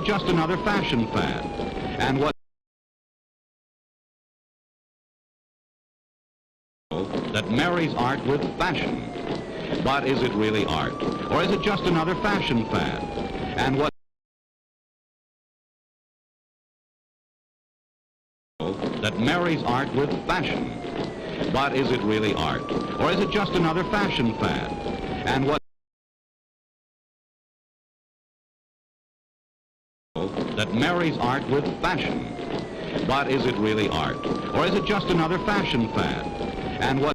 it just another fashion fad? And what that marries art with fashion? But is it really art? Or is it just another fashion fad? And what that marries art with fashion? But is it really art? Or is it just another fashion fad? And what that marries art with fashion? But is it really art? Or is it just another fashion fad? And what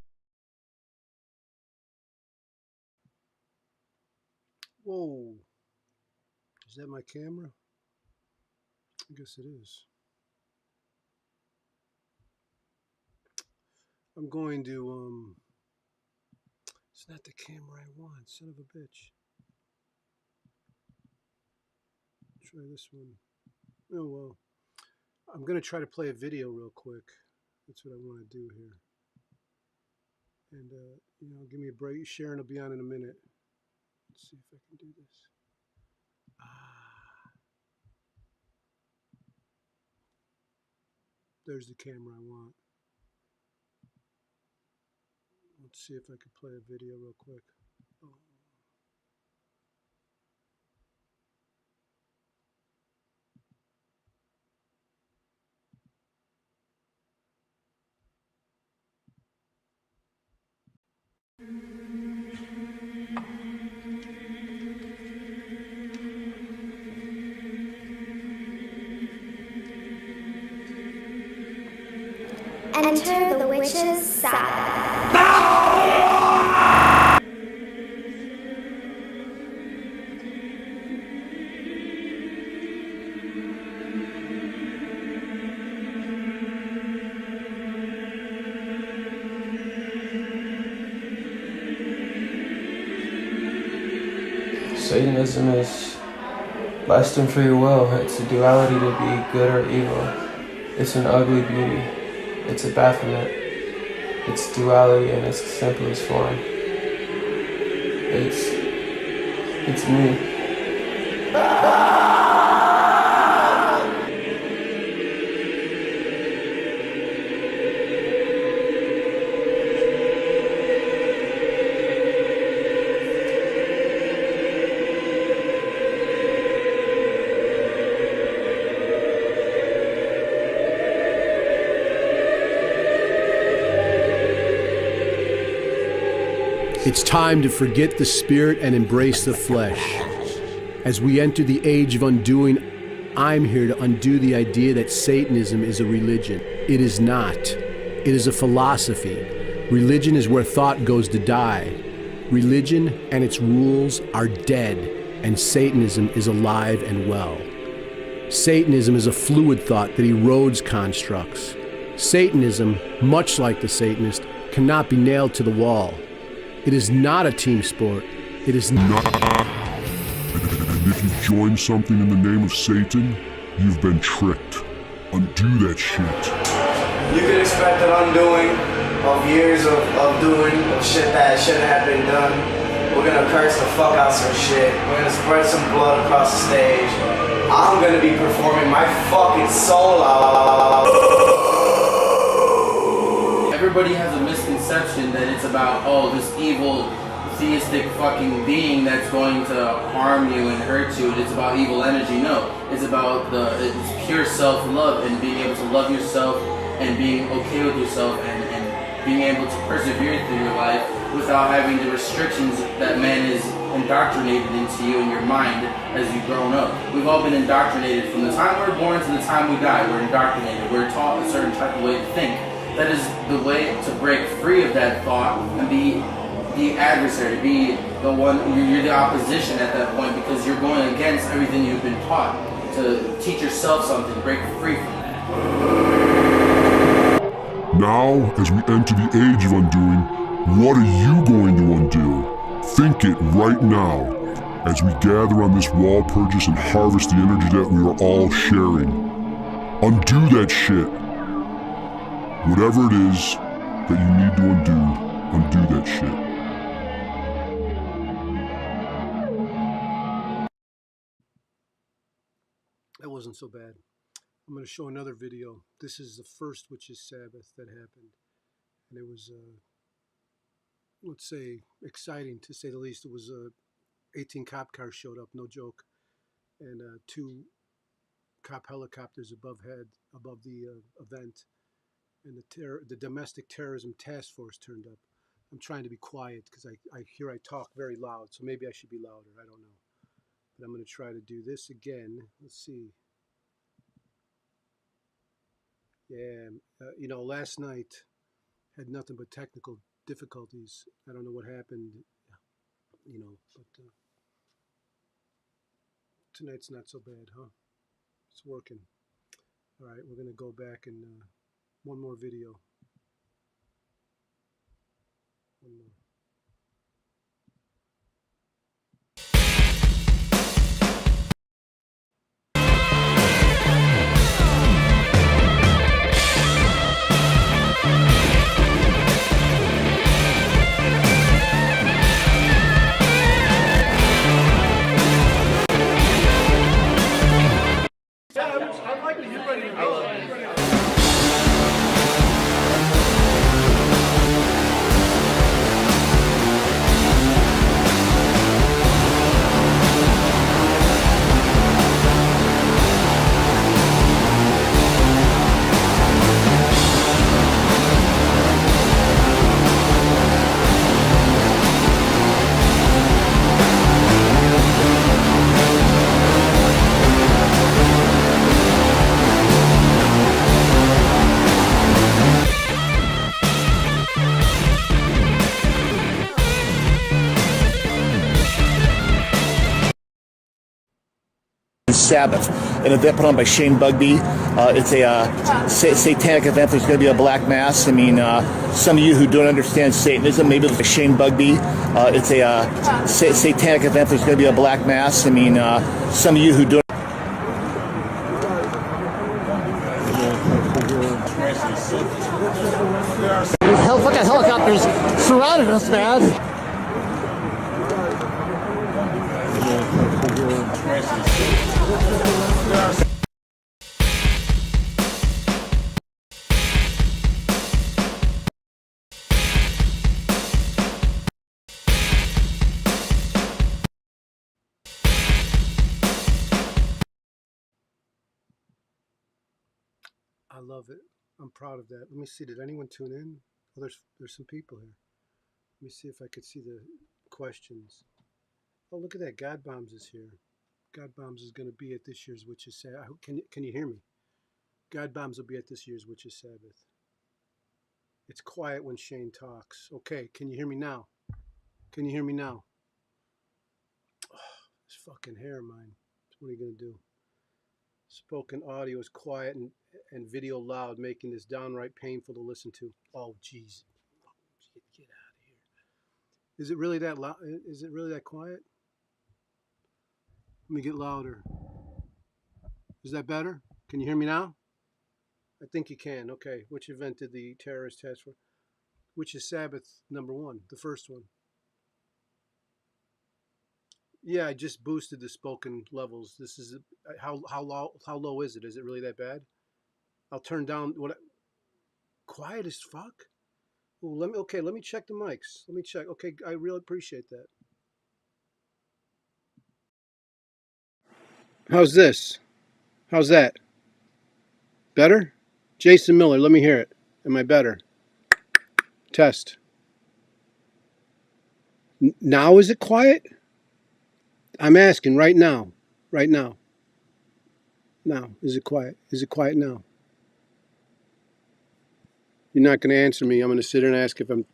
Whoa. Is that my camera? I guess it is. I'm going to, it's not the camera I want, son of a bitch. Try this one. Oh, well. I'm going to try to play a video real quick. That's what I want to do here. And, you know, give me a break. Sharon will be on in a minute. Let's see if I can do this. There's the camera I want. Let's see if I can play a video real quick. Oh. Enter the Witches Sabbath. Satanism is less than free will. It's a duality to be good or evil. It's an ugly beauty. It's a Baphomet. It's duality in its simplest form. It's me. It's time to forget the spirit and embrace the flesh. As we enter the age of undoing, I'm here to undo the idea that Satanism is a religion. It is not. It is a philosophy. Religion is where thought goes to die. Religion and its rules are dead, and Satanism is alive and well. Satanism is a fluid thought that erodes constructs. Satanism, much like the Satanist, cannot be nailed to the wall. It is not a team sport. It is not. And if you join something in the name of Satan, you've been tricked. Undo that shit. You can expect an undoing of years of shit that shouldn't have been done. We're gonna curse the fuck out some shit. We're gonna spread some blood across the stage. I'm gonna be performing my fucking soul out. Everybody has a misconception that it's about, oh, this evil theistic fucking being that's going to harm you and hurt you, and it's about evil energy. No, it's about it's pure self-love and being able to love yourself and being okay with yourself and being able to persevere through your life without having the restrictions that man is indoctrinated into you in your mind as you've grown up. We've all been indoctrinated from the time we're born to the time we die. We're indoctrinated. We're taught a certain type of way to think. That is the way to break free of that thought and be the adversary, be the one, you're the opposition at that point, because you're going against everything you've been taught, to teach yourself something, break free from that. Now, as we enter the age of undoing, what are you going to undo? Think it right now, as we gather on this Walpurgis and harvest the energy that we are all sharing. Undo that shit. Whatever it is that you need to undo that shit. That wasn't so bad. I'm going to show another video. This is the first Witches Sabbath that happened. And it was, let's say, exciting to say the least. It was 18 cop cars showed up, no joke. And 2 cop helicopters above the event. And the domestic terrorism task force turned up. I'm trying to be quiet because I hear I talk very loud, so maybe I should be louder. I don't know. But I'm going to try to do this again. Let's see. Yeah, last night had nothing but technical difficulties. I don't know what happened, but tonight's not so bad, huh? It's working. All right, we're going to go back and one more video. One more. Sabbath, an event put on by Shane Bugbee. It's a satanic event. There's going to be a black mass. I mean, some of you who don't understand Satanism, maybe like Shane Bugbee. It's a satanic event. There's going to be a black mass. I mean, some of you who don't. Fucking helicopters surrounded us, man. I love it. I'm proud of that. Let me see. Did anyone tune in? Oh, there's some people here. Let me see if I could see the questions. Oh, look at that. God Bombs is here. God Bombs is going to be at this year's Witches Sabbath. Can you hear me? God Bombs will be at this year's Witches Sabbath. It's quiet when Shane talks. Okay, can you hear me now? Can you hear me now? Oh, this fucking hair of mine. What are you going to do? Spoken audio is quiet and video loud, making this downright painful to listen to. Oh, jeez. Get out of here. Is it really that loud? Is it really that quiet? Let me get louder. Is that better? Can you hear me now? I think you can. Okay. Which event did the terrorist task force? Witches Sabbath #1, the first one. Yeah, I just boosted the spoken levels. This is how low is it? Is it really that bad? I'll turn down quiet as fuck. Well, let me check the mics. Let me check. Okay, I really appreciate that. How's this? How's that? Better? Jason Miller, let me hear it. Am I better? Test. Now is it quiet? I'm asking right now. Right now. Now, is it quiet? Is it quiet now? You're not going to answer me. I'm going to sit here and ask if it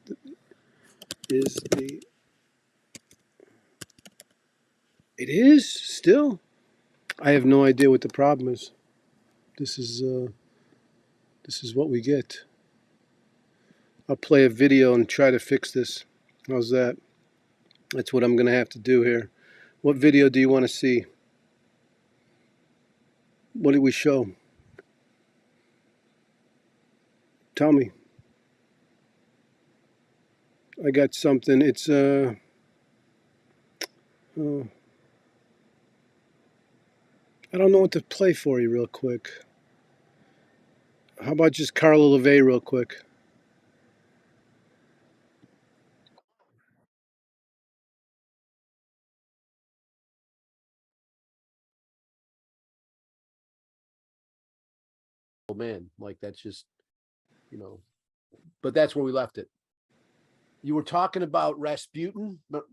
is still? I have no idea what the problem is. This is what we get. I'll play a video and try to fix this. How's that? That's what I'm going to have to do here. What video do you want to see? What did we show? Tell me. I got something. It's I don't know what to play for you real quick. How about just Carla LaVey real quick? Oh man, like that's just, you know, but that's where we left it. You were talking about Rasputin, but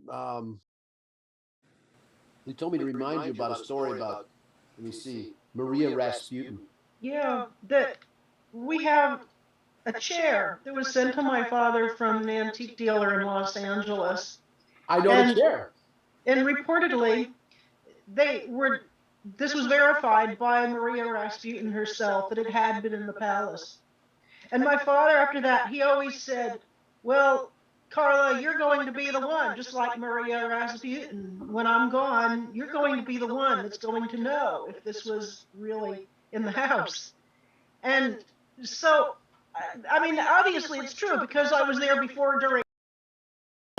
you told me to remind you about a story about, let me see, Maria Rasputin. Yeah, that we have a chair that was sent to my father from an antique dealer in Los Angeles. I know the chair. And reportedly, they were. This was verified by Maria Rasputin herself that it had been in the palace. And my father, after that, he always said, "Well, Carla, you're going to be the one, just like Maria Rasputin. When I'm gone, you're going to be the one that's going to know if this was really in the house." And so, I mean, obviously it's true because I was there before, during.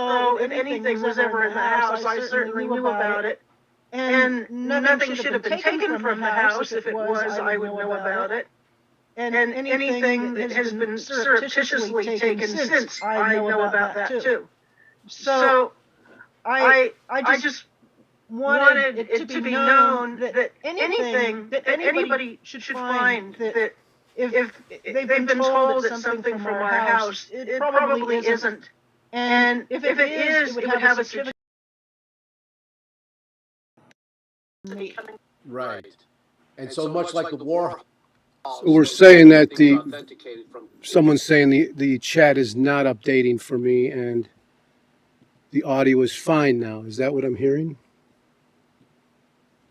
So if anything was ever in the house, I certainly knew about it. And nothing should have been taken from the house. If it was, I would know about it. And anything that has been surreptitiously taken since, I know about that too. So I just wanted it to be known that anything that anybody should find that if they've been told it's something from our house, it probably isn't. And if it is, it would have a certificate. Right. And so much like the war. So we're saying that someone's saying the chat is not updating for me and the audio is fine now. Is that what I'm hearing?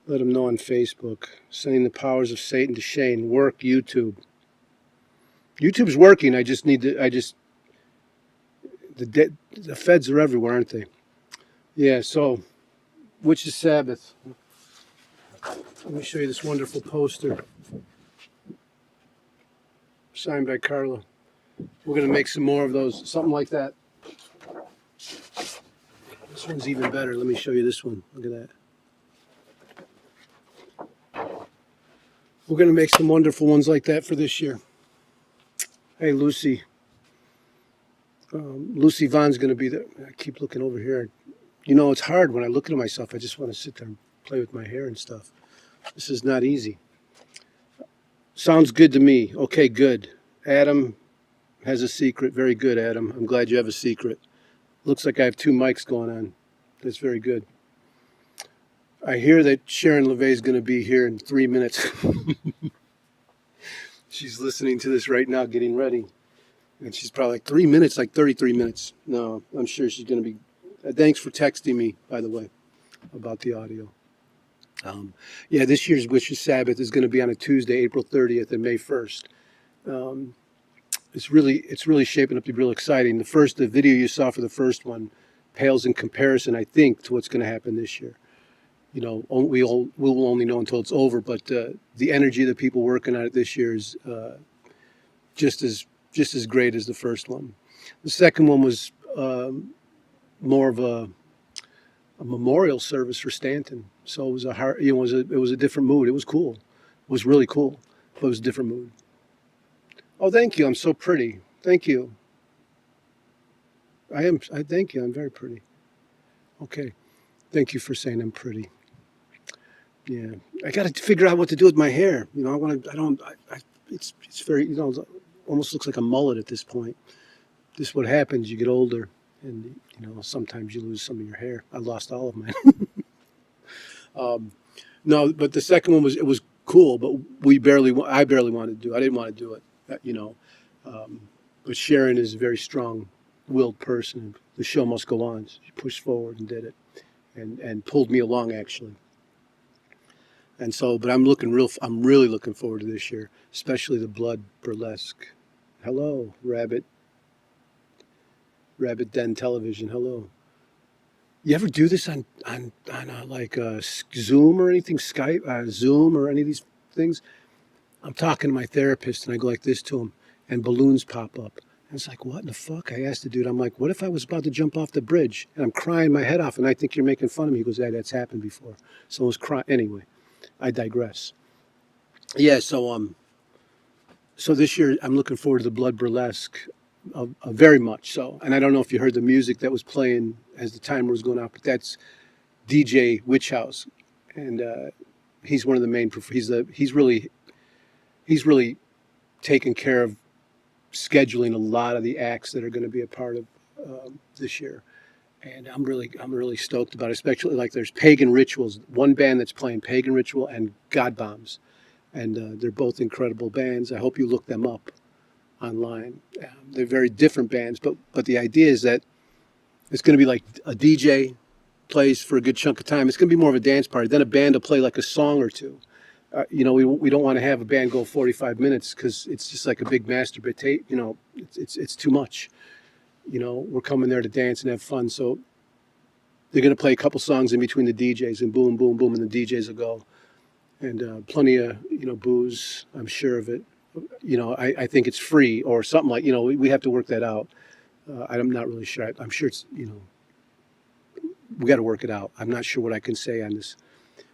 Let them know on Facebook. Sending the powers of Satan to Shane. Work YouTube. YouTube's working. The feds are everywhere, aren't they? Yeah, so Witches Sabbath. Let me show you this wonderful poster. Signed by Carla. We're going to make some more of those. Something like that. This one's even better. Let me show you this one. Look at that. We're going to make some wonderful ones like that for this year. Hey, Lucy. Lucy Vaughn's going to be there. I keep looking over here. You know, it's hard when I look at myself. I just want to sit there and play with my hair and stuff. This is not easy. Sounds good to me. Okay, good. Adam has a secret. Very good, Adam. I'm glad you have a secret. Looks like I have two mics going on. That's very good. I hear that Sharon LaVey is going to be here in 3 minutes. She's listening to this right now, getting ready. And she's probably like 3 minutes, like 33 minutes. No, I'm sure she's going to be. Thanks for texting me, by the way, about the audio. Yeah, this year's Witches Sabbath is going to be on a Tuesday, April 30th and May 1st. It's really shaping up to be real exciting. The video you saw for the first one pales in comparison, I think, to what's going to happen this year. You know, we will only know until it's over, but the energy of the people working on it this year is just as great as the first one. The second one was more of a memorial service for Stanton. So it was it was a different mood. It was cool. It was really cool, but it was a different mood. Oh, thank you. I'm so pretty. Thank you. I thank you. I'm very pretty. Okay. Thank you for saying I'm pretty. Yeah. I got to figure out what to do with my hair. You know, it's very, you know, almost looks like a mullet at this point. This is what happens. You get older and, you know, sometimes you lose some of your hair. I lost all of mine. No, but the second one was cool, but I barely wanted to do it. I didn't want to do it, you know. But Sharon is a very strong-willed person. The show must go on. She pushed forward and did it, and pulled me along actually. And so, but I'm really looking forward to this year, especially the blood burlesque. Hello, Rabbit Den Television. Hello. You ever do this on like Zoom or anything, Skype, Zoom or any of these things? I'm talking to my therapist and I go like this to him and balloons pop up. And it's like, what in the fuck? I asked the dude, I'm like, what if I was about to jump off the bridge and I'm crying my head off and I think you're making fun of me? He goes, yeah, that's happened before. Someone's crying. Anyway, I digress. Yeah, so this year I'm looking forward to the Blood Burlesque, very much so. And I don't know if you heard the music that was playing as the timer was going out, but that's DJ Witch House, and he's one of the main. He's really taken care of scheduling a lot of the acts that are going to be a part of this year. And I'm really stoked about it, especially like there's Pagan Rituals, one band that's playing Pagan Ritual and God Bombs. And they're both incredible bands. I hope you look them up online. They're very different bands, but the idea is that it's going to be like a DJ plays for a good chunk of time. It's going to be more of a dance party. Then a band will play like a song or two. We don't want to have a band go 45 minutes because it's just like a big masturbate. It's too much. We're coming there to dance and have fun. So they're going to play a couple songs in between the DJs, and boom, boom, boom, and the DJs will go. And plenty of, booze, I'm sure of it. I think it's free or something like, we have to work that out. I'm not really sure. I'm sure it's, we got to work it out. I'm not sure what I can say on this.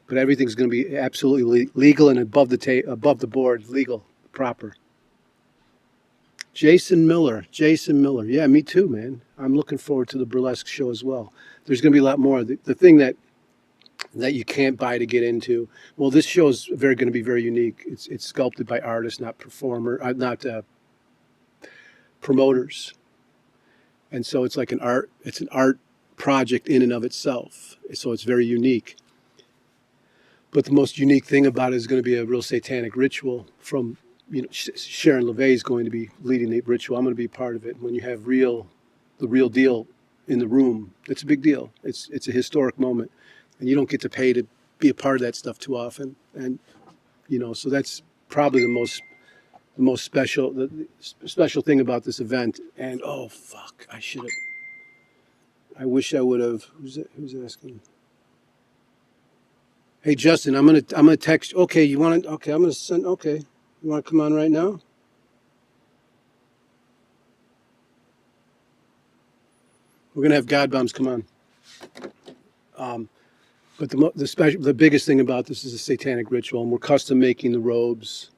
But everything's going to be absolutely legal and above the board, legal, proper. Jason Miller. Yeah, me too, man. I'm looking forward to the burlesque show as well. There's going to be a lot more. The thing that you can't buy to get into. Well, this show is going to be very unique. It's sculpted by artists, not promoters. And so it's like it's an art project in and of itself. So it's very unique. But the most unique thing about it is going to be a real satanic ritual from, Sharon LaVey is going to be leading the ritual. I'm going to be part of it. When you have the real deal in the room, it's a big deal. It's a historic moment. And you don't get to pay to be a part of that stuff too often. And, so that's probably the most special, the special thing about this event. And, oh, fuck, I wish I would have, who's asking? Hey, Justin, I'm gonna text. Okay, I'm gonna send. Okay, you want to come on right now? We're gonna have God Bombs come on. But the biggest thing about this is a satanic ritual, and we're custom making the robes.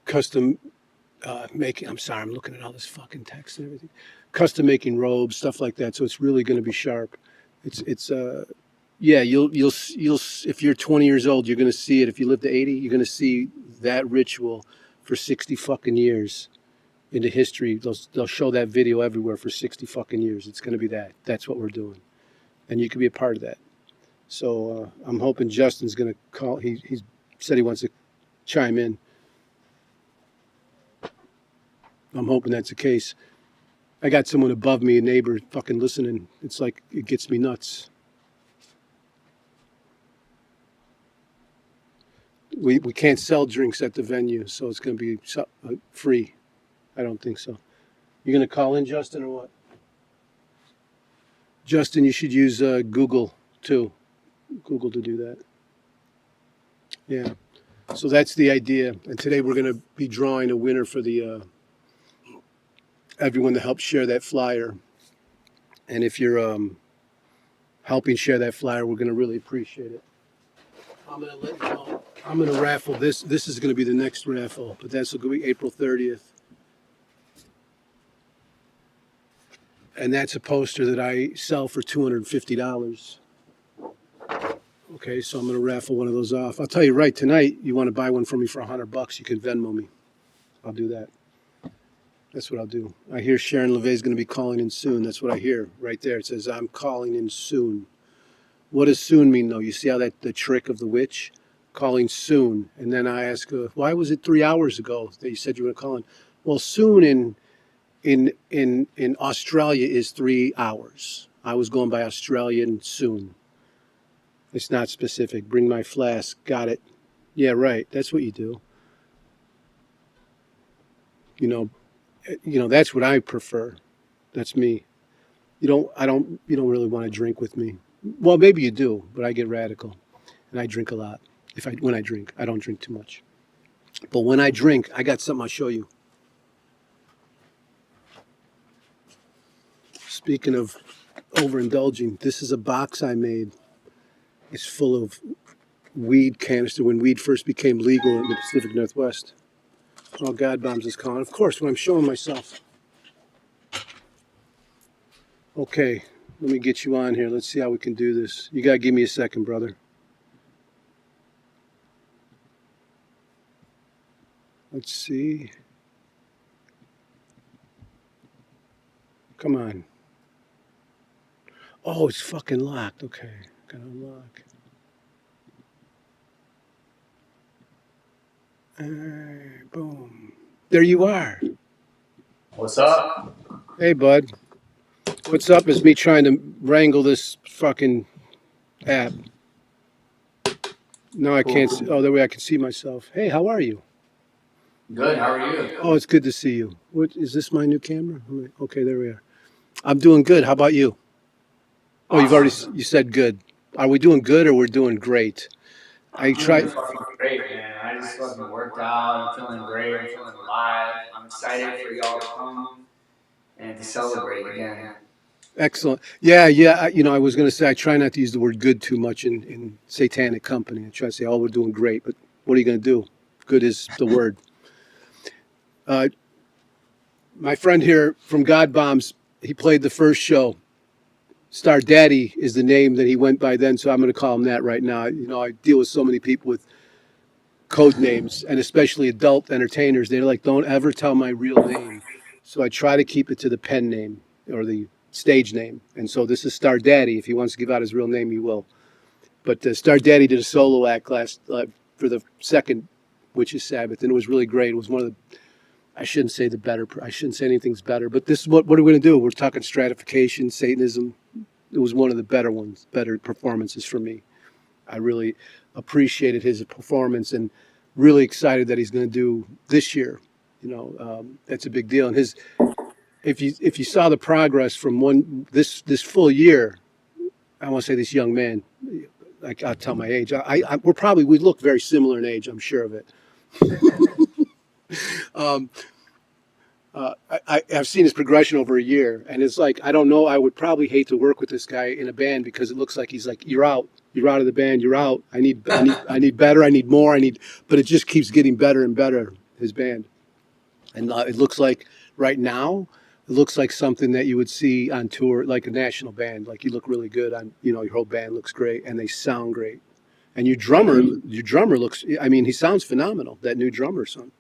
I'm sorry, I'm looking at all this fucking text and everything. Custom making robes, stuff like that. So it's really going to be sharp. You'll if you're 20 years old, you're going to see it. If you live to 80, you're going to see that ritual for 60 fucking years into history. They'll show that video everywhere for 60 fucking years. It's going to be that. That's what we're doing. And you can be a part of that. So I'm hoping Justin's going to call. He said he wants to chime in. I'm hoping that's the case. I got someone above me, a neighbor, fucking listening. It's like, it gets me nuts. We can't sell drinks at the venue, so it's going to be free. I don't think so. You going to call in, Justin, or what? Justin, you should use Google, too. Google to do that. Yeah. So that's the idea. And today we're going to be drawing a winner for the... everyone to help share that flyer. And if you're helping share that flyer, we're going to really appreciate it. I'm going to let you know. I'm going to raffle this. This is going to be the next raffle, but that's going to be April 30th. And that's a poster that I sell for $250. Okay, so I'm going to raffle one of those off. I'll tell you right, tonight, you want to buy one from me for $100, you can Venmo me. I'll do that. That's what I'll do. I hear Sharon LaVey is going to be calling in soon. That's what I hear right there. It says, I'm calling in soon. What does soon mean, though? You see how the trick of the witch? Calling soon. And then I ask, why was it 3 hours ago that you said you were calling? Well, soon in Australia is 3 hours. I was going by Australian soon. It's not specific. Bring my flask. Got it. Yeah, right. That's what you do. That's what I prefer. That's me. You don't really want to drink with me. Well, maybe you do, but I get radical, and I drink a lot. When I drink, I don't drink too much. But when I drink, I got something I'll show you. Speaking of overindulging, this is a box I made. It's full of weed canister when weed first became legal in the Pacific Northwest. Oh, God bombs is calling. Of course, when I'm showing myself. Okay, let me get you on here. Let's see how we can do this. You gotta give me a second, brother. Let's see. Come on. Oh, it's fucking locked. Okay, gotta unlock. Boom. There you are. What's up? Hey, bud. What's up is me trying to wrangle this fucking app. No, I can't see. Oh, that way I can see myself. Hey, how are you? Good. How are you? Oh, it's good to see you. What is this? My new camera? Okay, there we are. I'm doing good. How about you? Oh, you've already you said good. Are we doing good or we're doing great? I tried. Fucking great, man. I just fucking worked out. I'm feeling great. I'm feeling alive. I'm excited for y'all to come and to celebrate again. Excellent. Yeah. I was going to say I try not to use the word good too much in satanic company. I try to say, oh, we're doing great, but what are you going to do? Good is the word. My friend here from God Bombs, he played the first show. Star Daddy is the name that he went by then, so I'm going to call him that right now. I deal with so many people with code names, and especially adult entertainers. They're like, don't ever tell my real name. So I try to keep it to the pen name or the stage name. And so this is Star Daddy. If he wants to give out his real name, he will. But Star Daddy did a solo act last for the second Witches Sabbath, and it was really great. It was one of the, I shouldn't say the better, I shouldn't say anything's better, but this is what are we going to do? We're talking stratification, Satanism. It was one of the better performances for me. I really appreciated his performance and really excited that he's going to do this year. That's a big deal. And if you saw the progress from this full year, I want to say this young man, I'll tell my age. We look very similar in age. I'm sure of it. um, I've seen his progression over a year, and it's like I don't know. I would probably hate to work with this guy in a band because it looks like he's like, you're out of the band, you're out. I need better, I need more, but it just keeps getting better and better. His band, and it looks like right now, it looks like something that you would see on tour, like a national band. Like you look really good on, your whole band looks great, and they sound great. And your drummer looks. I mean, he sounds phenomenal. That new drummer son.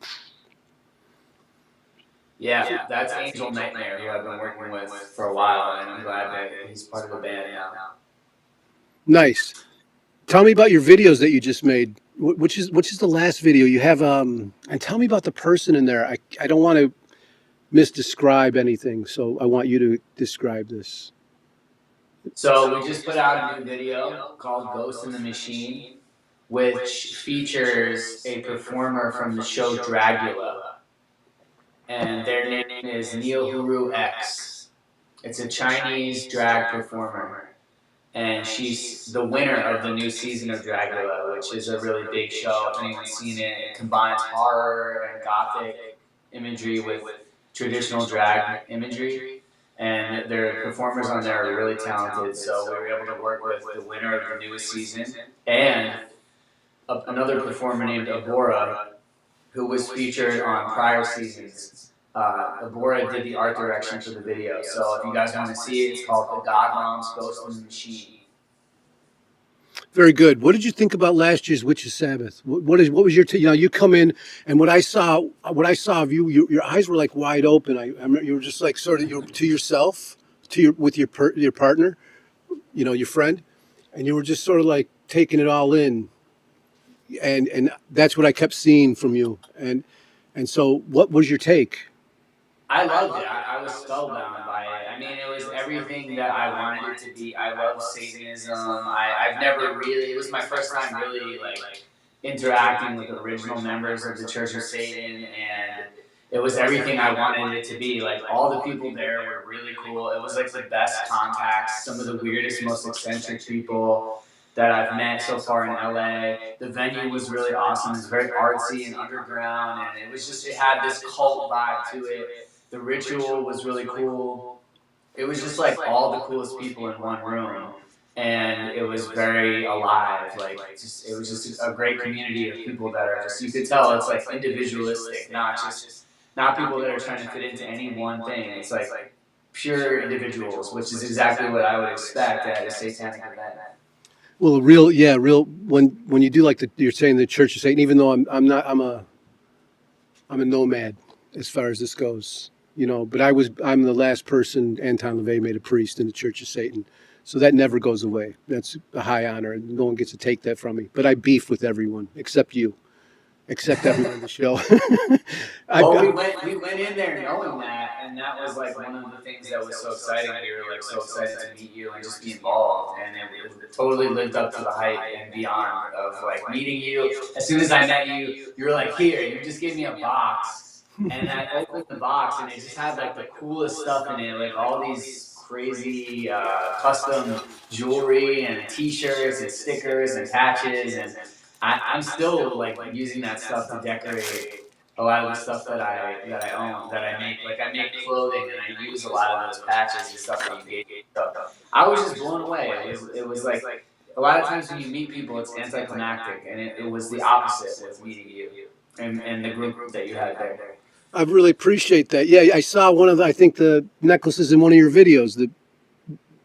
Yeah, that's Angel Nightmare, who I've been working with for a while, and I'm glad that he's part of the band now. Nice. Tell me about your videos that you just made. Which is the last video you have? And tell me about the person in there. I don't want to misdescribe anything, so I want you to describe this. So we just put out a new video called Ghost in the Machine, which features a performer from the show Dragula. And their name is Neohuru X. It's a Chinese drag performer, and she's the winner of the new season of Dragula, which is a really big show. If anyone's seen it, it combines horror and gothic imagery with traditional drag imagery, and their performers on there are really talented. So we were able to work with the winner of the newest season and another performer named Abora, who was featured on prior seasons. Abora did the art direction for the video. So if you guys want to see it, it's called The God Moms Ghost in the Machine. Very good. What did you think about last year's Witches Sabbath? What was your you come in, and what I saw of you, your eyes were like wide open. I remember you were just like sort of to yourself, with your partner, your friend, and you were just sort of like taking it all in, and that's what I kept seeing from you. And so, what was your take? I loved it. I was spellbound by it. I mean, it was everything that I wanted it to be. I love Satanism. I've never really, it was my first time really like interacting with original members of the Church of Satan, and it was everything I wanted it to be. Like all the people there were really cool. It was like the best contacts, some of the weirdest, most eccentric people that I've met so far in LA. The venue was really awesome. It was very artsy and underground, and it had this cult vibe to it. The ritual was really cool. It was just like all the coolest people in one room. and it was very alive. Like, it was just a great community of people that are just, you could tell it's like individualistic, not people that are trying to fit into any one thing. It's like pure individuals, which is exactly what I would expect at a satanic event. Well, real. When you do like you're saying the Church of Satan, even though I'm a nomad as far as this goes, But I'm the last person Anton LaVey made a priest in the Church of Satan, so that never goes away. That's a high honor, and no one gets to take that from me. But I beef with everyone except you, except everyone on the show. We went in there knowing that, and that was like one of the things that was so exciting. We were like so excited to meet you and just be involved, and it totally lived up to the hype and beyond of like meeting you. As soon as I met you, you were like, here, you just gave me a box, and I opened the box, and it just had like the coolest stuff in it, like all these crazy custom jewelry and T-shirts and stickers and patches, and I'm still like using that stuff to decorate a lot of the stuff that I own, that I make. Like, I make clothing, and I use a lot of those patches and stuff that you gave me. So I was just blown away. It was like a lot of times when you meet people, it's anticlimactic, and it was the opposite with meeting you and the group that you had there. I really appreciate that. Yeah, I saw I think the necklaces in one of your videos.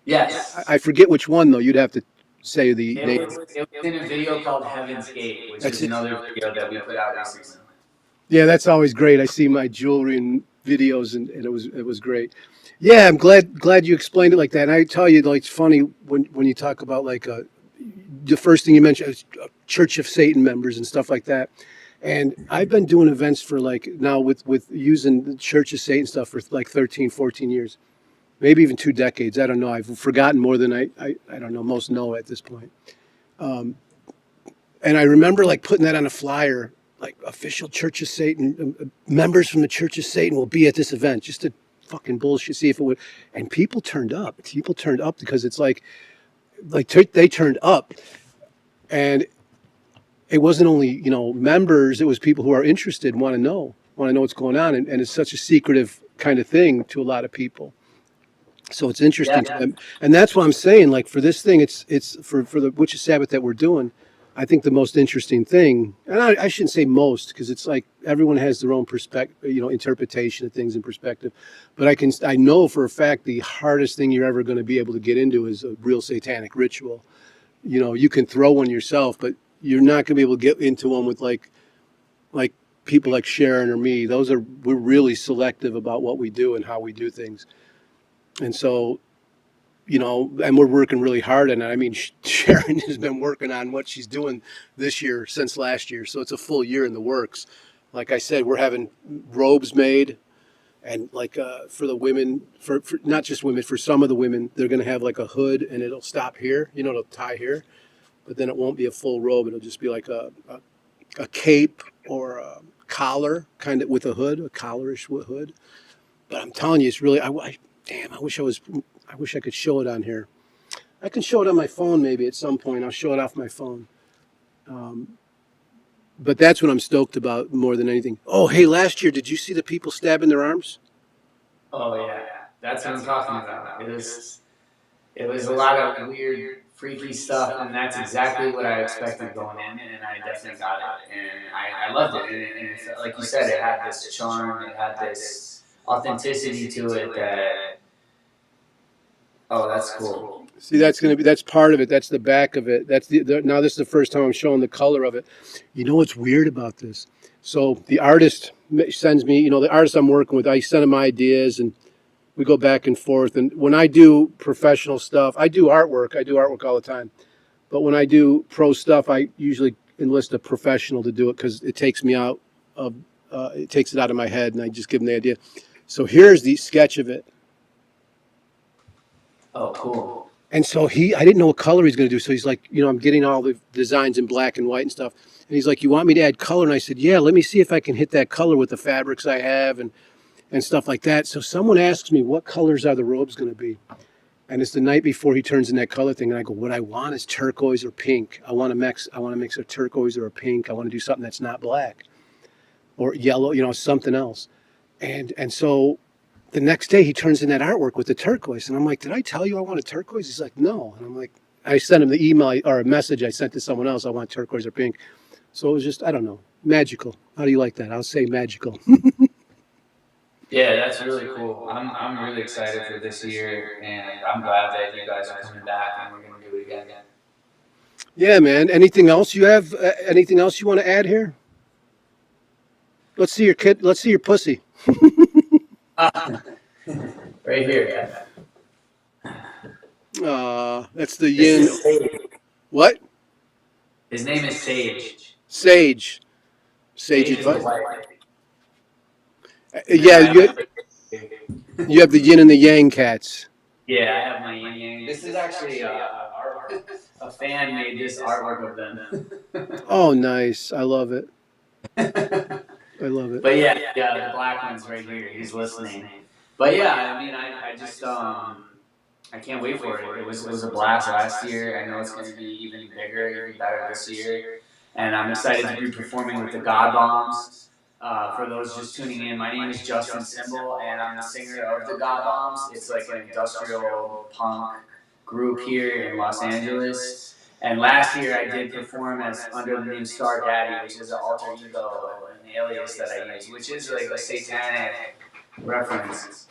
Yes. I forget which one though. You'd have to say the name. It was in a video called Heaven's Gate, which is another video that we put out recently. Yeah, that's always great. I see my jewelry and videos, and it was great. Yeah, I'm glad you explained it like that. And I tell you, like, it's funny when you talk about like the first thing you mentioned is Church of Satan members and stuff like that. And I've been doing events for like now with using the Church of Satan stuff for like 13, 14 years, maybe even 2 decades. I don't know. I've forgotten more than I don't know, most know at this point. And I remember like putting that on a flyer, like official Church of Satan, members from the Church of Satan will be at this event, just to fucking bullshit, see if it would. And people turned up. People turned up because it's like they turned up. And it wasn't only, members, it was people who are interested, want to know what's going on. And it's such a secretive kind of thing to a lot of people. So it's interesting. Yeah. And that's what I'm saying. Like for this thing, it's for the Witches Sabbath that we're doing. I think the most interesting thing, and I shouldn't say most, because it's like everyone has their own perspective, interpretation of things in perspective. But I know for a fact the hardest thing you're ever going to be able to get into is a real satanic ritual. You can throw one yourself, but you're not going to be able to get into one with like people like Sharon or me. We're really selective about what we do and how we do things. And so, and we're working really hard on it. I mean, Sharon has been working on what she's doing this year since last year. So it's a full year in the works. Like I said, we're having robes made, and like for the women, for not just women, for some of the women, they're going to have like a hood, and it'll stop here, it'll tie here, but then it won't be a full robe. It'll just be like a cape or a collar, kind of with a hood, a collarish hood. But I'm telling you, it's really, I wish I could show it on here. I can show it on my phone maybe at some point. I'll show it off my phone. But that's what I'm stoked about more than anything. Oh, hey, last year, did you see the people stabbing their arms? Oh, yeah. That's what I'm talking about. It was a lot of weird, freaky stuff, and that's exactly what I expected going in, and I definitely got it. And I loved it. And it felt, like you said, it had this charm, it had this authenticity to it that, oh, that's cool. See, that's part of it. That's the back of it. Now this is the first time I'm showing the color of it. You know what's weird about this? So the artist sends me, the artist I'm working with, I send him ideas and we go back and forth. And when I do professional stuff, I do artwork all the time. But when I do pro stuff, I usually enlist a professional to do it because it takes it out of my head and I just give them the idea. So here's the sketch of it. Oh, cool. And so I didn't know what color he's going to do. So he's like, I'm getting all the designs in black and white and stuff. And he's like, you want me to add color? And I said, yeah, let me see if I can hit that color with the fabrics I have and stuff like that. So someone asks me, what colors are the robes going to be? And it's the night before he turns in that color thing. And I go, what I want is turquoise or pink. I want to mix a turquoise or a pink. I want to do something that's not black or yellow, something else. And so the next day he turns in that artwork with the turquoise. And I'm like, did I tell you I want a turquoise? He's like, no. And I'm like, I sent him the email or a message I sent to someone else. I want turquoise or pink. So it was just, I don't know, magical. How do you like that? I'll say magical. Yeah, that's really cool. I'm really excited for this year, and I'm glad that you guys are coming back and we're gonna do it again. Yeah, man. Anything else you have? Anything else you want to add here? Let's see your kid. Let's see your pussy. Right here. That's the yin. What? His name is Sage. Sage. Sage Sage is the advice. white. Yeah, you have the yin and the yang cats. Yeah, I have my yin yang. This is actually a fan made this artwork of them. Oh, nice. I love it. I love it. But yeah, the black one's right here. He's listening. But yeah, I mean, I just I can't wait for it. It was a blast last year. I know it's going to be even bigger, even better this year. And I'm excited to be performing with the God Bombs. For those just tuning in, my name is Justin Symbol, and I'm the singer of the God Bombs. It's like an industrial punk group here in Los Angeles. And last year I did perform as under the name Star Daddy, which is an alter ego, an alias that I use, which is like a satanic reference.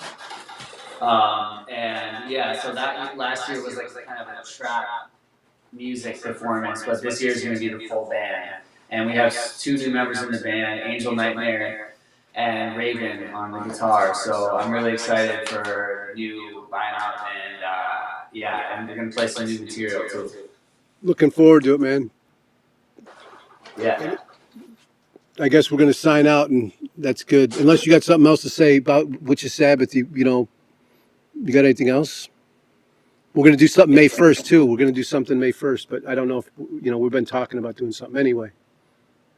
And yeah, so that last year was like kind of a trap music performance, but this year is going to be the full band. And we have 2 new members in the band, Angel Nightmare and Raven on the guitar. So I'm really excited for new lineup, and yeah, and we're going to play some new material too. Looking forward to it, man. Yeah. I guess we're going to sign out, and that's good. Unless you got something else to say about Witches Sabbath, you got anything else? We're going to do something May 1st, too. We're going to do something May 1st, but I don't know if, we've been talking about doing something anyway.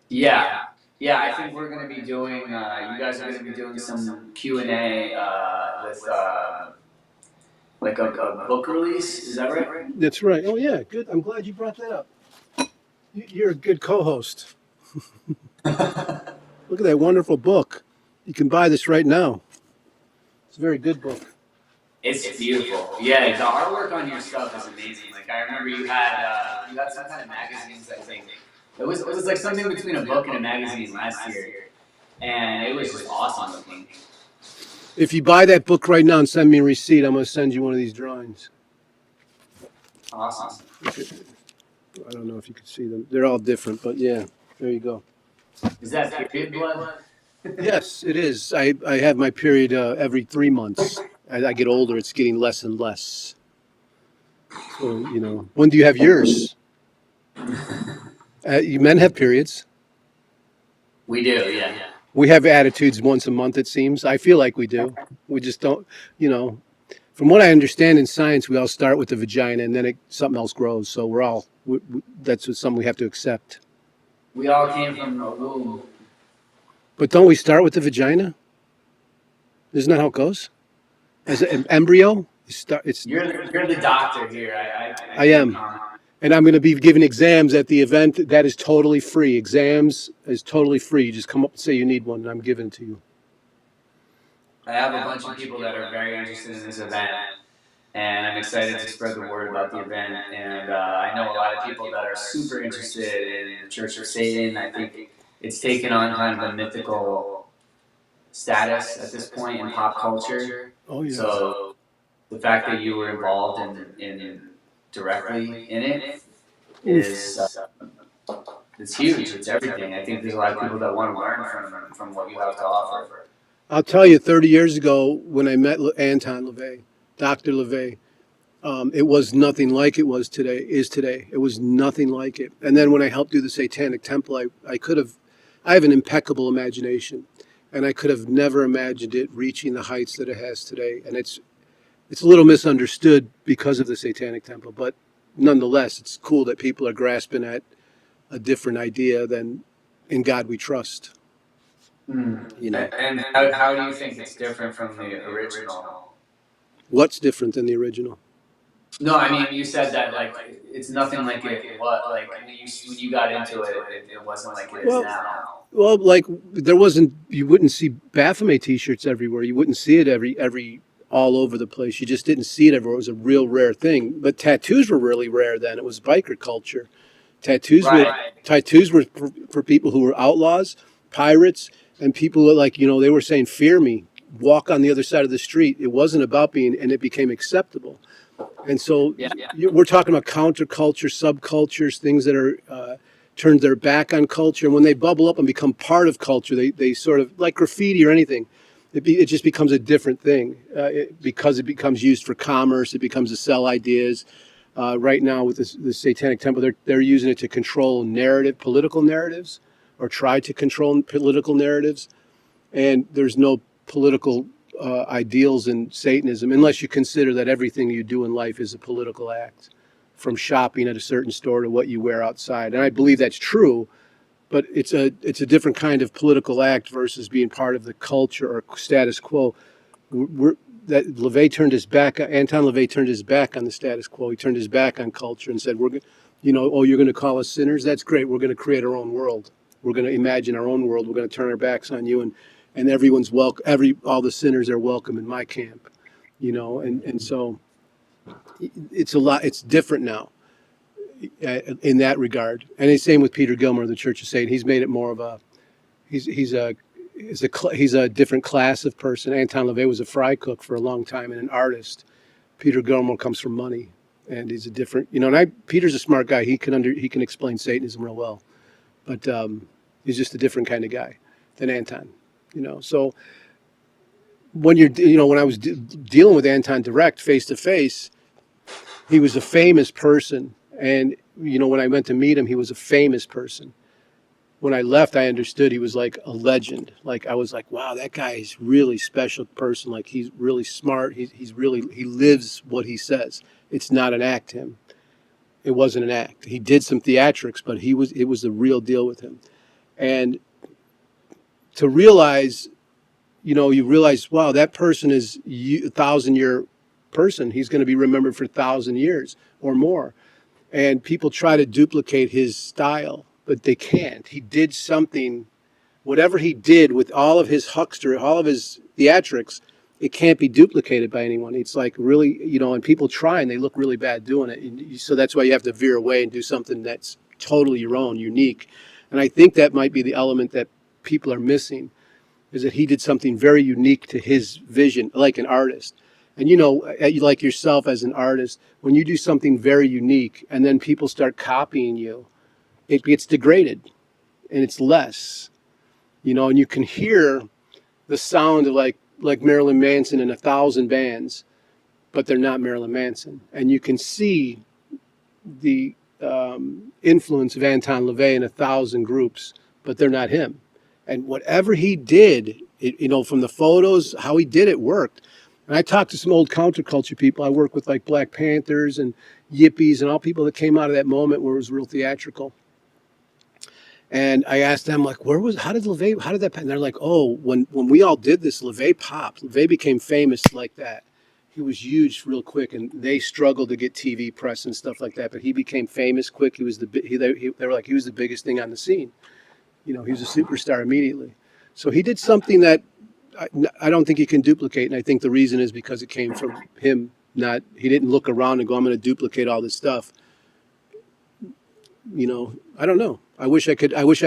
Yeah, I think we're going to be doing, you guys are going to be doing some Q&A with like a book release. Is that right? That's right. Oh, yeah, good. I'm glad you brought that up. You're a good co-host. Look at that wonderful book. You can buy this right now. It's a very good book. It's beautiful. Yeah, the artwork on your stuff is amazing. Like I remember you had some kind of magazines. I think it was like something between a book and a magazine last year, and it was just awesome looking. If you buy that book right now and send me a receipt, I'm going to send you one of these drawings. Awesome. I don't know if you could see them. They're all different, but yeah, there you go. Is that period blood? Yes, it is. I have my period every 3 months. As I get older, it's getting less and less. So, when do you have yours? You men have periods. We do, yeah. We have attitudes once a month, it seems. I feel like we do. We just don't, from what I understand in science, we all start with the vagina and then something else grows. So that's something we have to accept. We all came from a womb. But don't we start with the vagina? Isn't that how it goes? As an embryo? You're the doctor here. I am. And I'm going to be giving exams at the event. That is totally free. Exams is totally free. You just come up and say you need one, and I'm giving it to you. I have a bunch of people that are very interested in this event, and I'm excited to spread the word about the event. And I know a lot of people that are super interested in the Church of Satan. I think it's taken on kind of a mythical status at this point in pop culture. Oh, yeah. So the fact that you were involved in directly in it is it's huge. It's everything. I think there's a lot of people that want to learn from what you have to offer. I'll tell you, 30 years ago when I met Anton LaVey, Dr. LaVey, it was nothing like it was today. It was nothing like it. And then when I helped do the Satanic Temple, I have an impeccable imagination, and I could have never imagined it reaching the heights that it has today. And it's a little misunderstood because of the Satanic Temple, but nonetheless, it's cool that people are grasping at a different idea than in God we trust. And how do you think it's different from the original? What's different than the original? No, I mean, you said that like it's nothing like it. What like when you got into it, it wasn't like it is now. Well, like there wasn't. You wouldn't see Baphomet T-shirts everywhere. You wouldn't see it every all over the place. You just didn't see it everywhere. It was a real rare thing. But tattoos were really rare then. It was biker culture. Tattoos were for people who were outlaws, pirates, and people who, like, you know, they were saying, "Fear me, walk on the other side of the street." It wasn't about being, and it became acceptable. And so we're talking about counterculture, subcultures, things that are turned their back on culture. And when they bubble up and become part of culture, they sort of, like graffiti or anything, it just becomes a different thing because it becomes used for commerce. It becomes to sell ideas. Right now with the Satanic Temple, they're using it to control political narratives, or try to control political narratives. And there's no political ideals in Satanism, unless you consider that everything you do in life is a political act, from shopping at a certain store to what you wear outside. And I believe that's true, but it's a different kind of political act versus being part of the culture or status quo. That LaVey turned his back. Anton LaVey turned his back on the status quo. He turned his back on culture and said, "Oh, you're going to call us sinners? That's great. We're going to create our own world. We're going to imagine our own world. We're going to turn our backs on you, and everyone's welcome. All the sinners are welcome in my camp." And so it's a lot. It's different now in that regard. And the same with Peter Gilmore of the Church of Satan. He's made it more of a he's a different class of person. Anton LaVey was a fry cook for a long time and an artist. Peter Gilmore comes from money, and he's a different. Peter's a smart guy. He can explain Satanism real well, but he's just a different kind of guy than Anton. So when when I was dealing with Anton direct, face to face, he was a famous person. And, when I went to meet him, he was a famous person. When I left, I understood he was like a legend. Like, I was like, wow, that guy is really special person. Like, he's really smart. He lives what he says. It's not an act to him. It wasn't an act. He did some theatrics, but it was the real deal with him. And to realize, you realize, wow, that person is a 1,000-year person. He's going to be remembered for 1,000 years or more. And people try to duplicate his style, but they can't. He did something, whatever he did with all of his huckster, all of his theatrics, it can't be duplicated by anyone. It's like really, and people try and they look really bad doing it. And so that's why you have to veer away and do something that's totally your own, unique. And I think that might be the element that people are missing, is that he did something very unique to his vision, like an artist. And like yourself as an artist, when you do something very unique and then people start copying you, it gets degraded and it's less, and you can hear the sound of like Marilyn Manson in 1,000 bands, but they're not Marilyn Manson. And you can see the influence of Anton LaVey in 1,000 groups, but they're not him. And whatever he did, from the photos, how he did it worked. And I talked to some old counterculture people. I work with like Black Panthers and Yippies and all people that came out of that moment where it was real theatrical. And I asked them, like, how did that, and they're like, oh, when we all did this, LaVey popped. LaVey became famous like that. He was huge real quick, and they struggled to get TV press and stuff like that. But he became famous quick. They were like, he was the biggest thing on the scene. He was a superstar immediately. So he did something that I don't think he can duplicate, and I think the reason is because it came from him. He didn't look around and go, I'm going to duplicate all this stuff. I don't know. I wish I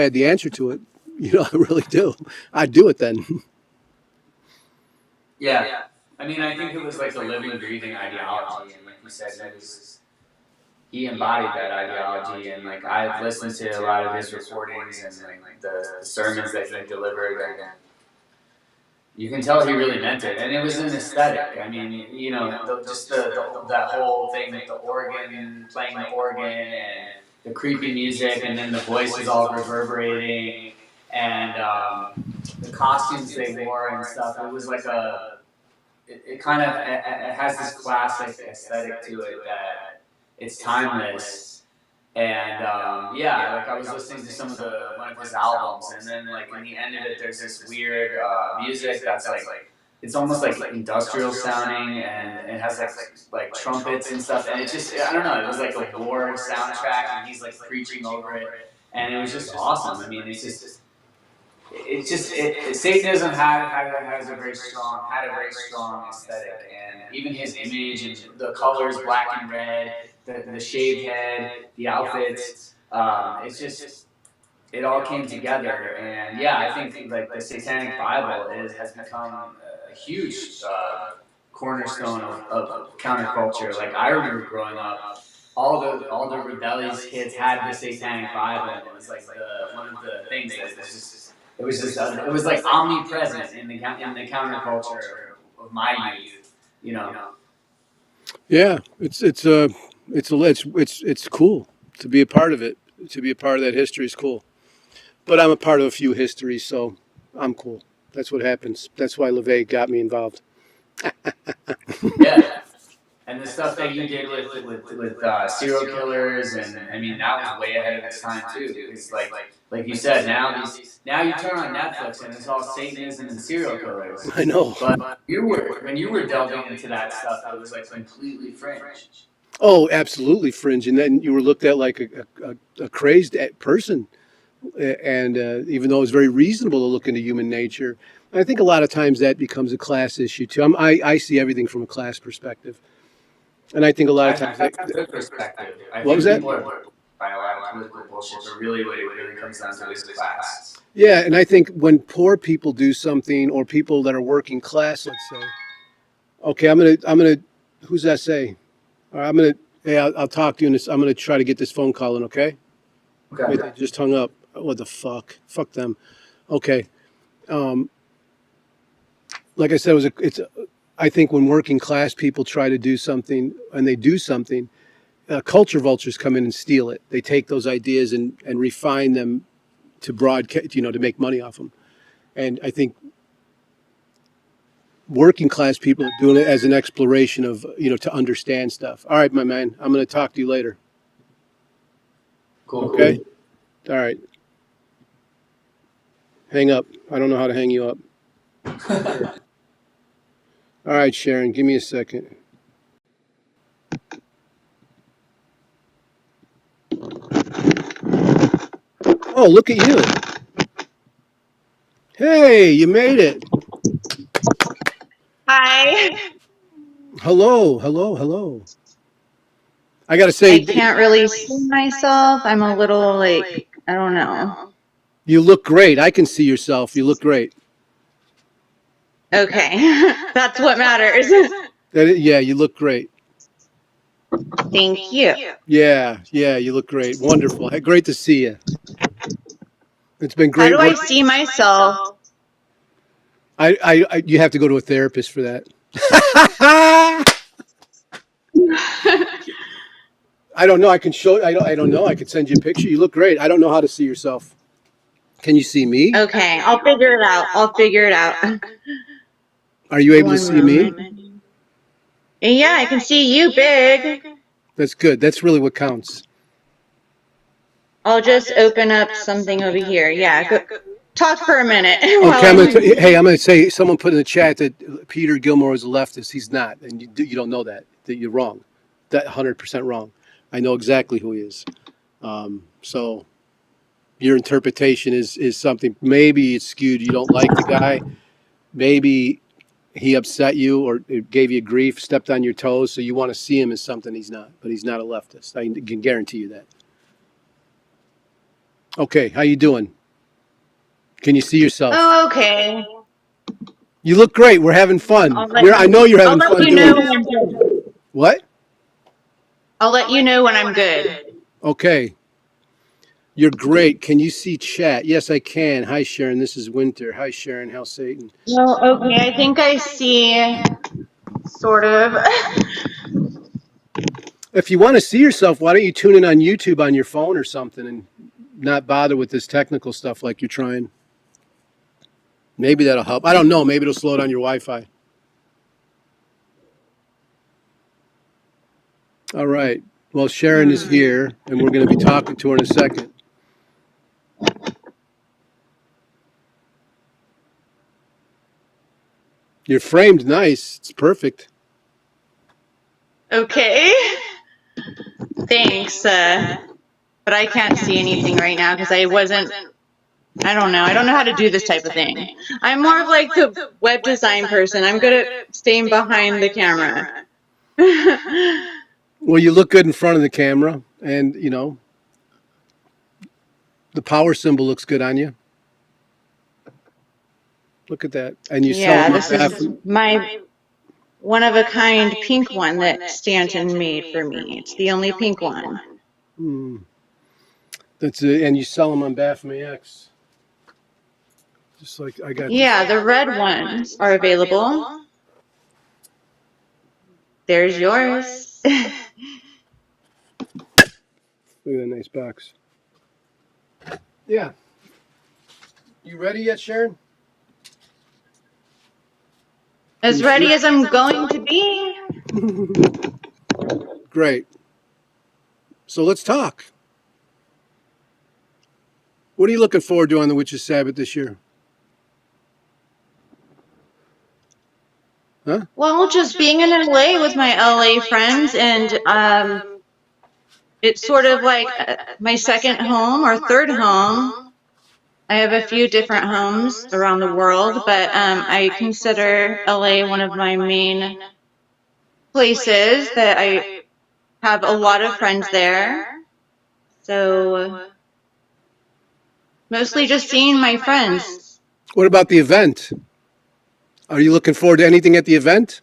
had the answer to it. I really do. I'd do it then. Yeah. I mean, I think it was like a living, breathing ideology, and like you said, he embodied that ideology, and like I've listened to a lot of his recordings and like the sermons that he delivered, and you can tell he really meant it, and it was an aesthetic. I mean, that whole thing with the organ, playing the organ, and the creepy music, and then the voices all reverberating, and the costumes they wore and stuff. It was like it kind of it has this classic aesthetic to it that it's timeless. And like I was listening to one of his albums, and then like in the end of it, there's this weird music that's like it's almost like industrial sounding, and it has like trumpets and stuff, and it just, I don't know, it was like a war soundtrack, and he's like preaching over it, and it was just awesome. I mean, it's just it's just Satanism has a very strong aesthetic, and even his image and the colors, black and red, the shaved head, the outfits. It's just it all came together, and yeah, I think like the Satanic Bible has become a huge cornerstone of counterculture. Like I remember growing up, all the rebellious kids had the Satanic Bible, and it was like one of the things that it was like omnipresent in the counterculture of my youth, you know. Yeah, it's cool to be a part of it. To be a part of that history is cool. But I'm a part of a few histories, so I'm cool. That's what happens. That's why LaVey got me involved. Yeah. And the stuff that you did with serial killers, and I mean that was way ahead of its time too. It's like you said, now you turn on Netflix and it's all Satanism and serial killers. I know. But when you were delving into that stuff, it was like completely fringe. Oh, absolutely fringe. And then you were looked at like a crazed person. And even though it was very reasonable to look into human nature, I think a lot of times that becomes a class issue too. I see everything from a class perspective. And I think a lot of times... That's a good perspective. What was that? People are by a lot of political bullshit, but really what it really comes down to is class. Yeah, and I think when poor people do something, or people that are working class, let's say, okay, I'm gonna, who's that say? All right, hey, I'll talk to you in this. I'm gonna try to get this phone call in, okay? Okay. Wait, they just hung up. What the fuck? Fuck them. Okay. Like I said, I think when working class people try to do something and they do something, culture vultures come in and steal it. They take those ideas and refine them to broadcast, to make money off them. And I think working class people are doing it as an exploration of, to understand stuff. All right, my man, I'm going to talk to you later. Cool. Okay. All right. Hang up. I don't know how to hang you up. All right, Sharon, give me a second. Oh, look at you. Hey, you made it. Hi. Hello. I got to say... I can't really see myself. I'm a little I don't know. You look great. I can see yourself. You look great. Okay. That's what matters. Yeah, you look great. Thank you. Yeah, you look great. Wonderful. Hey, great to see you. It's been great. How do I see myself? You have to go to a therapist for that. I don't know. I can show. I don't know. I could send you a picture. You look great. I don't know how to see yourself. Can you see me? Okay, I'll figure it out. Are you able to see me? Yeah, I can see you big. That's good. That's really what counts. I'll just open up something over here. Yeah, talk for a minute. Okay, I'm going to say, someone put in the chat that Peter Gilmore is a leftist. He's not, and you don't know that you're wrong. That 100% wrong. I know exactly who he is. So your interpretation is something. Maybe it's skewed. You don't like the guy. Maybe he upset you or gave you grief, stepped on your toes, so you want to see him as something he's not. But he's not a leftist. I can guarantee you that. Okay, how you doing? Can you see yourself? Oh, okay. You look great. We're having fun. I know you're having fun doing it. What? I'll let you know when I'm good. Okay. You're great. Can you see chat? Yes, I can. Hi, Sharon. This is Winter. Hi, Sharon. How's Satan? Well, okay. I think I see sort of. If you want to see yourself, why don't you tune in on YouTube on your phone or something and not bother with this technical stuff like you're trying? Maybe that'll help. I don't know. Maybe it'll slow down your Wi-Fi. All right. Well, Sharon is here, and we're going to be talking to her in a second. You're framed nice. It's perfect. Okay. Thanks. But I can't see anything right now because I wasn't I don't know. I don't know how to do this type of thing. I'm more of like the web design person. I'm good at staying behind the camera. Well, you look good in front of the camera, and you know the power symbol looks good on you. Look at that, and you sell Yeah, them this is my one of a kind pink one that Stanton made for me. It's the only pink one. That's it, and you sell them on Baphomet X. Just like I got. Yeah, the red ones are available. There's yours. Look at that nice box. Yeah. You ready yet, Sharon? As ready as I'm going to be. Great. So let's talk. What are you looking forward to on the Witches Sabbath this year? Huh? Well, just being in LA with my LA friends, and it's sort of like my second home or third home. I have a few different homes around the world, but I consider LA one of my main places that I have a lot of friends there. So mostly just seeing my friends. What about the event? Are you looking forward to anything at the event?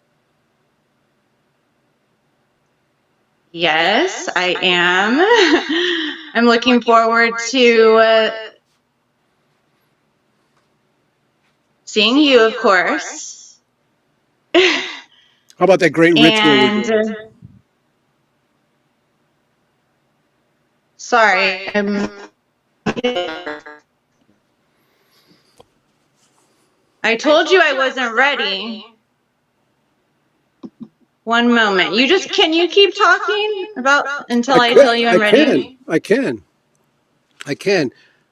Yes, I am. I'm looking forward to seeing you, of course. How about that great ritual? Sorry, I told you I wasn't ready. One moment. Can you keep talking about until I tell you I'm ready? I can.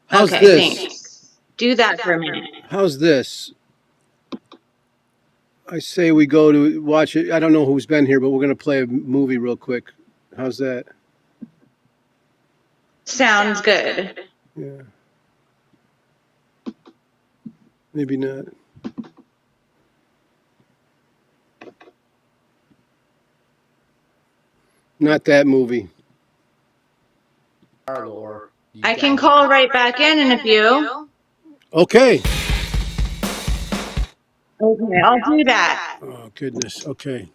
How's Okay, this? thanks. Do that for a minute. How's this? I say we go to watch it. I don't know who's been here, but we're going to play a movie real quick. How's that? Sounds good. Yeah. Maybe not. Not that movie. I can call right back in a few. Okay. Okay, I'll do that. Oh, goodness. Okay.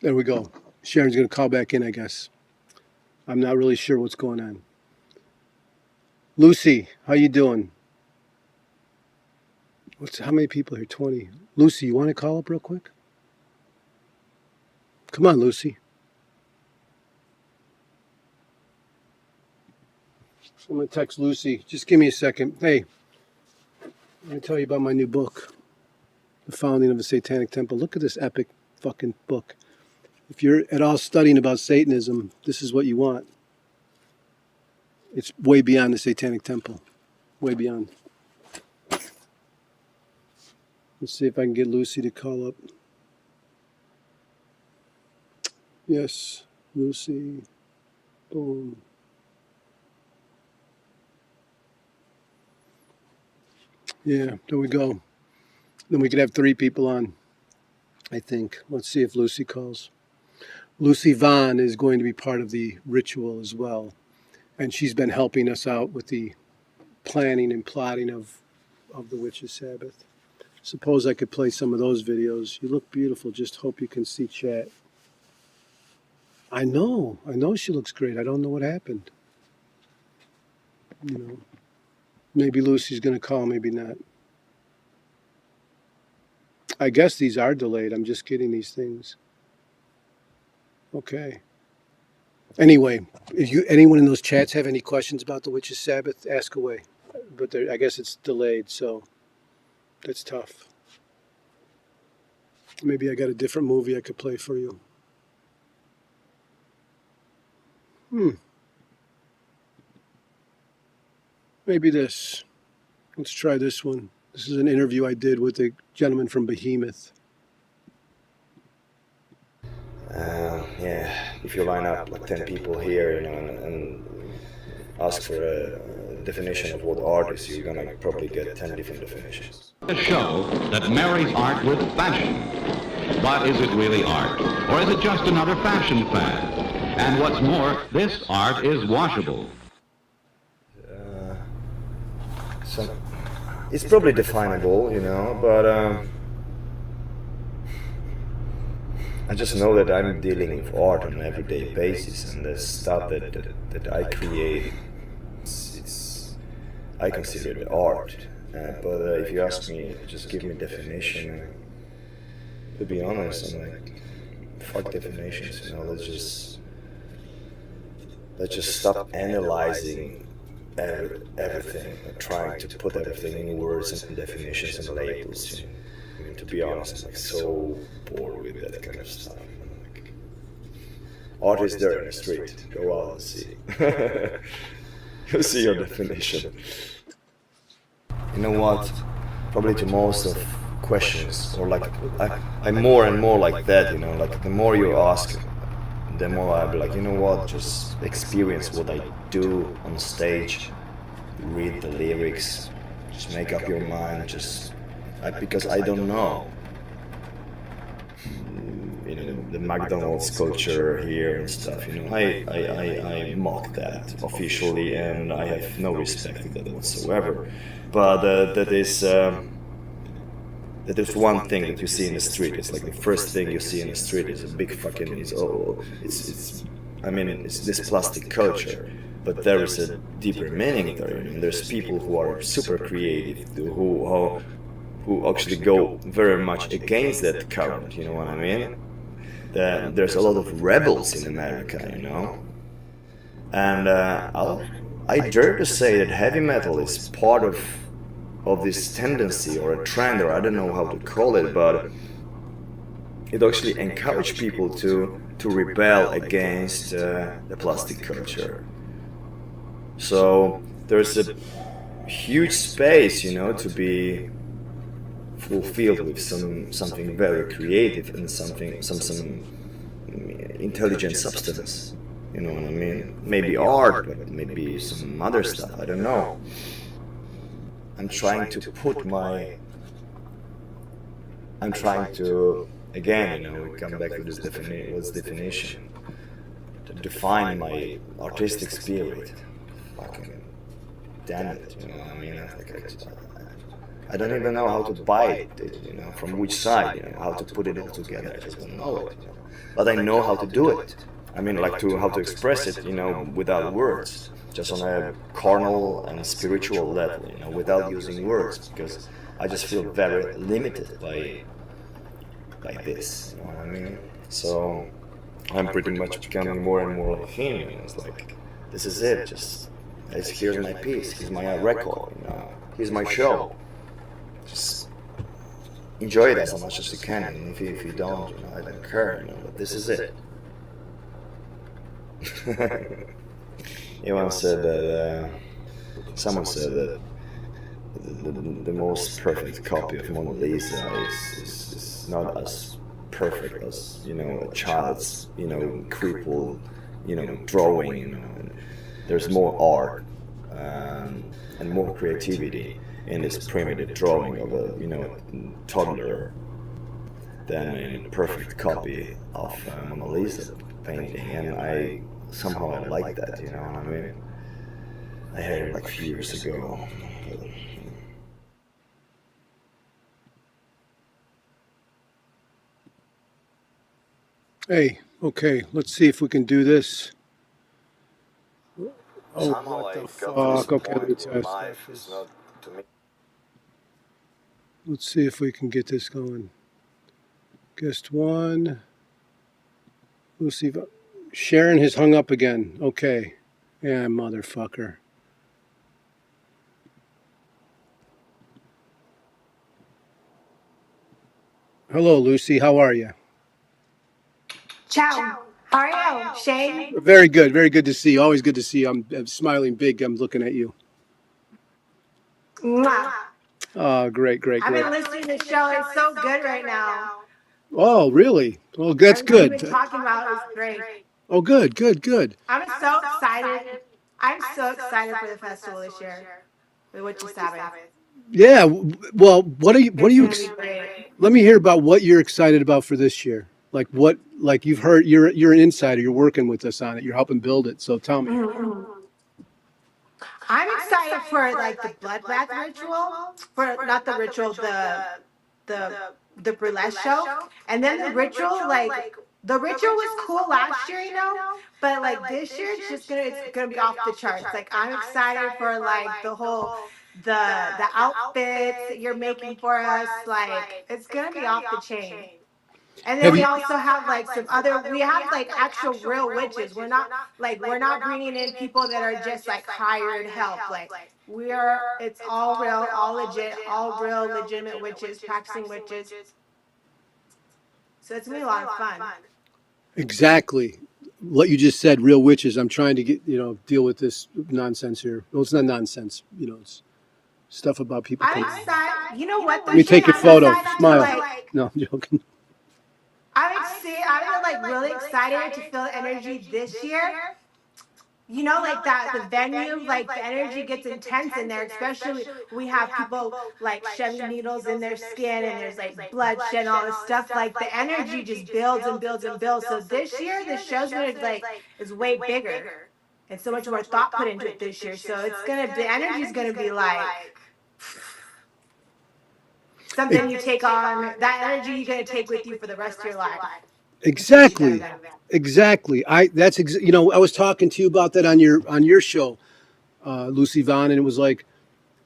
There we go. Sharon's going to call back in, I guess. I'm not really sure what's going on. Lucy, how you doing? How many people here? 20. Lucy, you want to call up real quick? Come on, Lucy. I'm going to text Lucy. Just give me a second. Hey, let me tell you about my new book, The Founding of the Satanic Temple. Look at this epic fucking book. If you're at all studying about Satanism, this is what you want. It's way beyond the Satanic Temple. Way beyond. Let's see if I can get Lucy to call up. Yes, Lucy. Boom. Yeah, there we go. Then we could have 3 people on, I think. Let's see if Lucy calls. Lucy Vaughn is going to be part of the ritual as well. And she's been helping us out with the planning and plotting of the Witches Sabbath. Suppose I could play some of those videos. You look beautiful. Just hope you can see chat. I know she looks great. I don't know what happened. You know, maybe Lucy's going to call, maybe not. I guess these are delayed. I'm just getting these things. Okay. Anyway, if anyone in those chats have any questions about the Witches Sabbath, ask away. But I guess it's delayed, so that's tough. Maybe I got a different movie I could play for you. Maybe this. Let's try this one. This is an interview I did with a gentleman from Behemoth. Yeah. if you line up like 10 people here, you know, and ask for a definition of what art is, you're gonna probably get 10 different definitions. To show that marries art with fashion. But is it really art? Or is it just another fashion fad? And what's more, this art is washable. So it's probably definable, you know, but I just know that I'm dealing with art on an everyday basis, and the stuff that I create, I consider it art. But if you ask me, just give me definition. To be honest, I'm like, fuck definitions. You know, let's just stop analyzing everything, trying to put everything in words and definitions and labels. I mean, to be honest, I'm like so bored with that kind of stuff. Like, art is there in the street. Go out and see. You'll see your definition. You know what? Probably to most of questions, or like I'm more and more like that. You know, like the more you ask, the more I'll be like, you know what? Just experience what I do on stage. Read the lyrics. Just make up your mind. Because I don't know. You know, the McDonald's culture here and stuff, you know, I mock that officially, and I have no respect for that whatsoever. But that is one thing that you see in the street. It's like the first thing you see in the street is a big fucking, it's this plastic culture. But there is a deeper meaning there, and there's people who are super creative, who actually go very much against that current, you know what I mean? There's a lot of rebels in America, you know? And I dare to say that heavy metal is part of this tendency or a trend, or I don't know how to call it, but it actually encourages people to rebel against the plastic culture. So there's a huge space, you know, to be fulfilled with something very creative and some intelligent substance. You know what I mean? Maybe art, but maybe some other stuff. I don't know. I'm trying to again, you know, we come back to this definition, to define my artistic spirit. Fucking damn it, you know what I mean? I don't even know how to buy it, you know, from which side, you know, how to put it all together. I just don't know it, you know. But I know how to do it. I mean, like how to express it, you know, without words, just on a carnal and spiritual level, you know, without using words, because I just feel very limited by this, you know what I mean? So I'm pretty much becoming more and more like him, and it's like, this is it, here's my piece, here's my record, you know, here's my show. Just enjoy it as much as you can, and if you don't, you know, I don't care, you know, but this is it. Someone said that the most perfect copy of Mona Lisa is not as perfect as, you know, a child's, you know, crippled, you know, drawing, you know, and there's more art and more creativity in this primitive drawing of a, you know, toddler than in a perfect copy of Mona Lisa painting, and I somehow like that, you know what I mean? I had it like a few years ago. Hey, okay, let's see if we can do this. Oh, what the fuck? Okay, let me test. Let's see if we can get this going. Guest one. Lucy. Sharon has hung up again. Okay. Yeah, motherfucker. Hello, Lucy. How are you? Ciao. How are you, Shane? Very good. Very good to see you. Always good to see you. I'm smiling big. I'm looking at you. Mwah. Oh, great. I've been listening to the show. It's so good right now. Oh, really? Well, that's good. What you've been talking about is great. Oh, good, good, good. I'm so excited. I'm so excited for the festival this year, the Witches Sabbath. Yeah. Well, what are It's you? gonna be great. Let me hear about what you're excited about for this year. Like what? Like you've heard, you're an insider. You're working with us on it. You're helping build it. So tell me. Mhm. I'm excited for like the bloodbath ritual, for not the ritual, the the burlesque show, and then the ritual. Like the ritual was cool last year, but like this year it's gonna be off the charts. Like I'm excited for like the whole the outfits that you're making for us. Like it's gonna be off the chain. And then Have we you? also have like some other, we have like actual real witches. We're not bringing in people that are just like hired help. Like it's all real, all legit, all real legitimate witches, practicing witches. So it's gonna be a lot of fun. Exactly. What you just said, real witches. I'm trying to deal with this nonsense here. Well, it's not nonsense. It's stuff about people I'm coming. excited. You know what Let though, me Shane? take your I'm photo. excited to Smile. like, No, I'm joking. I'm like really excited to feel the energy this year. Like that the venue, like the energy gets intense in there, especially we have people like shoving needles in their skin and there's like bloodshed and all this stuff. Like the energy just builds and builds and builds. So this year the show's gonna like is way bigger and so much more thought put into it this year. So the energy's gonna be like something you take on, that energy you're gonna take with you for the rest of your life in case you've never Exactly. been. Exactly. I was talking to you about that on your show, Lucy Vaughn, and it was like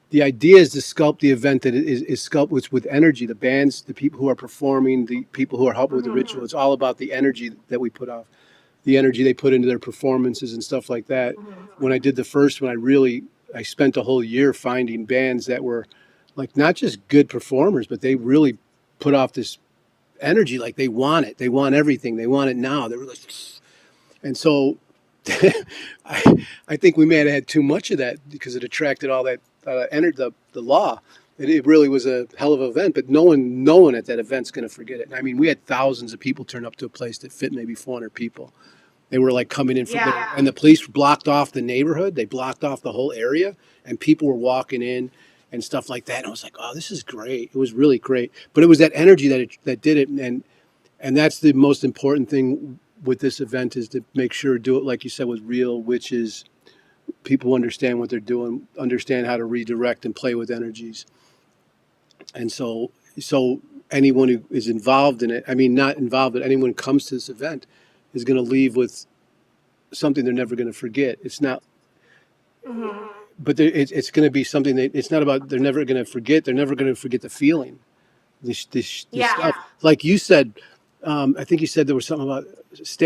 the idea is to sculpt the event that is sculpt with energy. The bands, the people who are performing, the people who are helping with the ritual. It's all about the energy that we put off, the energy they put into their performances and stuff like that. When I did the first one, I spent a whole year finding bands that were like not just good performers, but they really put off this energy. Like they want it. They want everything. They want it now. They were like, and so I think we may have had too much of that because it attracted all that entered the law. It really was a hell of an event, but no one at that event's going to forget it. I mean, we had thousands of people turn up to a place that fit maybe 400 people. They were like coming in from and the police blocked off the neighborhood. They blocked off the whole area, and people were walking in and stuff like that. And I was like, oh, this is great. It was really great. But it was that energy that did it, and that's the most important thing with this event is to make sure do it like you said with real witches. People understand what they're doing, understand how to redirect and play with energies. And so anyone who is involved in it, I mean, not involved, but anyone who comes to this event is going to leave with something they're never going to forget. It's not, but it's going to be something that it's not about, they're never going to forget. They're never going to forget the feeling, this stuff. Like you said, I think you said there was something about,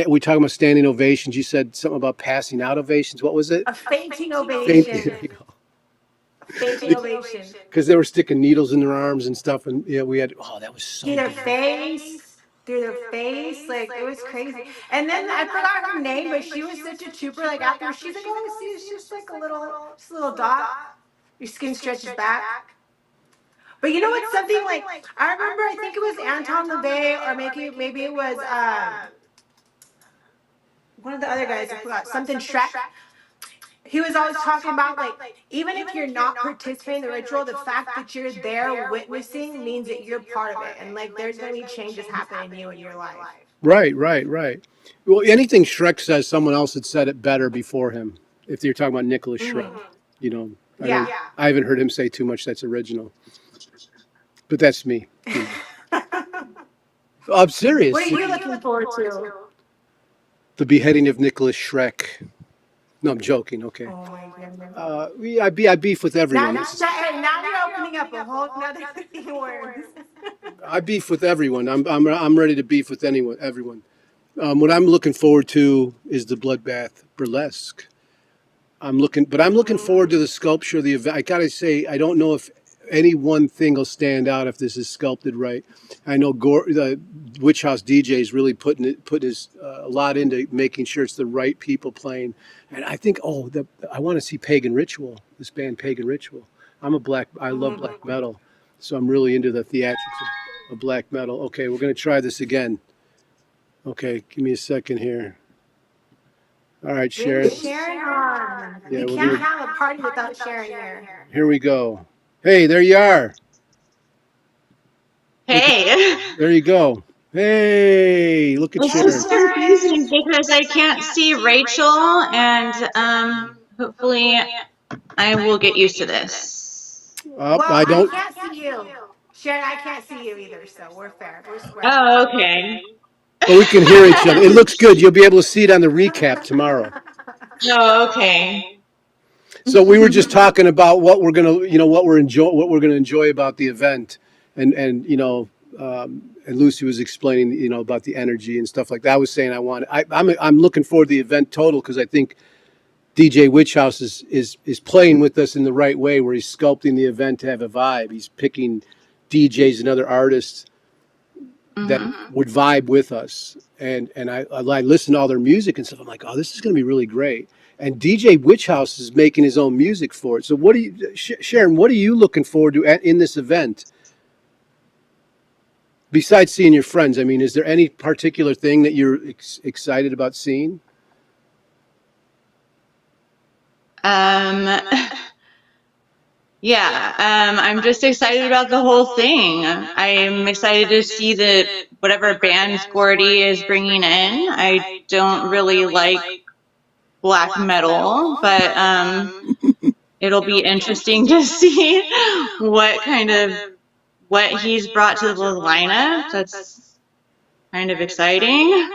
we talking about standing ovations. You said something about passing out ovations. What was it? A fainting Fainting. ovation. There you go. Fainting ovation. Because they were sticking needles in their arms and stuff, and we had. Oh, that was so. Through their face, like it was crazy. And then I forgot her name, but she was such a trooper. Like afterwards, she's like, "Oh, see, it's just like just a little dot. Your skin stretches back." But you know what's something like I remember? I think it was Anton LaVey, or maybe it was one of the other guys. I forgot something Shrek. He was always talking about like even if you're not participating in the ritual, the fact that you're there witnessing means that you're part of it, and like there's gonna be changes happening in you in your life. Right. Well, anything Shrek says, someone else had said it better before him. If you're talking about Nicholas Shrek, I haven't heard him say too much that's original. But that's me. I'm serious. What are you looking forward to? The beheading of Nicholas Shrek. No, I'm joking. Okay. Oh my goodness. I beef with everyone. Now you're opening up a whole nother words. I beef with everyone. I'm ready to beef with everyone. What I'm looking forward to is the Bloodbath Burlesque. I'm looking forward to the sculpture of the event. I gotta say, I don't know if any one thing will stand out if this is sculpted right. I know the Witch House DJ is really putting his a lot into making sure it's the right people playing. And I think, I want to see Pagan Ritual. This band, Pagan Ritual. I love black metal, so I'm really into the theatrics of black metal. Okay, we're gonna try this again. Okay, give me a second here. All right, Bring Sharon. Sharon on. Yeah, You we're can't gonna. have a party without Sharon here. Here we go. Hey, there you are. Look at, Hey. there you go. Hey, look at This Hey, Sharon. is confusing Sharon. because I can't see Rachel, and hopefully I will get used to this. Well, I I don't. can't see you. Sharon, I can't see you either, so we're fair. We're square. Oh, okay. But we can hear each other. It looks good. You'll be able to see it on the recap tomorrow. Oh, okay. So we were just talking about what we're gonna, what we're gonna enjoy about the event, and and Lucy was explaining, about the energy and stuff like that. I was saying I'm looking forward to the event total because I think DJ Witch House is playing with us in the right way, where he's sculpting the event to have a vibe. He's picking DJs and other artists that would vibe with us, and I listen to all their music and stuff. I'm like, oh, this is going to be really great. And DJ Witch House is making his own music for it. So what do you, Sharon? What are you looking forward to in this event? Besides seeing your friends, I mean, is there any particular thing that you're excited about seeing? Yeah, I'm just excited about the whole thing. I'm excited to see that whatever bands Gordy is bringing in. I don't really like black metal, but it'll be interesting to see what he's brought to the lineup. That's kind of exciting.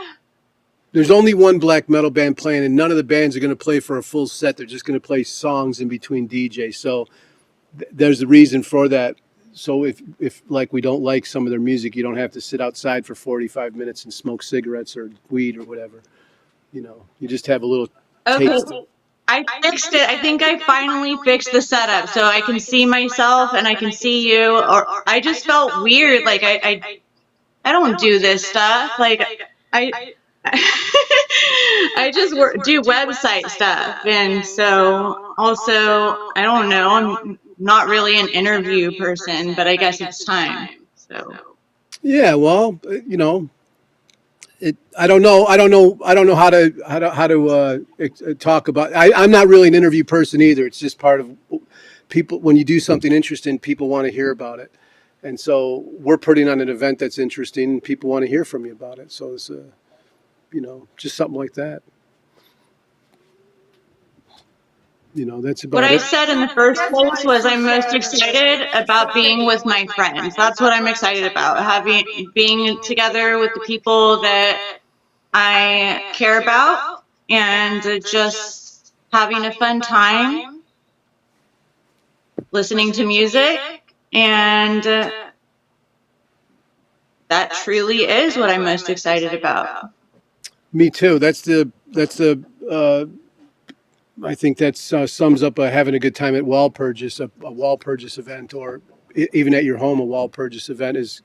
There's only one black metal band playing, and none of the bands are going to play for a full set. They're just going to play songs in between DJs. So there's a reason for that. So if like we don't like some of their music, you don't have to sit outside for 45 minutes and smoke cigarettes or weed or whatever. You just have a little taste. Okay, I fixed it. I think I finally fixed the setup so I can see myself and I can see you. Or I just felt weird. Like I don't do this stuff. Like I I just do website stuff, and so also I don't know. I'm not really an interview person, but I guess it's time. So Yeah, well, I don't know. I don't know how to talk about. I'm not really an interview person either. It's just part of people. When you do something interesting, people want to hear about it, and so we're putting on an event that's interesting. And people want to hear from you about it. So it's just something like that. That's about what I it. said in the first place was I'm most excited about being with my friends. That's what I'm excited about. Being together with the people that I care about and just having a fun time listening to music, and that truly is what I'm most excited about. Me too. I think that sums up having a good time at Walpurgis, a Walpurgis event, or even at your home, a Walpurgis event is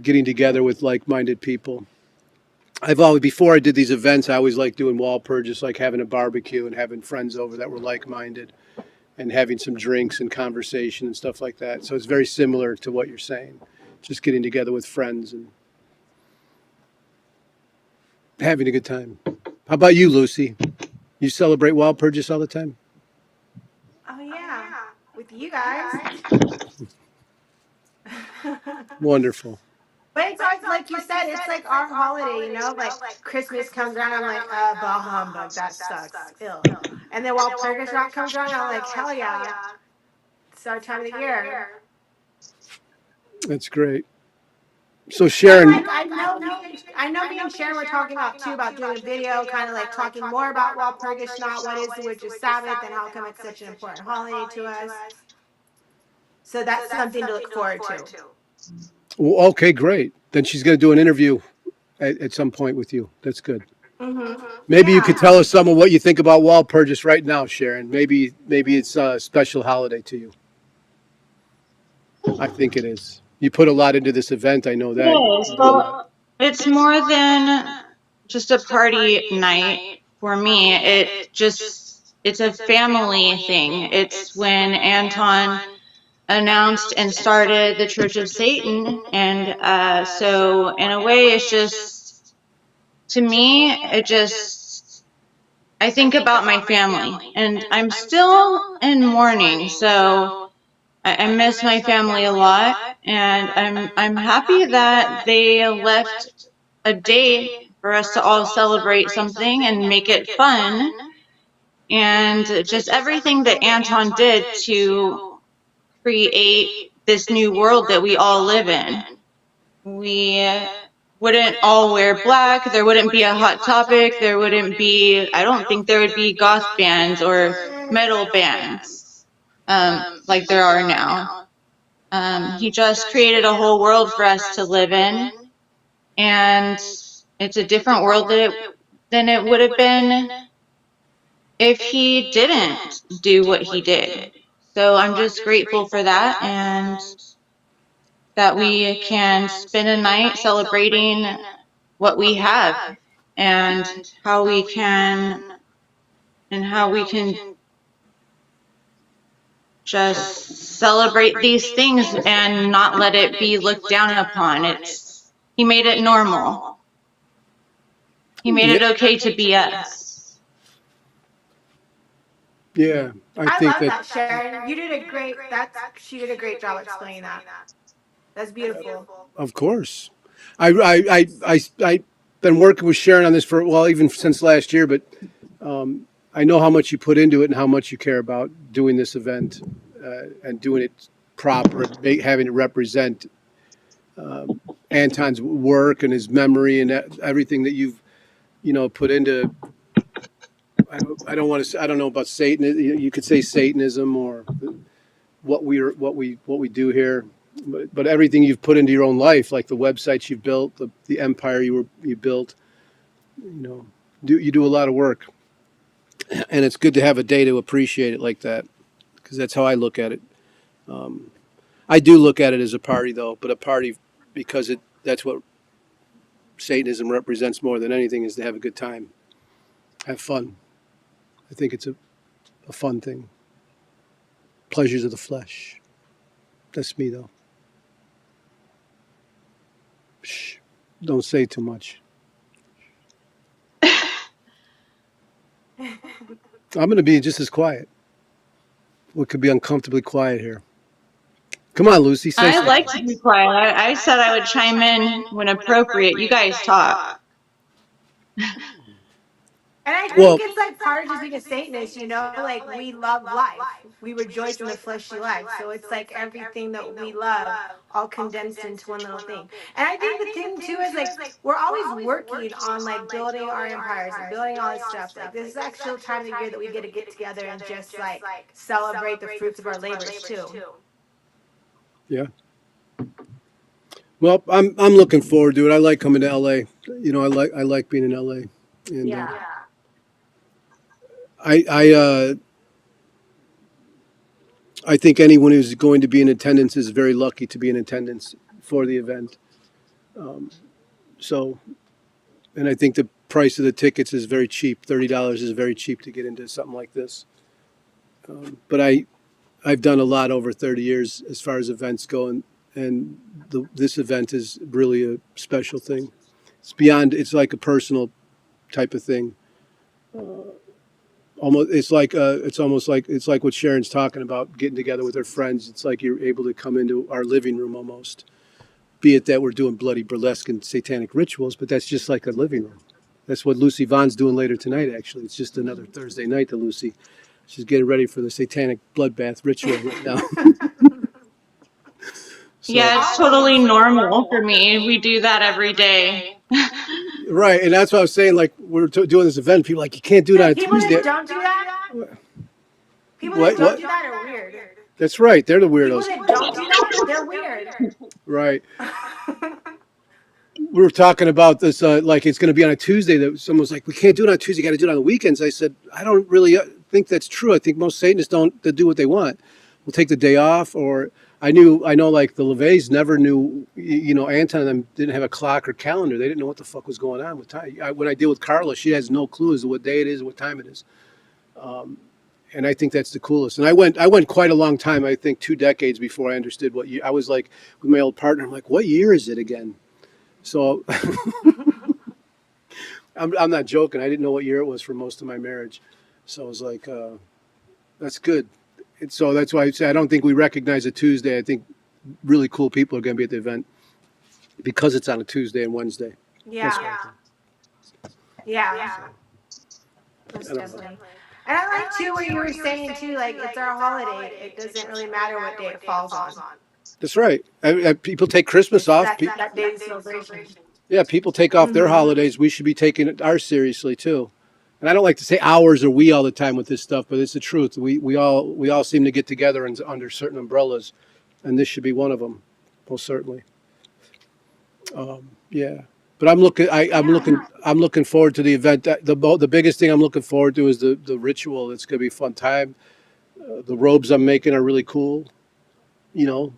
getting together with like-minded people. Before I did these events, I always liked doing Walpurgis, like having a barbecue and having friends over that were like-minded and having some drinks and conversation and stuff like that. So it's very similar to what you're saying, just getting together with friends and having a good time. How about you, Lucy? You celebrate Walpurgis all the time? Oh yeah, with you guys. Wonderful. But it's always like you said, it's like our holiday, like Christmas comes around, I'm like, bah humbug, that sucks. Ill. And then while Turkish Rock comes around, I'm like, hell yeah. It's our time of the year. That's great. So And Sharon, like I know me and Sharon were talking about too about doing a video, kind of like talking more about Walpurgis, not what is the Witches Sabbath and how come it's such an important holiday to us. So that's something to look forward to. well, okay, great. Then she's going to do an interview at some point with you. That's good. Maybe you could tell us some of what you think about Walpurgis right now, Sharon. Maybe it's a special holiday to you. I think it is. You put a lot into this event. I know that. Yes, well, it's more than just a party night for me. It's a family thing. It's when Anton announced and started the Church of Satan, and so in a way, it's just, to me, it just I think about my family, and I'm still in mourning, so I miss my family a lot, and I'm happy that they left a day for us to all celebrate something and make it fun, and just everything that Anton did to create this new world that we all live in. We wouldn't all wear black, there wouldn't be a hot topic, there wouldn't be, I don't think there would be goth bands or metal bands like there are now. He just created a whole world for us to live in, and it's a different world than it would have been if he didn't do what he did. So I'm just grateful for that, and that we can spend a night celebrating what we have and how we can just celebrate these things and not let it be looked down upon. He made it normal. He made it okay to be us. Yeah, I love that, Sharon. You did a great. She did a great job explaining that. That's beautiful. of course. I've been working with Sharon on this for, well, even since last year, but I know how much you put into it and how much you care about doing this event and doing it proper, having it represent Anton's work and his memory and everything that you've, put into. I don't want to. I don't know about Satan. You could say Satanism or what we do here, but everything you've put into your own life, like the websites you've built, the empire you built, you do a lot of work, and it's good to have a day to appreciate it like that, because that's how I look at it. I do look at it as a party, though, but a party because that's what Satanism represents more than anything, is to have a good time, have fun. I think it's a fun thing. Pleasures of the flesh. That's me, though. Shh. Don't say too much. I'm going to be just as quiet. We could be uncomfortably quiet here. Come on, Lucy. Say something. I like to be quiet. I said I would chime in when appropriate. You guys talk. And I think it's like part of just being a Satanist, like we love life. We rejoice in the fleshy life. So it's like everything that we love all condensed into one little thing. And I think the thing too is like we're always working on like building our empires and building all this stuff. Like this is actually the time of the year that we get together and just like celebrate the fruits of our labors too. Yeah. Well, I'm looking forward to it. I like coming to LA. I like being in LA. And yeah. I think anyone who's going to be in attendance is very lucky to be in attendance for the event. And I think the price of the tickets is very cheap. $30 is very cheap to get into something like this. But I've done a lot over 30 years as far as events go, and this event is really a special thing. It's like a personal type of thing. It's like what Sharon's talking about, getting together with her friends. It's like you're able to come into our living room almost, be it that we're doing bloody burlesque and satanic rituals, but that's just like a living room. That's what Lucy Vaughn's doing later tonight, actually. It's just another Thursday night to Lucy. She's getting ready for the satanic bloodbath ritual right now. Yeah, it's totally normal for me. We do that every day. Right, and that's what I was saying. Like, we're doing this event, people are like, you can't do it on a Tuesday. People that don't do that? People that don't do that are weird. That's right, they're the weirdos. People that don't do that, they're weird. Right. We were talking about this, like it's going to be on a Tuesday. That someone was like, we can't do it on a Tuesday, got to do it on the weekends. I said, I don't really think that's true. I think most Satanists they do what they want. We'll take the day off, or I know like the LaVeys never knew, Anton and them didn't have a clock or calendar. They didn't know what the fuck was going on with time. When I deal with Carla, she has no clue as to what day it is, what time it is. And I think that's the coolest. And I went quite a long time, I think 2 decades before I understood what year. I was like, with my old partner, I'm like, what year is it again? So I'm not joking. I didn't know what year it was for most of my marriage, so I was like, that's good. And so that's why I say I don't think we recognize a Tuesday. I think really cool people are going to be at the event because it's on a Tuesday and Wednesday. Yeah. That's what I think. Yeah. Most definitely. And I like too what you were saying too, like it's our holiday. It doesn't really matter what day it falls on. That's right. People take Christmas It's off. that day's celebration. Yeah, people take off their holidays. We should be taking ours seriously too. And I don't like to say ours or we all the time with this stuff, but it's the truth. We all seem to get together and under certain umbrellas, and this should be one of them, most certainly. Yeah, but I'm looking forward to the event. The biggest thing I'm looking forward to is the ritual. It's going to be a fun time. The robes I'm making are really cool. You know,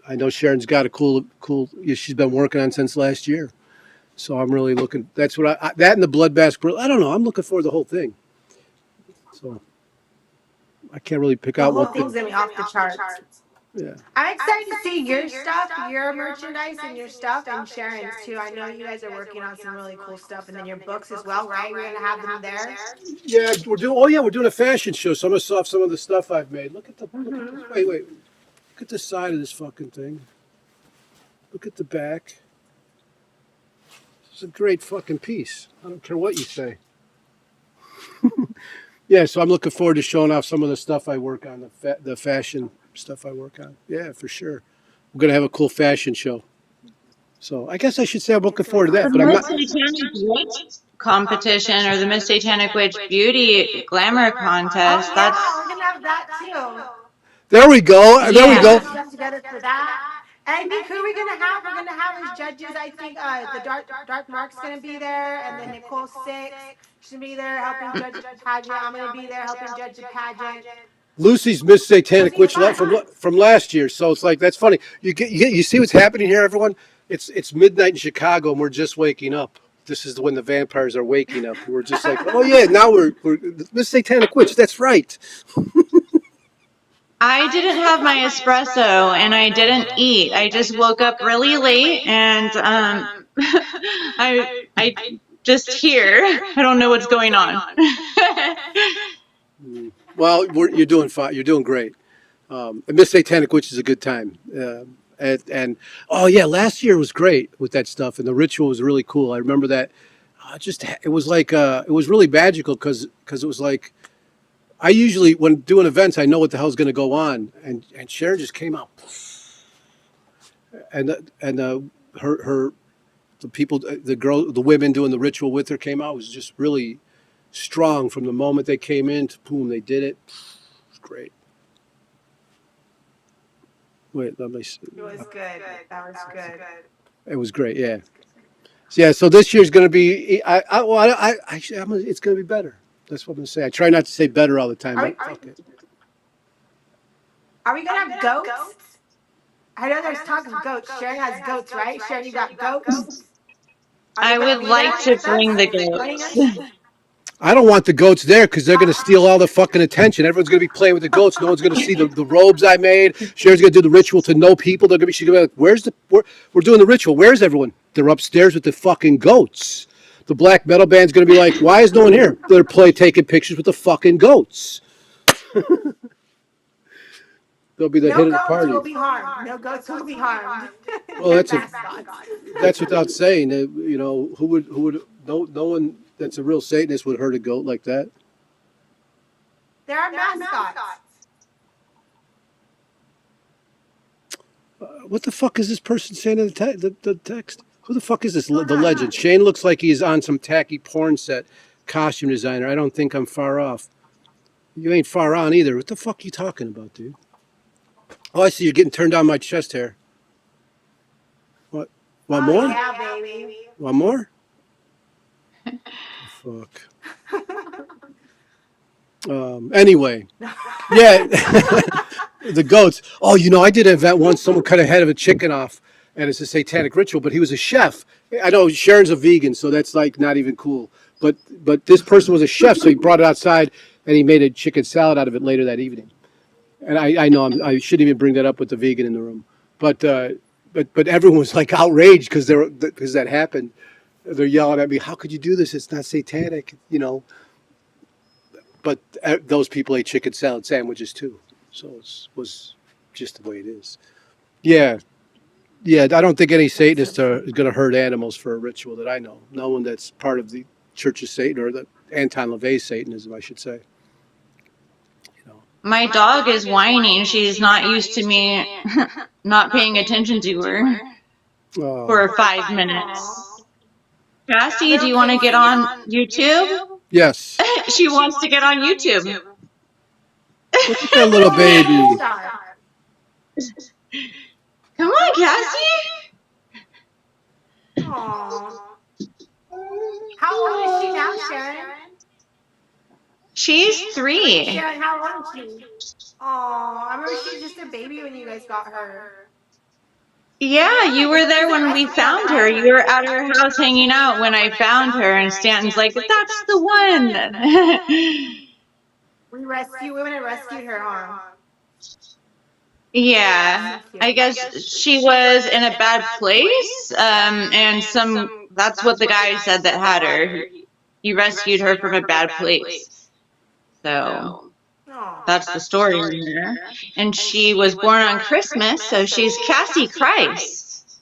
I know Sharon's got a cool. She's been working on since last year. So I'm really looking. That's what that and the bloodbath grill. I don't know. I'm looking forward to the whole thing. So I can't really pick out what. The whole thing's gonna be off the charts. Yeah. I'm excited to see your stuff, your merchandise, and your stuff, and Sharon's too. I know you guys are working on some really cool stuff, and then your books as well, right? We're gonna have them there. Yeah, we're doing. Oh yeah, we're doing a fashion show. So I'm gonna show off some of the stuff I've made. Look at the. Wait. Look at the side of this fucking thing. Look at the back. It's a great fucking piece. I don't care what you say. Yeah, so I'm looking forward to showing off some of the stuff I work on, the fashion stuff I work on. Yeah, for sure. We're gonna have a cool fashion show. So I guess I should say I'm looking forward to that. The But I'm Miss not. Satanic Witch competition or the Miss Satanic Witch Beauty Glamour Contest. We're gonna have that too. There we go. Yeah. There we go. Stuff together for that. And I think who we're gonna have? We're gonna have as judges. I think the Dark Mark's gonna be there, and then Nicole Six should be there helping judge the pageant. I'm gonna be there helping judge the pageant. Lucy's Miss Satanic Witch from last year, so it's like that's funny. You see what's happening here, everyone. It's midnight in Chicago, and we're just waking up. This is when the vampires are waking up. We're just like, oh yeah, now we're Miss Satanic Witch. That's right. I didn't have my espresso and I didn't eat. I just woke up really late and I just here. I don't know what's going on. Well, you're doing fine. You're doing great. Miss Satanic Witch is a good time. And oh yeah, last year was great with that stuff, and the ritual was really cool. I remember that. It was like it was really magical because it was like. I usually, when doing events, I know what the hell's going to go on, and Sharon just came out, and the people, the women doing the ritual with her came out. It was just really strong from the moment they came in to boom, they did it. It was great. Wait, let me see. It was good. That was good. It was great, yeah. So this year's going to be, it's going to be better. That's what I'm going to say. I try not to say better all the time. Are we gonna have goats? I know there's talk of goats. Sharon has goats, right? Sharon, you got goats? I would like to bring the goats. I don't want the goats there because they're going to steal all the fucking attention. Everyone's going to be playing with the goats. No one's going to see the robes I made. Sharon's going to do the ritual to know people. She's going to be like, we're doing the ritual. Where's everyone? They're upstairs with the fucking goats. The black metal band's going to be like, why is no one here? They're taking pictures with the fucking goats. They'll be the hit of the party. No goats will be harmed. No goats will be harmed. Well, that's without saying. You know, who would no one that's a real Satanist would hurt a goat like that. There are mascots. What the fuck is this person saying in the text? Who the fuck is this? The legend. Shane looks like he's on some tacky porn set. Costume designer. I don't think I'm far off. You ain't far on either. What the fuck are you talking about, dude? Oh, I see. You're getting turned on my chest hair. What? Want more? Yeah, baby. Want more? Fuck. Anyway. Yeah. The goats. Oh, I did an event once. Someone cut a head of a chicken off. And it's a satanic ritual, but he was a chef. I know Sharon's a vegan, so that's like not even cool. But this person was a chef, so he brought it outside and he made a chicken salad out of it later that evening. And I know I shouldn't even bring that up with the vegan in the room, but everyone was like outraged because that happened. they're yelling at me, how could you do this? It's not satanic, But those people ate chicken salad sandwiches too. So it was just the way it is. Yeah. Yeah, I don't think any Satanist is going to hurt animals for a ritual that I know. No one that's part of the Church of Satan or the Anton LaVey Satanism, I should say. My dog is whining. She's not used to me not paying attention to her for 5 minutes. Cassie, do you want to get on YouTube? Yes. She wants to get on YouTube. Look at that little baby. Come on, Cassie. Aww. How old is she now, Sharon? She's 3. Sharon, how old is she? Oh, I remember she was just a baby when you guys got her. Yeah, you were there when we found her. You were at her house hanging out when I found her, and Stanton's like, that's the one. We went and rescued her, huh? Yeah, I guess she was in a bad place, and that's what the guy said that had her. He rescued her from a bad place. So that's the story in there. And she was born on Christmas, so she's Cassie Christ.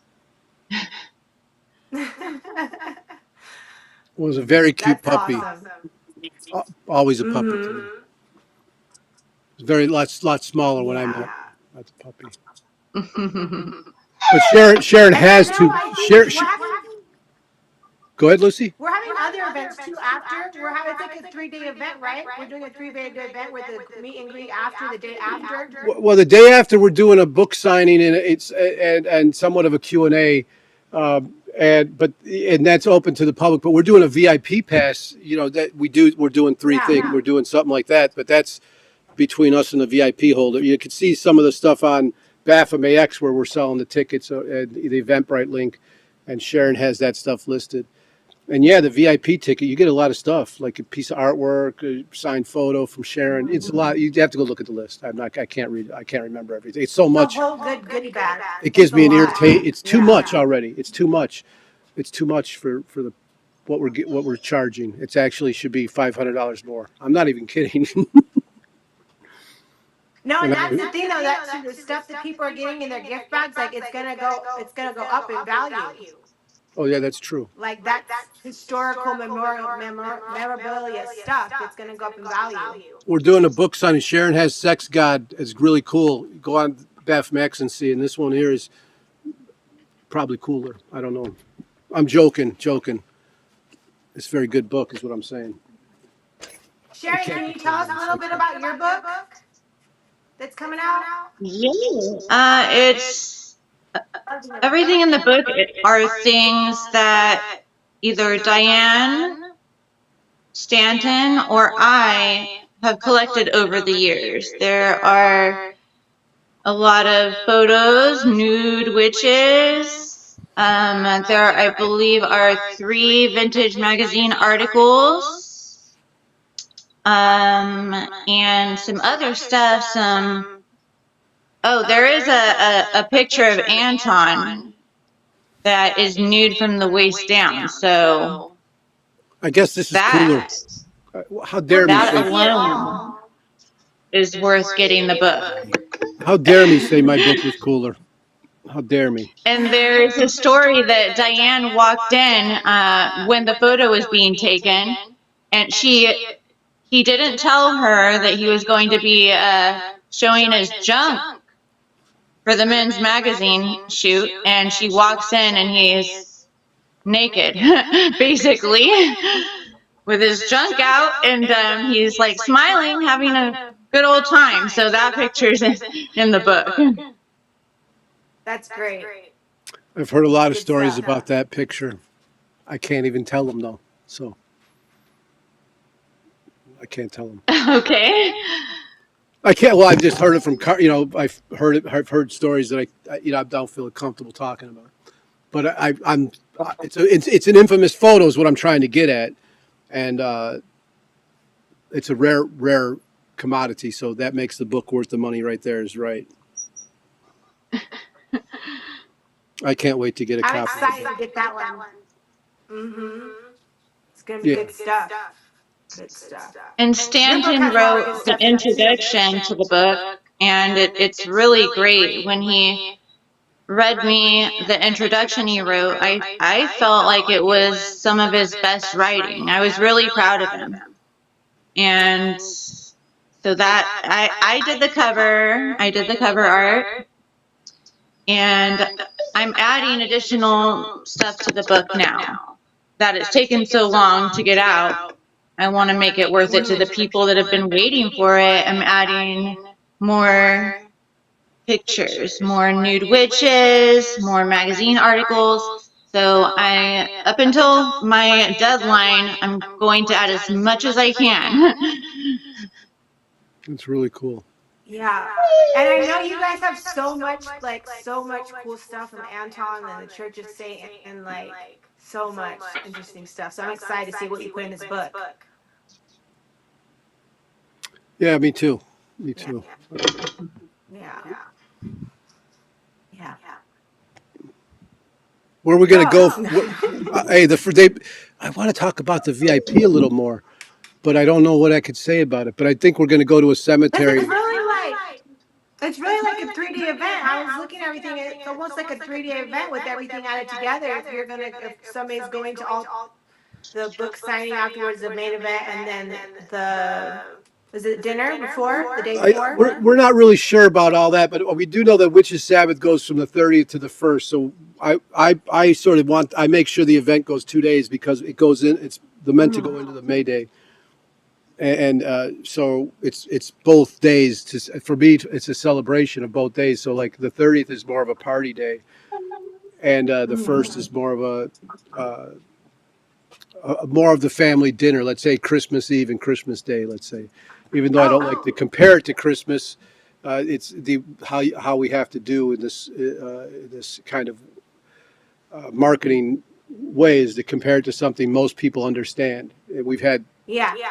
Was a very cute puppy. Awesome. Always a puppy to me. Very lot smaller when I met. That's a puppy. But Sharon has to. Go ahead, Lucy. We're having other events too after. It's like a 3-day event, right? We're doing a 3-day event with the meet and greet after the day after. Well, the day after we're doing a book signing and somewhat of a Q&A, but that's open to the public. But we're doing a VIP pass. That we're doing 3 things. We're doing something like that. But that's between us and the VIP holder. You can see some of the stuff on Baphomet X where we're selling the tickets, the Eventbrite link, and Sharon has that stuff listed. And yeah, the VIP ticket, you get a lot of stuff, like a piece of artwork, a signed photo from Sharon. It's a lot. You have to go look at the list. I can't read. I can't remember everything. It's so much. The whole goodie bag. It gives me an irritation. It's too much already. It's too much. It's too much for what we're charging. It's actually should be $500 more. I'm not even kidding. No, and that's the thing though. That's the stuff that people are getting in their gift bags. Like it's gonna go up in value. Oh yeah, that's true. Like that's historical memorabilia stuff. It's gonna go up in value. We're doing a book signing. Sharon has Sex God. It's really cool. Go on Baphomet and see. And this one here is probably cooler. I don't know. I'm joking. It's a very good book, is what I'm saying. Sharon, can you tell us a little bit about your book that's coming out? Yeah. It's everything in the book are things that either Diane, Stanton, or I have collected over the years. There are a lot of photos, nude witches. There, I believe, are 3 vintage magazine articles, and some other stuff. There is a picture of Anton that is nude from the waist down. So I guess this is cooler. How dare me that say alone is worth getting the book. How dare me say my book was cooler? How dare me? And there's a story that Diane walked in when the photo was being taken, and he didn't tell her that he was going to be showing his junk for the men's magazine shoot, and she walks in and he's naked, basically, with his junk out, and he's like smiling, having a good old time. So that picture's in the book. That's great. I've heard a lot of stories about that picture. I can't even tell them though, so I can't tell them. Okay. I can't. Well, I've just heard it from I've heard stories that I don't feel comfortable talking about. But it's an infamous photo is what I'm trying to get at, and it's a rare commodity. So that makes the book worth the money right there. Is right. I can't wait to get a copy. I'm excited to get that one. Mm-hmm. It's gonna be Yeah. good stuff. Good stuff. And Your book Stanton has a lot of good wrote the stuff in it too. introduction to the book, and it's really great. When he read me the introduction he wrote, I felt like it was some of his best writing. I was really proud of him. And so that I did the cover. I did the cover art, and I'm adding additional stuff to the book now that it's taken so long to get out. I want to make it worth it to the people that have been waiting for it. I'm adding more pictures, more nude witches, more magazine articles. So up until my deadline, I'm going to add as much as I can. It's really cool. Yeah. And I know you guys have so much cool stuff from Anton and the Church of Satan and like so much interesting stuff. So I'm excited to see what you put in this book. Yeah, me too. Me too. Yeah. Yeah. Where are we gonna go? Hey, I want to talk about the VIP a little more, but I don't know what I could say about it. But I think we're gonna go to a cemetery. It's really like a 3D event. I was looking at everything. It's almost like a 3D event with everything added together. If somebody's going to all the book signing afterwards, the main event, and then is it dinner before the day before? We're not really sure about all that, but we do know that Witches Sabbath goes from the 30th to the 1st. So I sort of I make sure the event goes 2 days because it goes in. It's meant to go into the May Day, and so it's both days. For me, it's a celebration of both days. So like the 30th is more of a party day, and the 1st is more of more of the family dinner. Let's say Christmas Eve and Christmas Day. Let's say, even though I don't like to compare it to Christmas, it's how we have to do in this kind of marketing way is to compare it to something most people understand. We've had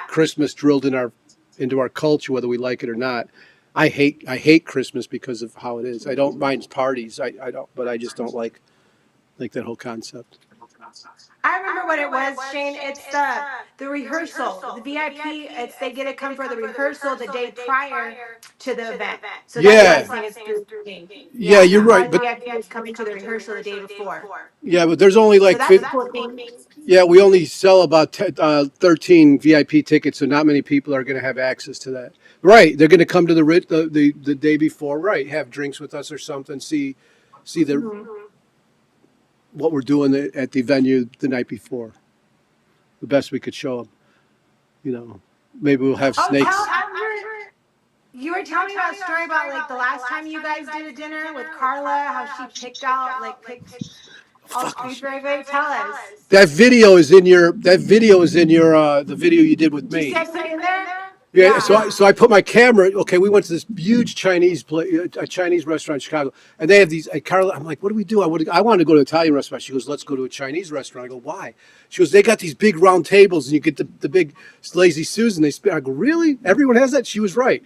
Christmas drilled into our culture, whether we like it or not. I hate Christmas because of how it is. I don't mind parties. I don't, but I just don't like that whole concept. I remember what it was, Shane. It's the rehearsal, the VIP. It's they get to come for the rehearsal the day prior to the event. So that's why I'm saying it's through me. Yeah, you're right. But VIP is coming to the rehearsal the day before. Yeah, but there's only like so that's a cool thing. Yeah, we only sell about 13 VIP tickets, so not many people are going to have access to that. Right, they're going to come to the day before, right? Have drinks with us or something. See what we're doing at the venue the night before. The best we could show them. You know, maybe we'll have snakes. You were telling me about a story about like the last time you guys did a dinner with Carla, how she picked all streets very good. Tell us. That video is in your. The video you did with me. You said put it in there. Yeah, so I put my camera. Okay, we went to this huge Chinese a Chinese restaurant in Chicago, and they have these. Carla, I'm like, what do we do? I wanted to go to an Italian restaurant. She goes, let's go to a Chinese restaurant. I go, why? She goes, they got these big round tables, and you get the big lazy Susan. I go, really? Everyone has that? She was right.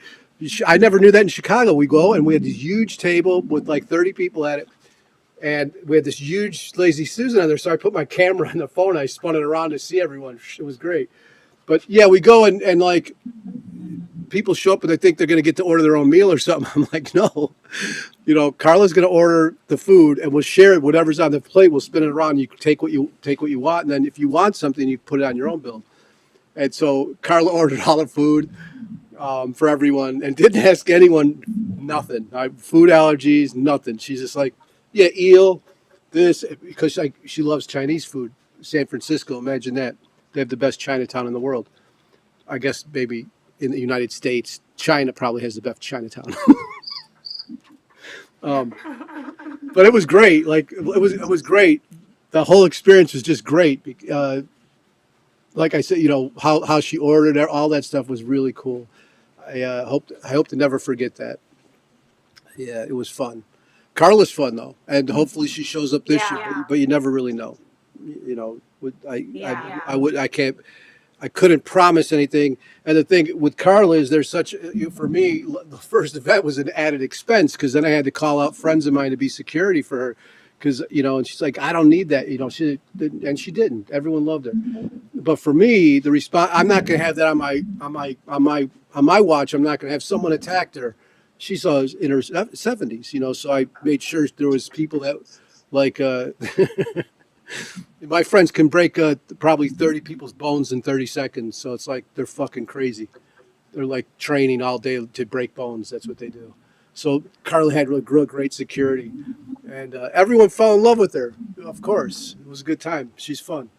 I never knew that in Chicago. We go, and we had this huge table with like 30 people at it, and we had this huge lazy Susan on there. So I put my camera on the phone. I spun it around to see everyone. It was great. But yeah, we go and like people show up and they think they're going to get to order their own meal or something. I'm like, no, Carla's going to order the food and we'll share it. Whatever's on the plate, we'll spin it around. You take what you want, and then if you want something, you put it on your own bill. And so Carla ordered all the food for everyone and didn't ask anyone nothing. Food allergies, nothing. She's just like, yeah, eel, this, because she loves Chinese food. San Francisco, imagine that. They have the best Chinatown in the world. I guess maybe in the United States, China probably has the best Chinatown. But it was great. Like it was great. The whole experience was just great. Like I said, how she ordered it, all that stuff was really cool. I hope to never forget that. Yeah, it was fun. Carla's fun though, and hopefully she shows up this year. But you never really know. I couldn't promise anything. And the thing with Carla is for me, the first event was an added expense because then I had to call out friends of mine to be security for her because and she's like, I don't need that, she didn't. Everyone loved her. But for me, the response, I'm not going to have that on my watch. I'm not going to have someone attacked her. She saw in her 70s, so I made sure there was people that like my friends can break probably 30 people's bones in 30 seconds. So it's like they're fucking crazy. They're like training all day to break bones. That's what they do. So Carla had real great security, and everyone fell in love with her. Of course, it was a good time. She's fun.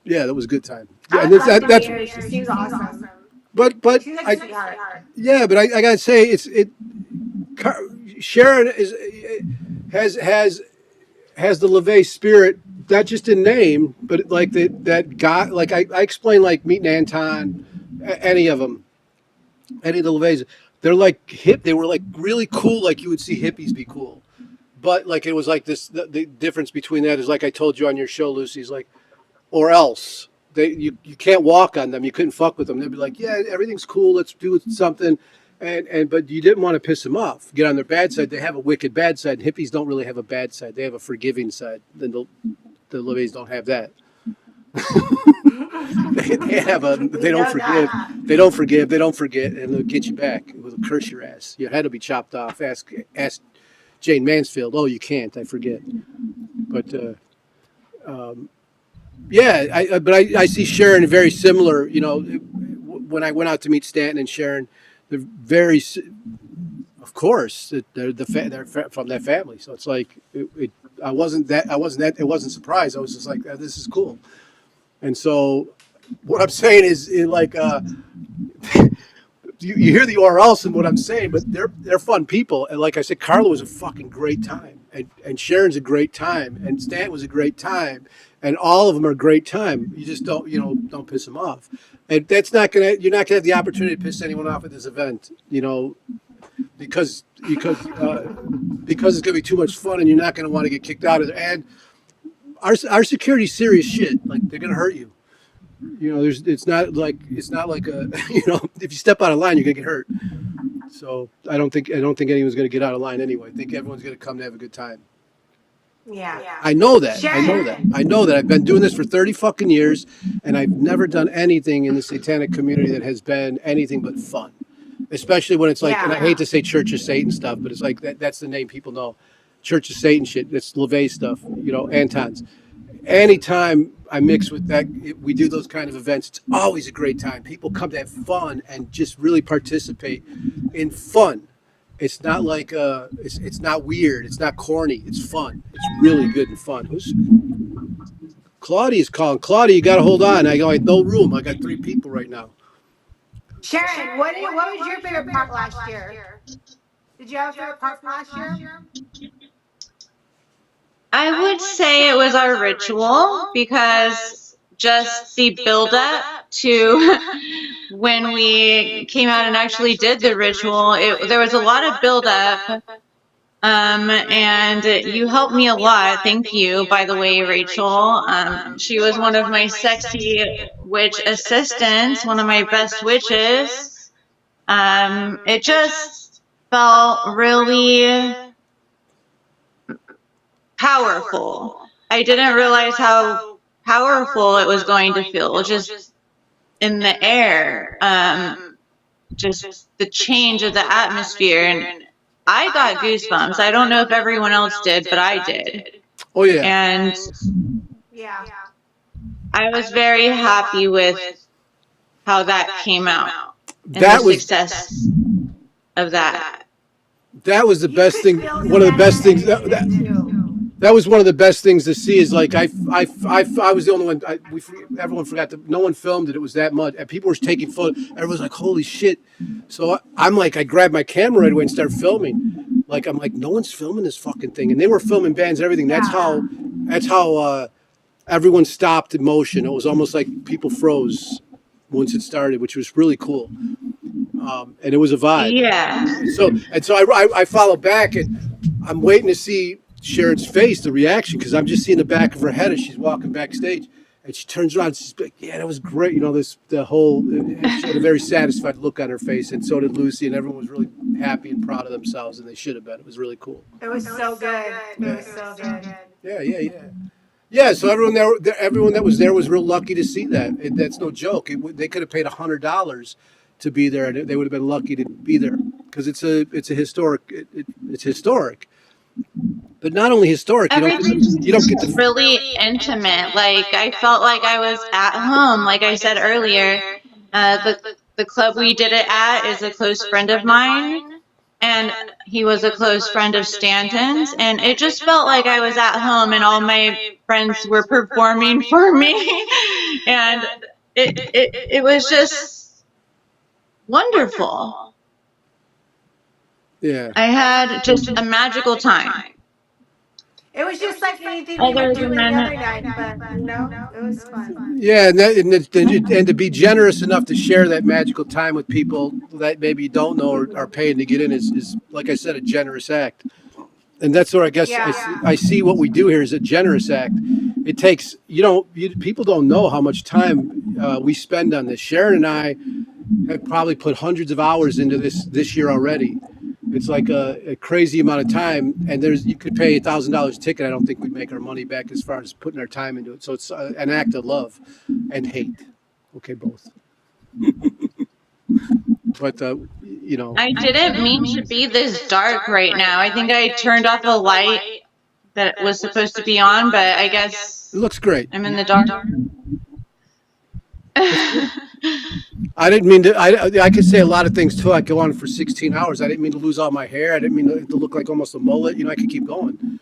Yeah, that was a good time. Yeah, That's she seems awesome. But She's like a sweetheart. Yeah, but I gotta say Sharon has the LaVey spirit, not just in name, but like that guy. Like I explained, like meeting Anton, any of them, any of the LaVeys, they're like hip. They were like really cool, like you would see hippies be cool. But like it was like this. The difference between that is like I told you on your show, Lucy's like, or else you can't walk on them. You couldn't fuck with them. They'd be like, yeah, everything's cool. Let's do something. But you didn't want to piss them off. Get on their bad side. They have a wicked bad side. Hippies don't really have a bad side. They have a forgiving side. Then the LaVeys don't have that. They don't forgive. They don't forgive. They don't forget, and they'll get you back. They'll curse your ass. Your head will be chopped off. Ask Jane Mansfield. Oh, you can't. I forget. But yeah, but I see Sharon very similar. When I went out to meet Stanton and Sharon, they're very, of course, they're from that family. So it's like it wasn't surprised. I was just like, oh, this is cool. And so what I'm saying is like you hear the or else in what I'm saying, but they're fun people. And like I said, Carla was a fucking great time, and Sharon's a great time, and Stan was a great time, and all of them are a great time. You just don't piss them off, and you're not gonna have the opportunity to piss anyone off at this event, because it's gonna be too much fun, and you're not gonna want to get kicked out of there. And our security's serious shit. Like they're gonna hurt you. It's not like a if you step out of line, you're gonna get hurt. So I don't think anyone's gonna get out of line anyway. I think everyone's gonna come to have a good time. Yeah. I know that. Sure. I know that. I've been doing this for 30 fucking years, and I've never done anything in the satanic community that has been anything but fun. Especially when it's like, and I hate to say Church of Satan stuff, but it's like that's the name people know. Church of Satan shit. That's LaVey stuff. Anton's. Anytime I mix with that, we do those kind of events, it's always a great time. People come to have fun and just really participate in fun. It's not like it's not weird. It's not corny. It's fun. It's really good and fun. Claudia's calling. Claudia, you got to hold on. I have no room. I got 3 people right now. Sharon, what was your favorite part last year? Did you have a favorite part from last year? I would say it was our ritual, because just the build up to when we came out and actually did the ritual, there was a lot of build up. And you helped me a lot. Thank you, by the way, Rachel. She was one of my sexy witch assistants, one of my best witches. It just felt really powerful. I didn't realize how powerful it was going to feel just in the air. Just the change of the atmosphere, and I got goosebumps. I don't know if everyone else did, but I did. Oh yeah. And yeah, I was very happy with how that came out. And that the was success of that. That was the best thing. One of the best things. That was one of the best things to see. Is like I was the only one. Everyone forgot to. No one filmed it. It was that much, and people were taking photos. Everyone's like, "Holy shit!" So I'm like, I grabbed my camera right away and started filming. Like I'm like, no one's filming this fucking thing, and they were filming bands and everything. That's how everyone stopped in motion. It was almost like people froze once it started, which was really cool. And it was a vibe. Yeah. So I follow back, and I'm waiting to see Sharon's face, the reaction, because I'm just seeing the back of her head as she's walking backstage, And she turns around and she's like, yeah, that was great. You know, she had a very satisfied look on her face, and so did Lucy, and everyone was really happy and proud of themselves, and they should have been. It was really cool. It was so good. It was so good. Yeah. Yeah, so everyone that was there was real lucky to see that. That's no joke. They could have paid $100 to be there, and they would have been lucky to be there because it's historic. It's historic. But not only historic, you don't get to really intimate. Like I felt like I was at home. Like I said earlier, the club we did it at is a close friend of mine, and he was a close friend of Stanton's, and it just felt like I was at home, and all my friends were performing for me, and it was just wonderful. Yeah, I had just a magical time. It was just like anything we would do any other night, but it was fun. Yeah, and to be generous enough to share that magical time with people that maybe you don't know or are paying to get in is like I said, a generous act. And that's where I guess I see what we do here is a generous act. It takes, people don't know how much time we spend on this. Sharon and I have probably put hundreds of hours into this year already. It's like a crazy amount of time, and you could pay $1,000 a ticket. I don't think we'd make our money back as far as putting our time into it. So it's an act of love and hate. Okay, both. But I didn't mean to be this dark right now. I think I turned off a light that was supposed to be on, but I guess it looks great. I'm in the dark. I didn't mean to. I could say a lot of things too. I go on for 16 hours. I didn't mean to lose all my hair. I didn't mean to look like almost a mullet. I could keep going.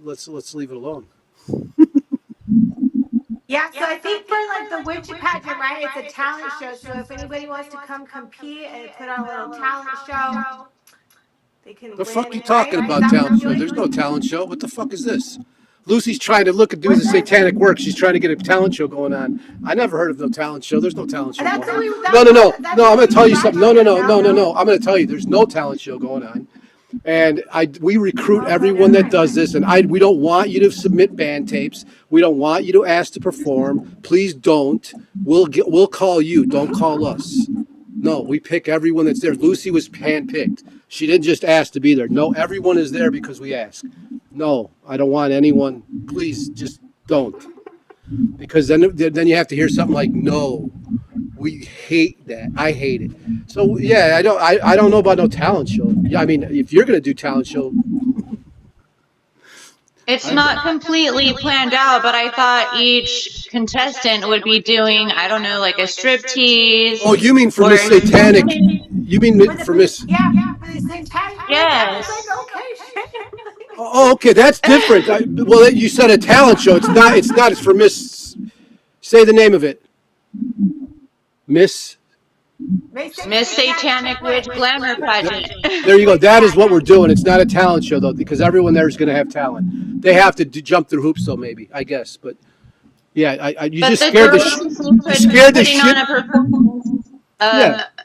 Let's leave it alone. Yeah, so I think for like the witch pageant, right? It's a talent show. So if anybody wants to come compete and put on a little talent show, they can. The fuck you talking about talent show? There's no talent show. What the fuck is this? Lucy's trying to do the satanic work. She's trying to get a talent show going on. I never heard of no talent show. There's no talent show going on. No. I'm going to tell you something. No. I'm going to tell you there's no talent show going on. And we recruit everyone that does this. And we don't want you to submit band tapes. We don't want you to ask to perform. Please don't. We'll call you. Don't call us. No, we pick everyone that's there. Lucy was handpicked. She didn't just ask to be there. No, everyone is there because we ask. No, I don't want anyone. Please, just don't. Because then you have to hear something like, no, we hate that. I hate it. So yeah, I don't know about no talent show. I mean, if you're gonna do talent show, it's not completely planned out, but I thought each contestant would be doing, I don't know, like a striptease. Oh, you mean for Miss Satanic? You mean for Miss? Yeah, for the Satanic. Yes. Oh, okay, that's different. You said a talent show. It's not. It's for Miss. Say the name of it. Miss Satanic Witch Glamour Pageant. There you go. That is what we're doing. It's not a talent show though, because everyone there is going to have talent. They have to jump through hoops, though, maybe. I guess, but yeah, you just scared the shit.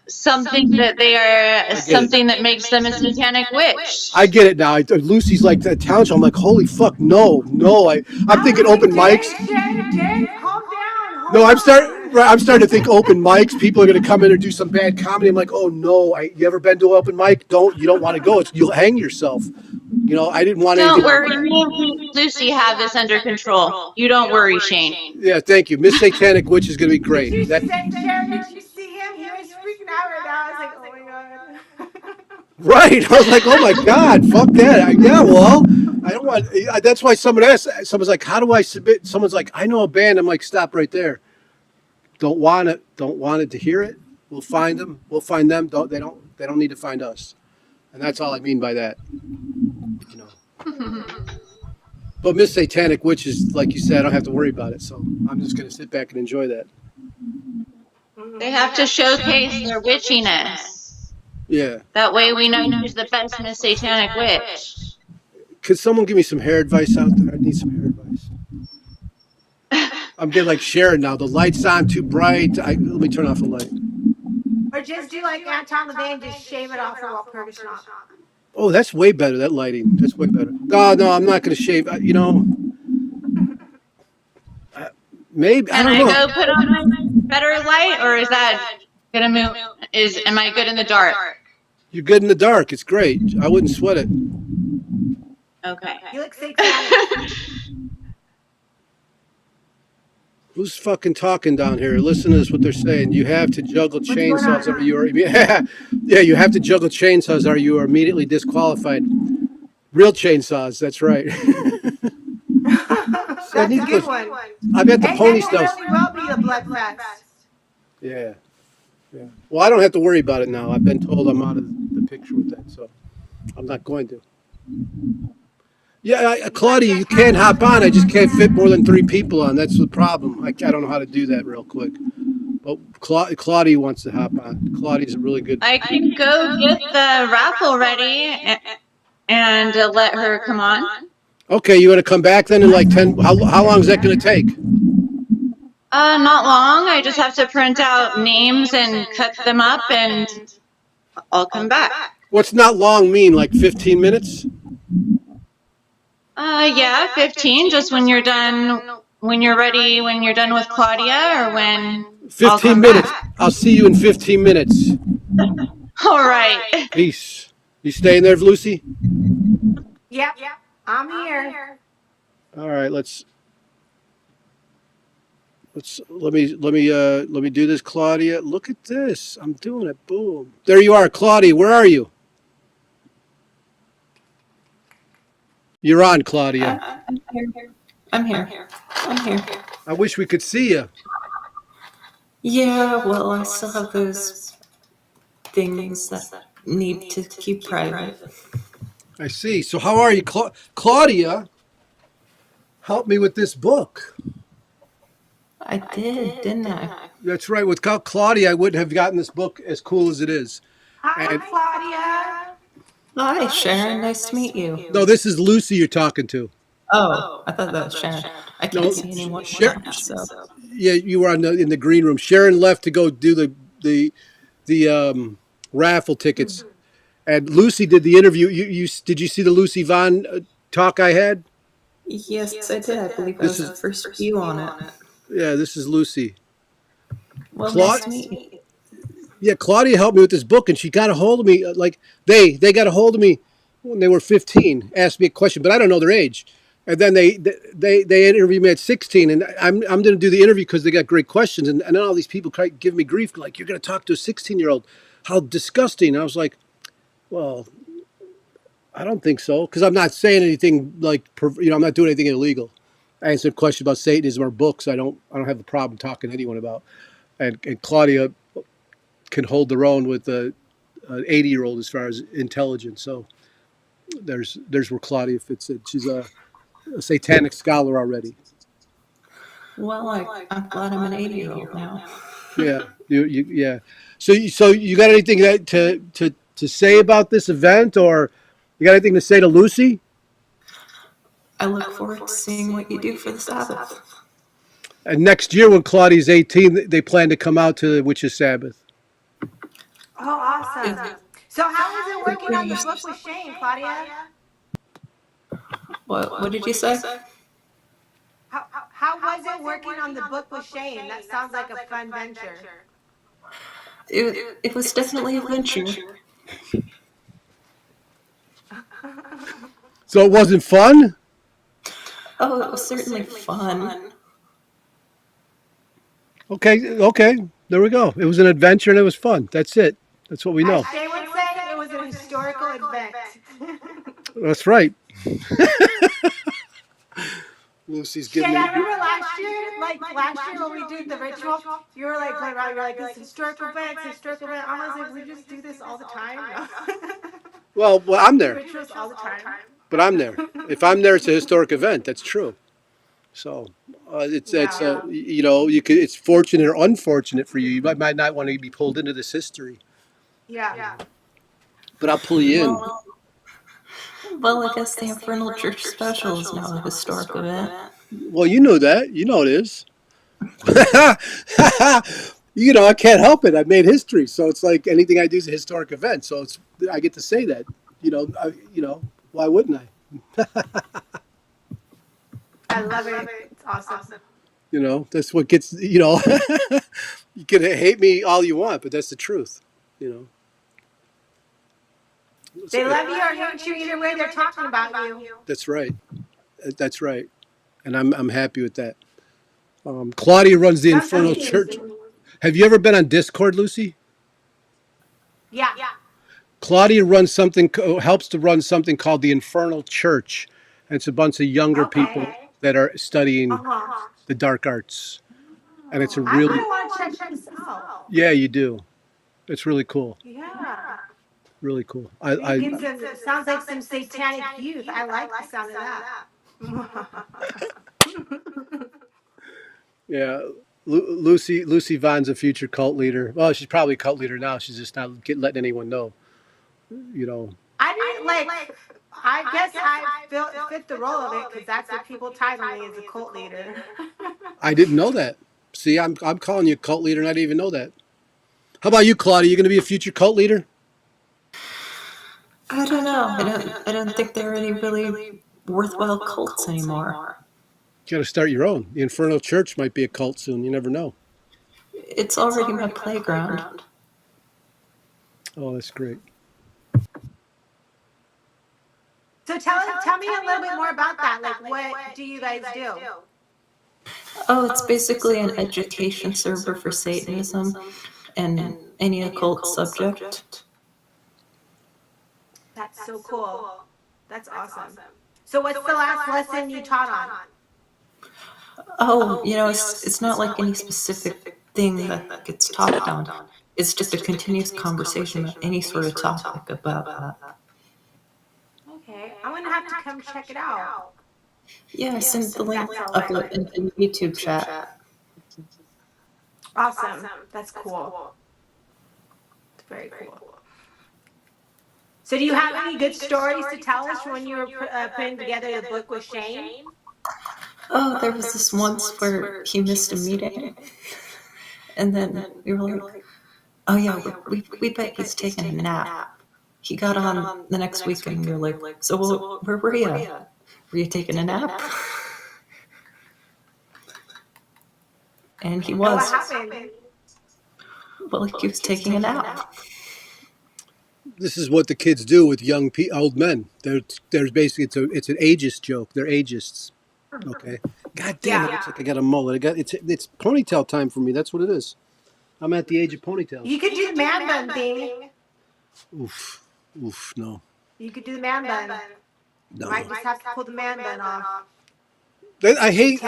Something that they are, something that makes them a satanic witch. I get it now. Lucy's like that talent show. I'm like, holy fuck, no. I'm thinking open mics. Jay, calm down. No, I'm starting to think open mics. People are going to come in and do some bad comedy. I'm like, oh no. You ever been to an open mic? You don't want to go. You'll hang yourself. I didn't want to. Don't worry, me and Lucy have this under control. You don't worry, Shane. Yeah, thank you. Miss Satanic Witch is going to be great. Did you see him? He was freaking out right now. I was like, oh my god. Right. I was like, oh my god, fuck that. I don't want. That's why someone's like, how do I submit? Someone's like, I know a band. I'm like, stop right there. Don't want it to hear it. We'll find them. We'll find them. They don't need to find us. And that's all I mean by that. But Miss Satanic Witch is, like you said, I don't have to worry about it. So I'm just going to sit back and enjoy that. They have to showcase their witchiness. Yeah. That way we know who's the best Miss Satanic Witch. Could someone give me some hair advice out there? I need some hair advice. I'm getting like Sharon now. The light's on too bright. Let me turn off the light. Or just do like Anton LaVey and just shave it off for Walpurgis. Oh, that's way better. That lighting. That's way better. No, I'm not going to shave. Maybe. I Can don't I know. go put on better light, or is that gonna move? Am I good in the dark? You're good in the dark. It's great. I wouldn't sweat it. Okay. You look satanic. Who's fucking talking down here? Listen to this, what they're saying. You have to juggle What's going chainsaws or on? you are yeah, you have to juggle chainsaws or you are immediately disqualified. Real chainsaws, that's right. See, I That's need a to good go. one. I bet the Hey, pony then it stuff. really will be a blood fest. Yeah. Yeah. Well, I don't have to worry about it now. I've been told I'm out of the picture with that, so I'm not going to. Yeah, Claudia, you can hop on. I just can't fit more than 3 people on. That's the problem. I don't know how to do that real quick. But Claudia wants to hop on. Claudia's a really good. I can go get the raffle ready and let her come on. Okay, you want to come back then in like 10? How long is that going to take? Not long. I just have to print out names and cut them up, and I'll come back. What's not long mean? Like 15 minutes? Yeah, 15. Just when you're done, when you're ready, when you're done with Claudia, or when I'll 15 come minutes. back. I'll see you in 15 minutes. All right. Peace. You staying there, Lucy? Yep. I'm here. All right, let me do this, Claudia. Look at this. I'm doing it. Boom. There you are, Claudia. Where are you? You're on, Claudia. I'm here. I'm here. I'm here. I wish we could see you. Yeah, well, I still have those things that need to keep private. I see. So how are you, Claudia? Help me with this book. I did, didn't I? That's right. Without Claudia, I wouldn't have gotten this book as cool as it is. Hi, And Claudia. Hi, Sharon. Nice to meet you. no, this is Lucy you're talking to. Oh, I thought that was Sharon. I No, can't see anyone now, so. Yeah, you were in the green room. Sharon left to go do the raffle tickets, and Lucy did the interview. You did you see the Lucy Vaughn talk I had? Yes, I did. I believe I This was is the first view on it. yeah. This is Lucy. Well, nice to meet you. Yeah, Claudia helped me with this book, and she got a hold of me. Like they got a hold of me when they were 15. Asked me a question, but I don't know their age. And then they interviewed me at 16, and I'm going to do the interview because they got great questions. And then all these people give me grief, like you're going to talk to a 16-year-old. How disgusting! I was like, well, I don't think so because I'm not saying anything like I'm not doing anything illegal. I answered questions about Satanism or books. I don't have a problem talking to anyone about. And Claudia can hold their own with an 80-year-old as far as intelligence. So there's where Claudia fits in. She's a satanic scholar already. Well, I'm glad I'm an 80-year-old now. Yeah, yeah. So you got anything to say about this event, or you got anything to say to Lucy? I look forward to seeing what you do for the Sabbath. And next year, when Claudia's 18, they plan to come out to the Witches Sabbath. Oh, awesome. So how is it working on the book with Shane, Claudia? What did you say? How was it working on the book with Shane? That sounds like a fun venture. It was definitely a venture. So it wasn't fun? Oh, it was certainly fun. Okay. There we go. It was an adventure and it was fun. That's it. That's what we know. As Shane would say, it was an historical event. That's right. Lucy's Shane, giving me. I remember last year when we did the ritual, you were like going around, you're like, this historical event, I was like, we just do this all the time. Well, I'm there. Rituals all the time. But I'm there. If I'm there, it's a historic event. That's true. So it's it's fortunate or unfortunate for you. You might not want to be pulled into this history. Yeah. But I'll pull you in. Well, I guess the Infernal Church Special is now a historic event. Well, you know that. You know it is. I can't help it. I made history, so it's like anything I do is a historic event. So I get to say that. Why wouldn't I? I love it. It's awesome. You know, that's what gets, you know, you can hate me all you want, but that's the truth, you know. They love you or hate you either way. They're talking about you. That's right. That's right. And I'm happy with that. Claudia runs the That's Infernal Church. amazing. Have you ever been on Discord, Lucy? Yeah. Claudia runs something, helps to run something called the Infernal Church. And it's a bunch of younger people Okay. that are studying Uh-huh. the dark arts. And it's a I'm really, gonna want to check this out. yeah, you do. It's really cool. Yeah. Really cool. You get some. It sounds like some satanic youth. I like the sound of that. Yeah. Lucy Vaughn's a future cult leader. Well, she's probably a cult leader now. She's just not letting anyone know. You know. I didn't like. I guess I fit the role of it because that's what people title me as a cult leader. I didn't know that. See, I'm calling you a cult leader, and I didn't even know that. How about you, Claudia? You going to be a future cult leader? I don't know. I don't think there are any really worthwhile cults anymore. You got to start your own. The Infernal Church might be a cult soon. You never know. It's already my playground. Oh, that's great. So tell me a little bit more about that. Like, what do you guys do? Oh, it's basically an education server for Satanism and any occult subject. That's so cool. That's awesome. So what's the last lesson you taught on? Oh, it's not like any specific thing that gets taught on. It's just a continuous conversation about any sort of topic about that. Okay, I'm gonna have to come check it out. Yeah, send the link up in the YouTube chat. Awesome. That's cool. It's very cool. So do you have any good stories to tell us from when you were putting together the book with Shane? Oh, there was this once where he missed a meeting. And then we were like, oh yeah, we bet he's taking a nap. He got on the next week and we were like, so where were you? Were you taking a nap? And he was. What happened? Well, he was taking a nap. This is what the kids do with young old men. There's basically it's an ageist joke. They're ageists. Okay. God damn it! Looks like I got a mullet. It's ponytail time for me. That's what it is. I'm at the age of ponytails. You could do the man bun thing. Oof, no. You could do the man bun. No. Might just have to pull the man bun off. I hate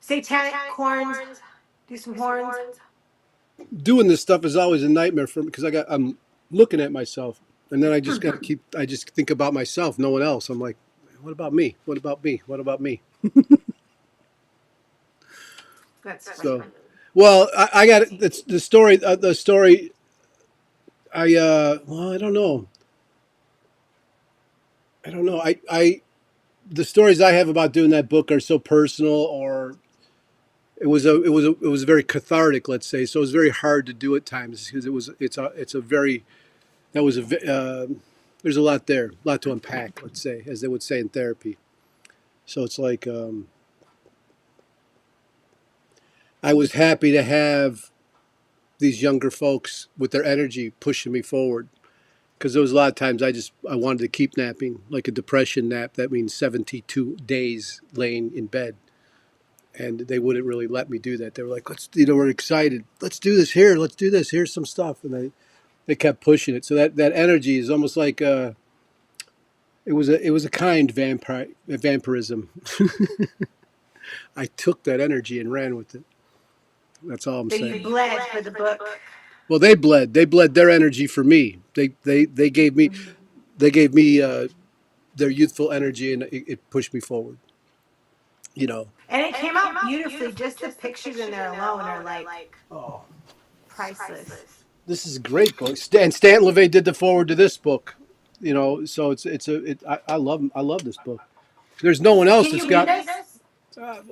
satanic corns. Do some horns. doing this stuff is always a nightmare for me because I'm looking at myself and then I just got to I just think about myself, no one else. I'm like, what about me? What about me? What about me? That's so, well, I got it's the story. Well, I don't know. The stories I have about doing that book are so personal, or it was very cathartic, let's say. So it was very hard to do at times because it's a very that was a there's a lot there, a lot to unpack, let's say, as they would say in therapy. So it's like I was happy to have these younger folks with their energy pushing me forward. Because there was a lot of times I wanted to keep napping, like a depression nap. That means 72 days laying in bed. And they wouldn't really let me do that. They were like, we're excited. Let's do this here. Let's do this. Here's some stuff. And they kept pushing it. So that energy is almost like it was a kind vampirism. I took that energy and ran with it. That's all I'm saying. You bled for the book. Well, they bled their energy for me. They gave me their youthful energy, and it pushed me forward. And it came out beautifully. Just the pictures in there alone are like priceless. This is a great book. And Stan LaVey did the forward to this book. So I love this book. There's no one else that's got.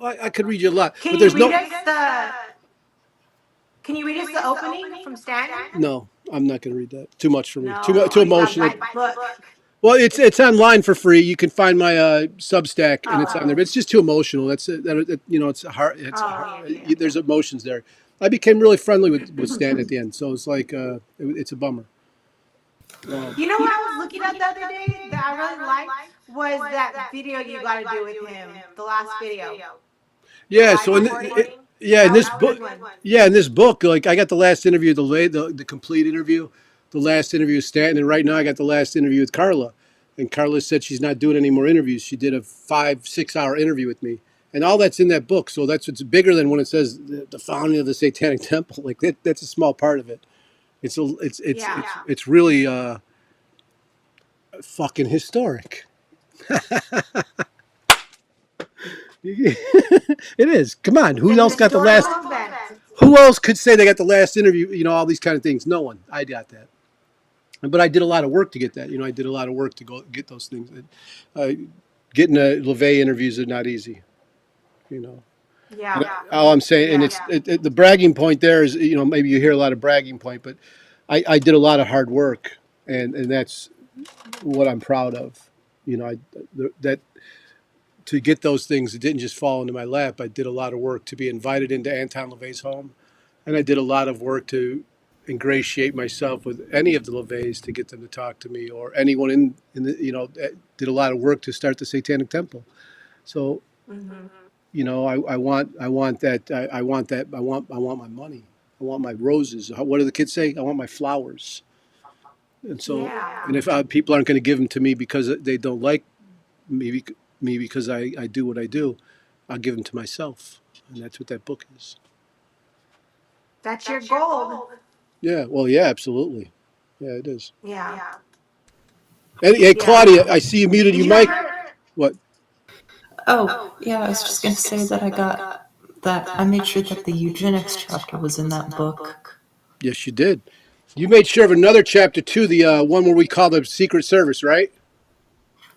I could read you a lot, but there's no. Can you read us the opening from Stan? No, I'm not going to read that. Too much for me. No, Too emotional. Well, it's online for free. You can find my Substack, and it's on there. But it's just too emotional. It's hard. There's emotions there. I became really friendly with Stan at the end, so it's like it's a bummer. You know what I was looking at the other day that I really liked was that video you got to do with him, the last video. Yeah. Live So recording. in this That was a book, good one. in this book, like I got the last interview, the complete interview, the last interview with Stanton, and right now I got the last interview with Carla, and Carla said she's not doing any more interviews. She did a 5-6 hour interview with me, and all that's in that book. So that's what's bigger than when it says the founding of the Satanic Temple. Like that's a small part of it. It's really fucking historic. It is. Come on. Who else got the last? Who else could say they got the last interview? All these kind of things. No one. I got that. But I did a lot of work to get that. I did a lot of work to go get those things. Getting LaVey interviews are not easy. Yeah. All I'm saying, and the bragging point there is, maybe you hear a lot of bragging point, but I did a lot of hard work, and that's what I'm proud of. That to get those things, it didn't just fall into my lap. I did a lot of work to be invited into Anton LaVey's home, and I did a lot of work to ingratiate myself with any of the LaVeys to get them to talk to me, or anyone in the did a lot of work to start the Satanic Temple. So, I want that. I want my money. I want my roses. What do the kids say? I want my flowers. And so, and if people aren't going to give them to me because they don't like me because I do what I do, I'll give them to myself. And that's what that book is. That's your goal. Yeah, well, yeah, absolutely. Yeah, it is. Yeah. Hey, Claudia, I see you muted your mic. What? Oh, yeah, I was just going to say that I made sure that the eugenics chapter was in that book. Yes, you did. You made sure of another chapter too, the one where we call the Secret Service, right?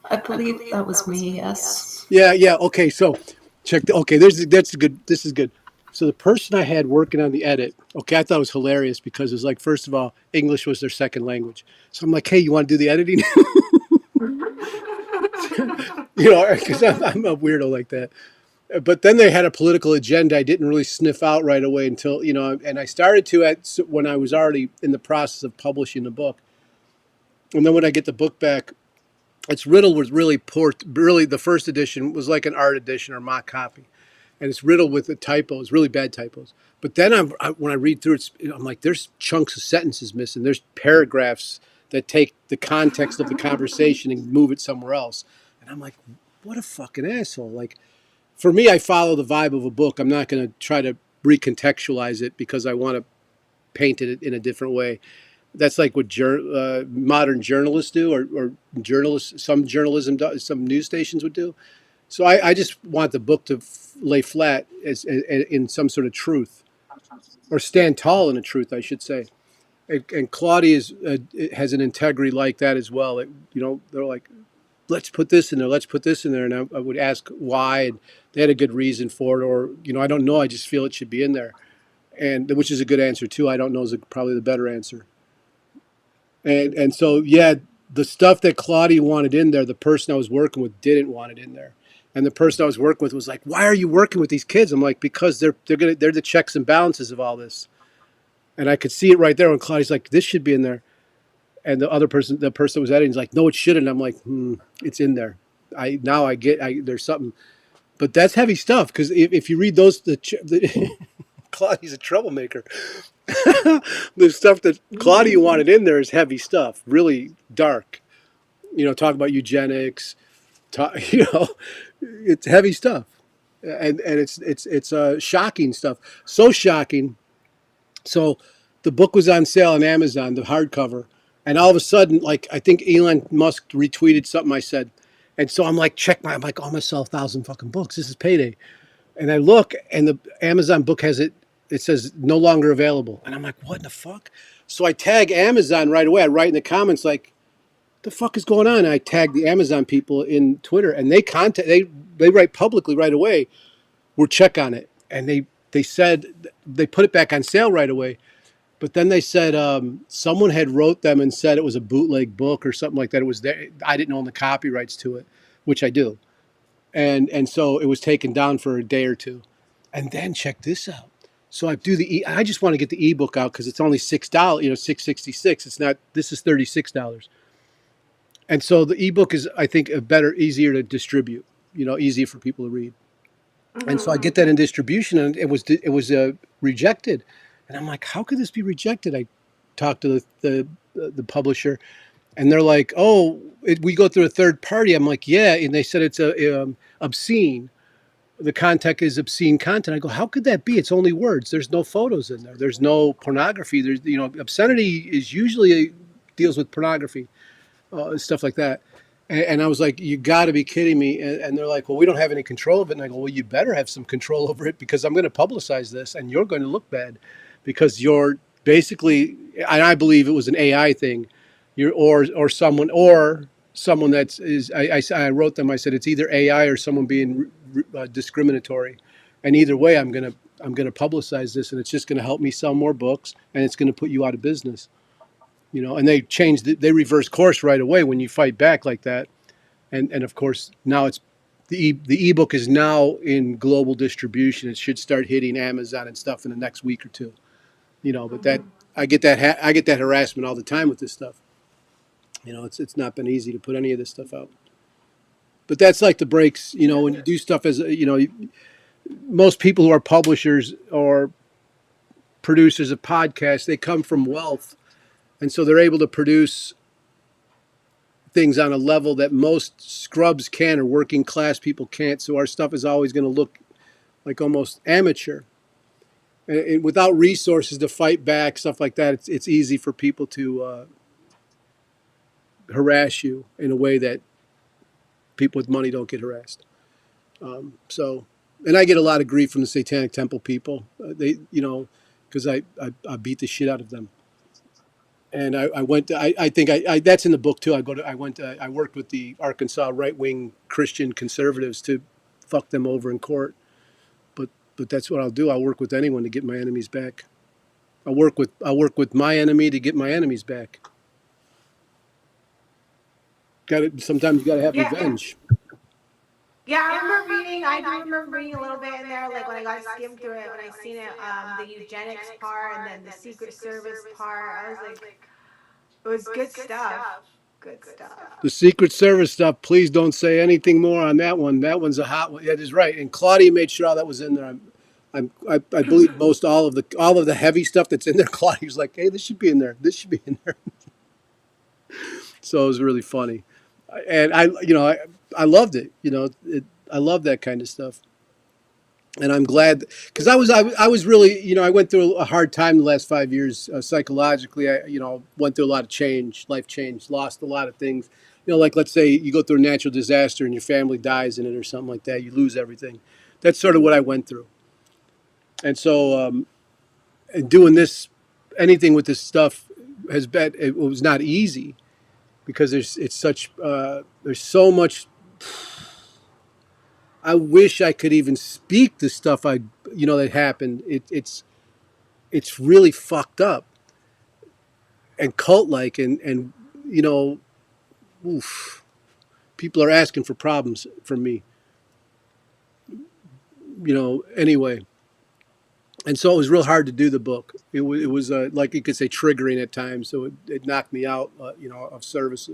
I believe that was me, yes. Yeah. Okay, so check. That's good. This is good. So the person I had working on the edit, I thought it was hilarious because it was like, first of all, English was their second language. So I'm like, hey, you want to do the editing? Because I'm a weirdo like that. But then they had a political agenda I didn't really sniff out right away until, and I started to when I was already in the process of publishing the book. And then when I get the book back, it's riddled with really poor, really the first edition was like an art edition or mock copy. And it's riddled with the typos, really bad typos. But then when I read through it, I'm like, there's chunks of sentences missing. There's paragraphs that take the context of the conversation and move it somewhere else. And I'm like, what a fucking asshole. Like, for me, I follow the vibe of a book. I'm not going to try to recontextualize it because I want to paint it in a different way. That's like what modern journalists do, or journalists, some journalism, some news stations would do. So I just want the book to lay flat in some sort of truth, or stand tall in a truth, I should say. And Claudia has an integrity like that as well. They're like, let's put this in there, let's put this in there. And I would ask why, and they had a good reason for it. Or, I don't know, I just feel it should be in there. And which is a good answer too. I don't know is probably the better answer. And so, yeah, the stuff that Claudia wanted in there, the person I was working with didn't want it in there. And the person I was working with was like, why are you working with these kids? I'm like, because they're the checks and balances of all this. And I could see it right there when Claudia's like, this should be in there. And the person that was editing is like, no, it shouldn't. I'm like, it's in there. There's something. But that's heavy stuff, because if you read those, Claudia's a troublemaker. The stuff that Claudia wanted in there is heavy stuff, really dark. Talk about eugenics. It's heavy stuff, and it's shocking stuff. So shocking. So the book was on sale on Amazon, the hardcover, and all of a sudden, like, I think Elon Musk retweeted something I said, and so I'm like, I'm like, oh, I'm gonna sell 1,000 fucking books. This is payday. And I look, and the Amazon book has it says no longer available, and I'm like, what in the fuck? So I tag Amazon right away. I write in the comments like, the fuck is going on? And I tag the Amazon people in Twitter, and they write publicly right away, we'll check on it. And they said they put it back on sale right away. But then they said someone had wrote them and said it was a bootleg book or something like that. It was there. I didn't own the copyrights to it, which I do. And so it was taken down for a day or two. And then check this out. So I do I just want to get the ebook out because it's only $6, $6.66. It's not. This is $36. And so the ebook is, I think, easier to distribute. Easier for people to read. And so I get that in distribution, and it was rejected. And I'm like, how could this be rejected? I talked to the publisher, and they're like, oh, we go through a third party. I'm like, yeah, and they said it's obscene. The content is obscene content. I go, how could that be? It's only words. There's no photos in there. There's no pornography. There's obscenity is usually deals with pornography, stuff like that. And I was like, you got to be kidding me. And they're like, well, we don't have any control of it. And I go, well, you better have some control over it because I'm going to publicize this and you're going to look bad because you're basically, and I believe it was an AI thing, or someone that's I wrote them. I said it's either AI or someone being discriminatory, and either way, I'm gonna publicize this, and it's just gonna help me sell more books, and it's gonna put you out of business. And they reverse course right away when you fight back like that, and of course now it's the ebook is now in global distribution. It should start hitting Amazon and stuff in the next week or two. But that I get that harassment all the time with this stuff. It's not been easy to put any of this stuff out. But that's like the breaks, when you do stuff as, most people who are publishers or producers of podcasts, they come from wealth. And so they're able to produce things on a level that most scrubs can or working class people can't. So our stuff is always going to look like almost amateur. And without resources to fight back, stuff like that, it's easy for people to harass you in a way that people with money don't get harassed. And I get a lot of grief from the Satanic Temple people. Because I beat the shit out of them. And I went to, I think that's in the book too. I worked with the Arkansas right-wing Christian conservatives to fuck them over in court. But that's what I'll do. I'll work with anyone to get my enemies back. I'll work with my enemy to get my enemies back. Sometimes you gotta have revenge. Yeah, I do remember reading a little bit in there, like when I got skimmed through it, when I seen it, the eugenics part and then the Secret Service part. I was like, it was good stuff. Good stuff. The Secret Service stuff, please don't say anything more on that one. That one's a hot one. That is right. And Claudia made sure all that was in there. I believe all of the heavy stuff that's in there. Claudia's like, hey, this should be in there. This should be in there. So it was really funny, and I loved it. I love that kind of stuff, and I'm glad because I was really I went through a hard time the last 5 years psychologically. I went through a lot of change, life change, lost a lot of things. Like let's say you go through a natural disaster and your family dies in it or something like that. You lose everything. That's sort of what I went through. And so, and doing anything with this stuff it was not easy because there's so much. I wish I could even speak the stuff that happened. It's really fucked up and cult-like and oof. People are asking for problems from me. Anyway. And so it was real hard to do the book. It was like you could say triggering at times. So it knocked me out, of service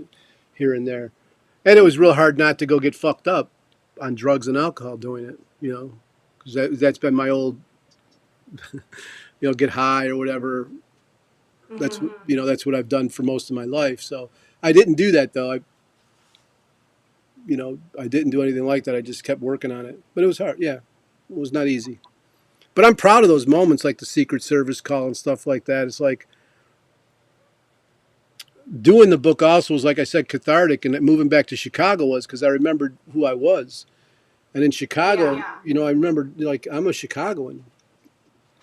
here and there. And it was real hard not to go get fucked up on drugs and alcohol doing it, because that's been my old, get high or whatever. That's, that's what I've done for most of my life. So I didn't do that though. I didn't do anything like that. I just kept working on it, but it was hard. Yeah, it was not easy. But I'm proud of those moments, like the Secret Service call and stuff like that. It's like doing the book also was, like I said, cathartic, and moving back to Chicago was because I remembered who I was. And in Chicago, I remember, like, I'm a Chicagoan.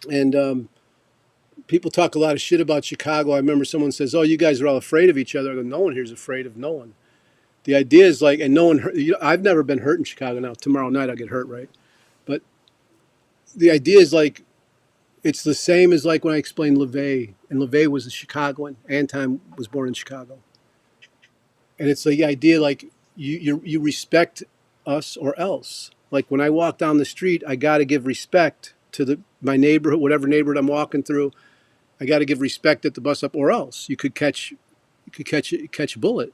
And people talk a lot of shit about Chicago. I remember someone says, oh, you guys are all afraid of each other. I go, no one here's afraid of no one. The idea is like, and no one, I've never been hurt in Chicago. Now, tomorrow night I'll get hurt, right? But the idea is like, It's the same as like when I explained LaVey, and LaVey was a Chicagoan. Anton was born in Chicago, and it's the idea like you respect us or else. Like when I walk down the street, I got to give respect to my neighborhood, whatever neighborhood I'm walking through. I got to give respect at the bus stop, or else you could catch a bullet.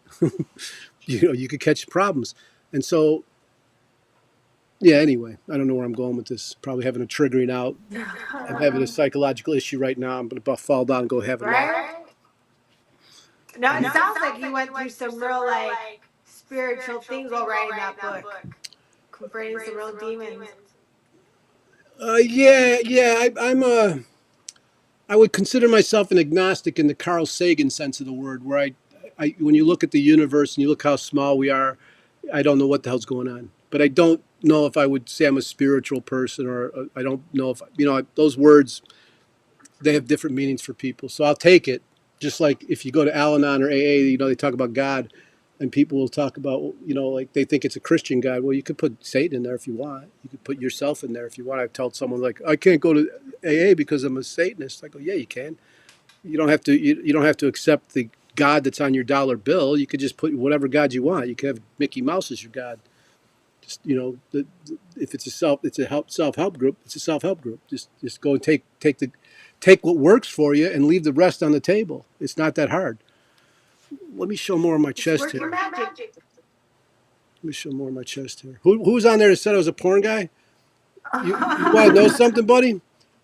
You could catch problems, and so. Yeah, anyway, I don't know where I'm going with this. Probably having a triggering out. I'm having a psychological issue right now. I'm going to fall down and go have a nap. Right? No, it sounds like you went through some real like spiritual things while writing that book, confronting some real demons. I would consider myself an agnostic in the Carl Sagan sense of the word, where when you look at the universe and you look how small we are, I don't know what the hell's going on. But I don't know if I would say I'm a spiritual person, or I don't know if, those words, they have different meanings for people. So I'll take it. Just like if you go to Al-Anon or AA, they talk about God, and people will talk about, like they think it's a Christian God. Well, you could put Satan in there if you want. You could put yourself in there if you want. I've told someone like, I can't go to AA because I'm a Satanist. I go, yeah, you can. You don't have to. You don't have to accept the God that's on your dollar bill. You could just put whatever God you want. You could have Mickey Mouse as your God. Just if it's a self-help group. It's a self-help group. Just go and take what works for you and leave the rest on the table. It's not that hard. Let me show more of my chest here. Let me show more of my chest here. Who's on there that said I was a porn guy? You want to know something, buddy?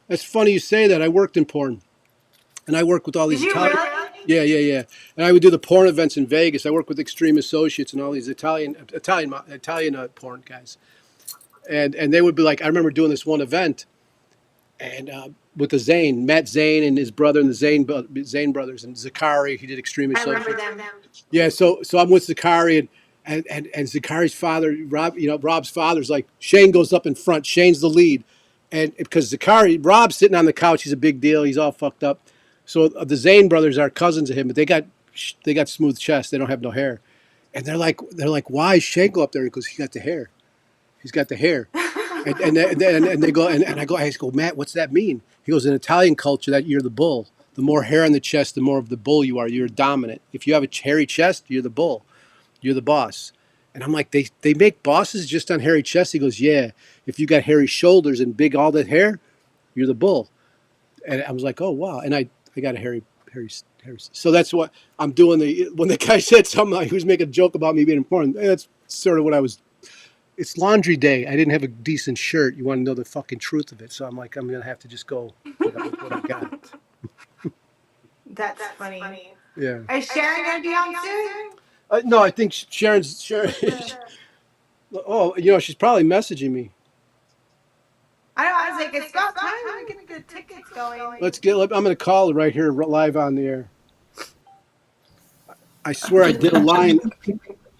That's funny you say that. I worked in porn, and I worked with all these Italian. Really? Yeah. And I would do the porn events in Vegas. I worked with Extreme Associates and all these Italian porn guys, and they would be like, I remember doing this one event, and with the Matt Zane and his brother, and the Zane brothers, and Zakari. He did Extreme Associates. I remember them. Yeah, so I'm with Zakari, and Zakari's father, Rob's father's like, Shane goes up in front. Shane's the lead, and because Rob's sitting on the couch, he's a big deal. He's all fucked up. So the Zane brothers are cousins of him, but they got smooth chests. They don't have no hair, and they're like, why is Shane go up there? Because he got the hair. He's got the hair. And they go, and I go, Matt, what's that mean? He goes, in Italian culture, that you're the bull. The more hair on the chest, the more of the bull you are. You're dominant. If you have a hairy chest, you're the bull. You're the boss. And I'm like, they make bosses just on hairy chests? He goes, yeah. If you got hairy shoulders and big all that hair, you're the bull. And I was like, oh, wow. And I got a hairy. So that's what I'm doing. When the guy said something, he was making a joke about me being important. That's sort of what I was. It's laundry day. I didn't have a decent shirt. You want to know the fucking truth of it. So I'm like, I'm going to have to just go with what I got. That's funny. Yeah. Is Sharon going to be on soon? No, I think Sharon. Oh, she's probably messaging me. I was like, it's about time to get the tickets going. I'm going to call her right here, live on the air. I swear I did a line.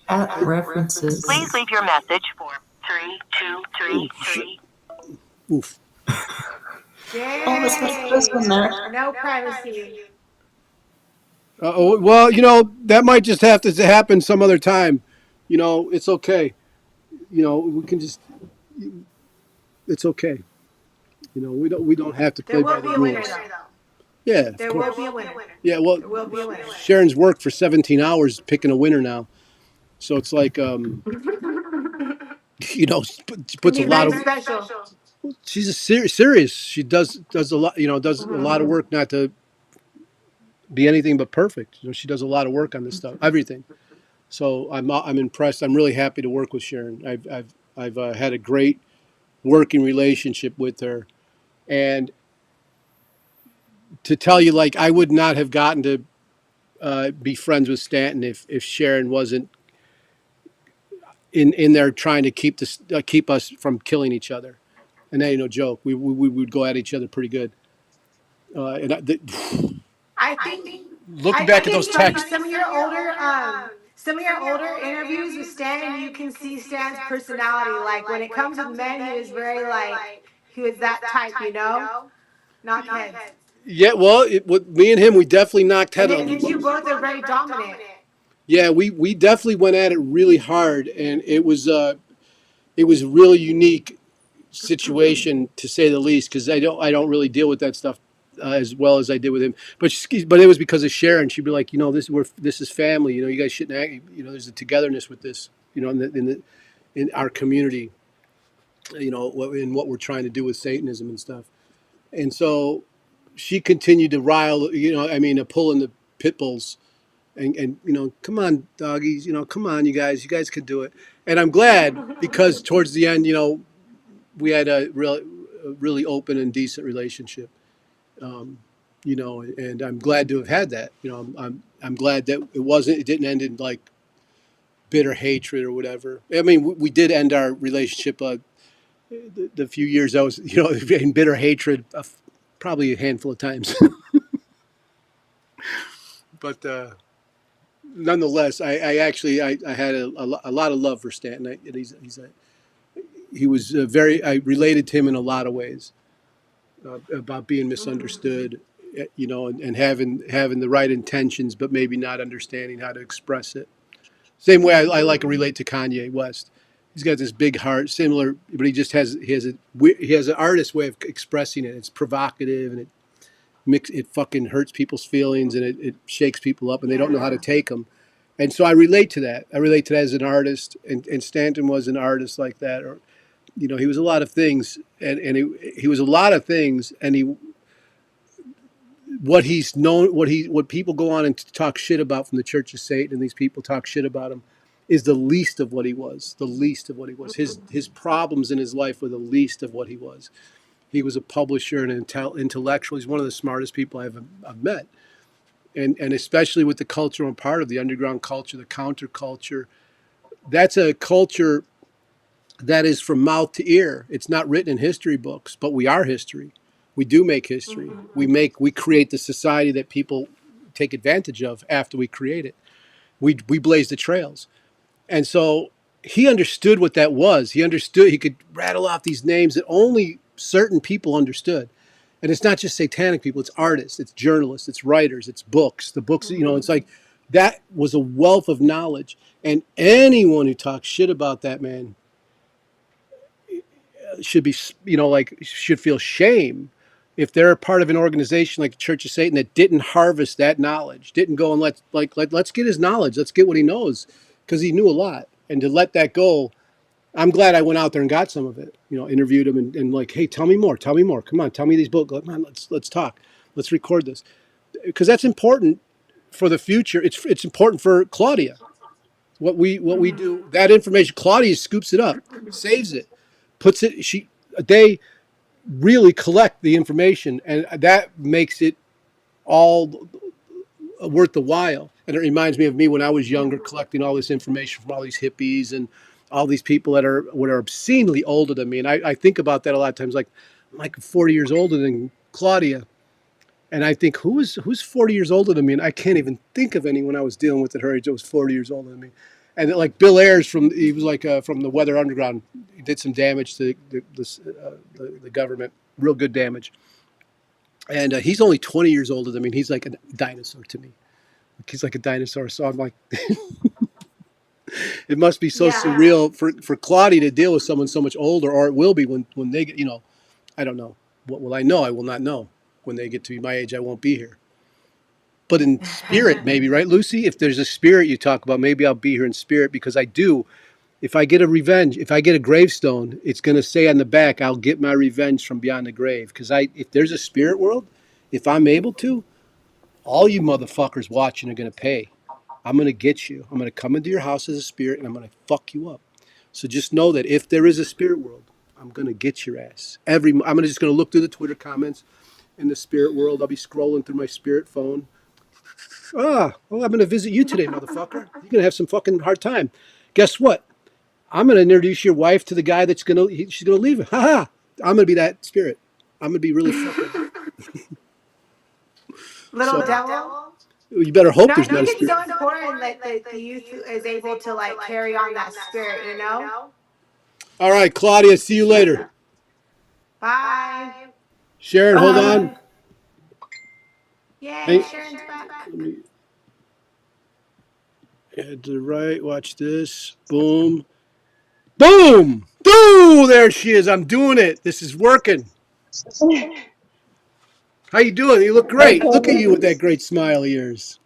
At references. Please leave your message for 3233. Oof. No privacy. Well, that might just have to happen some other time. It's okay. We can just. It's okay. We don't have to play by the rules. Winner, yeah, there will be a winner. Yeah, well, there will be a winner. Sharon's worked for 17 hours picking a winner now, so it's like she puts a lot of. Special. She's serious. She does a lot. Does a lot of work not to be anything but perfect. She does a lot of work on this stuff, everything. So I'm impressed. I'm really happy to work with Sharon. I've had a great working relationship with her, and to tell you, like, I would not have gotten to be friends with Stanton if Sharon wasn't in there trying to keep us from killing each other. And that ain't no joke. We would go at each other pretty good. I think looking back at those texts, some of your older interviews with Stan, you can see Stan's personality. Like when it comes with men, he was very he was that type, not heads. Yeah, well, with me and him, we definitely knocked head on. And you both are very dominant. Yeah, we definitely went at it really hard, and it was really unique. situation, to say the least, because I don't really deal with that stuff as well as I did with him. But it was because of Sharon. She'd be like, this is family. You guys shouldn't act. There's a togetherness with this. In our community. In what we're trying to do with Satanism and stuff. And so she continued to rile. Pull in the pit bulls. And come on, doggies. Come on, you guys can do it. And I'm glad, because towards the end, we had a really open and decent relationship. And I'm glad to have had that. I'm glad that it didn't end in like bitter hatred or whatever. I mean, we did end our relationship the few years I was, in bitter hatred, probably a handful of times. But nonetheless, I had a lot of love for Stanton. He was I related to him in a lot of ways, about being misunderstood, and having the right intentions, but maybe not understanding how to express it. Same way I like to relate to Kanye West. He's got this big heart, similar, but he has an artist way of expressing it. It's provocative, and it fucking hurts people's feelings, and it shakes people up, and they don't know how to take them. And so I relate to that. I relate to that as an artist, and Stanton was an artist like that. Or, he was a lot of things, and he was a lot of things, and what he's known, what people go on and talk shit about from the Church of Satan, and these people talk shit about him, is the least of what he was. The least of what he was. His problems in his life were the least of what he was. He was a publisher and an intellectual. He's one of the smartest people I've met. And especially with the cultural part of the underground culture, the counterculture. That's a culture that is from mouth to ear. It's not written in history books, but we are history. We do make history. We create the society that people take advantage of after we create it. We blaze the trails. And so he understood what that was. He understood. He could rattle off these names that only certain people understood. And it's not just satanic people. It's artists. It's journalists. It's writers. It's books. The books, it's like that was a wealth of knowledge. And anyone who talks shit about that man should be, should feel shame if they're a part of an organization like the Church of Satan that didn't harvest that knowledge, didn't go and let's get his knowledge. Let's get what he knows. Because he knew a lot, and to let that go, I'm glad I went out there and got some of it. Interviewed him and like, hey, tell me more. Come on, tell me these books. Come on, let's talk. Let's record this, because that's important for the future. It's important for Claudia. What we do, that information, Claudia scoops it up, saves it, puts it. They really collect the information, and that makes it all worth the while. And it reminds me of me when I was younger, collecting all this information from all these hippies and all these people that are obscenely older than me. And I think about that a lot of times, like I'm like 40 years older than Claudia. And I think, who's 40 years older than me? And I can't even think of anyone I was dealing with at her age that was 40 years older than me. And like Bill Ayers from the Weather Underground, he did some damage to the government, real good damage. And he's only 20 years older than me. And he's like a dinosaur to me. He's like a dinosaur. So I'm like, it must be so surreal for Claudia to deal with someone so much older, or it will be when they get, I don't know. What will I know? I will not know. When they get to be my age, I won't be here. But in spirit, maybe, right, Lucy? If there's a spirit you talk about, maybe I'll be here in spirit, because I do. If I get a gravestone, it's going to say on the back, I'll get my revenge from beyond the grave. Because if there's a spirit world, if I'm able to, all you motherfuckers watching are going to pay. I'm going to get you. I'm going to come into your house as a spirit, and I'm going to fuck you up. So just know that if there is a spirit world, I'm going to get your ass. I'm just going to look through the Twitter comments in the spirit world. I'll be scrolling through my spirit phone. I'm going to visit you today, motherfucker. You're going to have some fucking hard time. Guess what? I'm going to introduce your wife to the guy she's going to leave. Ha ha! I'm going to be that spirit. I'm going to be really fucking. Little devil. You better hope No, I there's think not a it's spirit. so important that the youth is able to like carry on that spirit, All right, Claudia, see you later. Bye. Sharon, hold on. Yay, Sharon's back. Head to the right, watch this. Boom. Boom! Ooh, there she is. I'm doing it. This is working. How you doing? You look great. Look at you with that great smile of yours.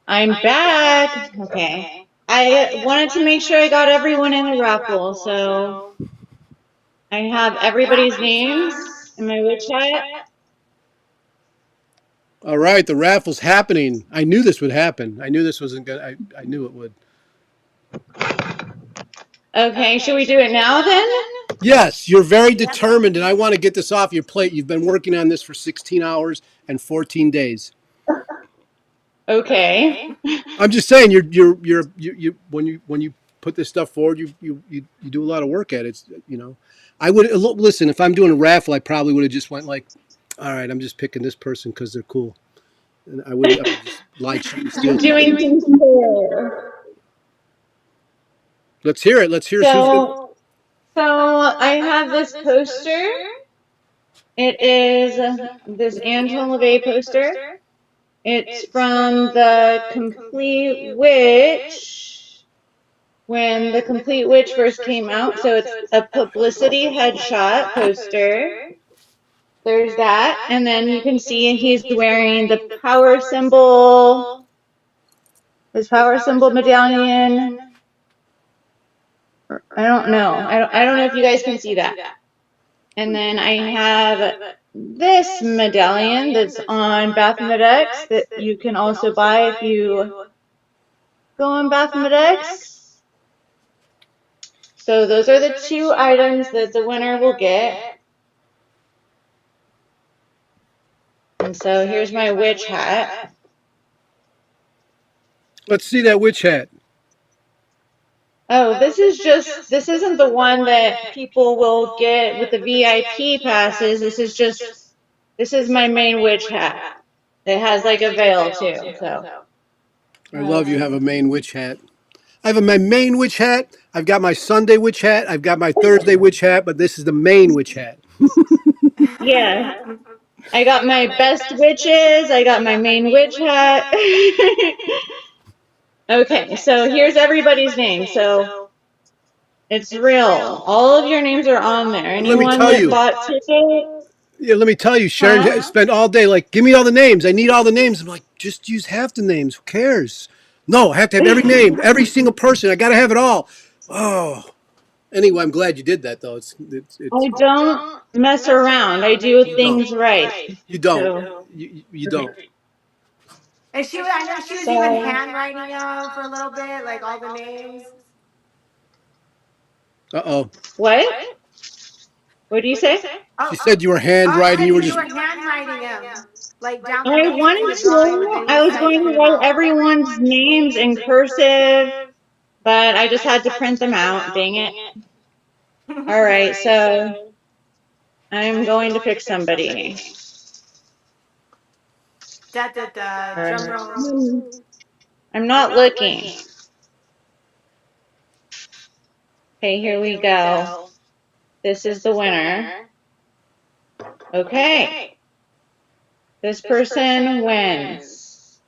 I'm back. Okay. I wanted to make sure I got everyone in the raffle, so I have everybody's names in my witch hat. All right, the raffle's happening. I knew this would happen. I knew this wasn't good. I knew it would. Okay, should we do it now then? Yes, you're very determined, and I want to get this off your plate. You've been working on this for 16 hours and 14 days. Okay. I'm just saying, you when you put this stuff forward, you do a lot of work at it. It's, you know, I would listen. If I'm doing a raffle, I probably would have just went like, all right, I'm just picking this person because they're cool, and I would just lie, cheat, and steal. I'm doing things fair. Let's hear it. Let's hear who's good. So I have this poster. It is this Angela LaVey poster. It's from the Complete Witch when the Complete Witch first came out. So it's a publicity headshot poster. There's that. And then you can see he's wearing the power symbol, his power symbol medallion. I don't know. I don't know if you guys can see that. And then I have this medallion that's on Baphomet X that you can also buy if you go on Baphomet X. So those are the two items that the winner will get. And so here's my witch hat. Let's see that witch hat. Oh, this isn't the one that people will get with the VIP passes. This is my main witch hat. It has like a veil too, so. I love you have a main witch hat. I have my main witch hat. I've got my Sunday witch hat. I've got my Thursday witch hat, but this is the main witch hat. Yeah. I got my best witches. I got my main witch hat. Okay, so here's everybody's name. So it's real. All of your names are on there. Anyone that bought tickets? Yeah, let me tell you, Sharon spent all day like, give me all the names. I need all the names. I'm like, just use half the names. Who cares? No, I have to have every name, every single person. I got to have it all. Oh. Anyway, I'm glad you did that, though. I don't mess around. I do things right. You don't. You don't. And I know she was even handwriting them for a little bit, like all the names. Uh-oh. What? What do you say? She said you were handwriting. You were just. You were handwriting them, like down the I names in wanted the drawing, but to. then I you was decided going to to print them write out. everyone's names in cursive, but I just had to print them out. Dang it. All right, so I'm going to pick somebody. Drum roll. I'm not looking. Okay, here we go. This is the winner. Okay. This person wins.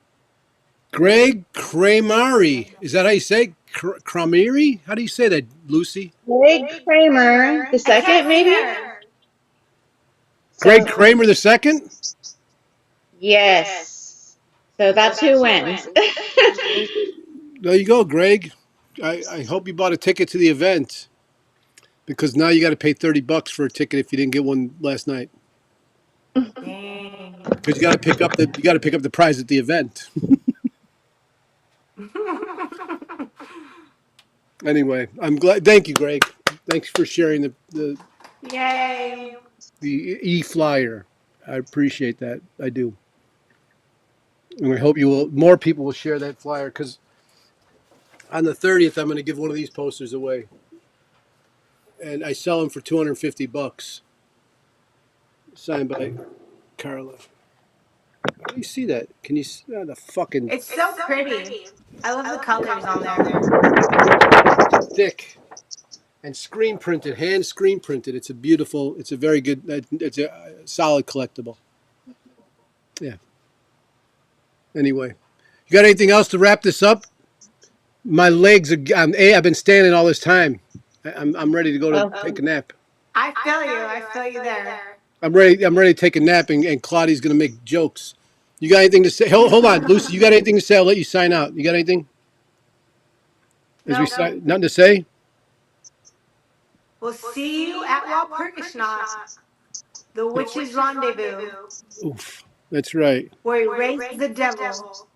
Greg Kramari. Is that how you say it? Kramiri? How do you say that, Lucy? Greg Kramer, the second, maybe? Greg Kramer the second? Yes. So that's who wins. There you go, Greg. I hope you bought a ticket to the event, because now you got to pay $30 for a ticket if you didn't get one last night. Because you got to pick up the prize at the event. Anyway, I'm glad. Thank you, Greg. Thanks for sharing the Yay. the e-flyer. I appreciate that. I do. And I hope more people will share that flyer, because on the 30th, I'm going to give one of these posters away. And I sell them for $250. Signed by Carla. How do you see that? Can you see the fucking... It's so pretty. I love the colors on there. Thick. And screen printed, hand screen printed. It's a very good, it's a solid collectible. Yeah. Anyway, you got anything else to wrap this up? My legs are, I've been standing all this time. I'm ready to go to take a nap. I feel you. I feel you there. I'm ready to take a nap, and Claudia's going to make jokes. You got anything to say? Hold on, Lucy. You got anything to say? I'll let you sign out. You got anything? As we sign, nothing to say? We'll see you at Walpurgis, the witches' rendezvous, Oof. That's right. where he raised the devil.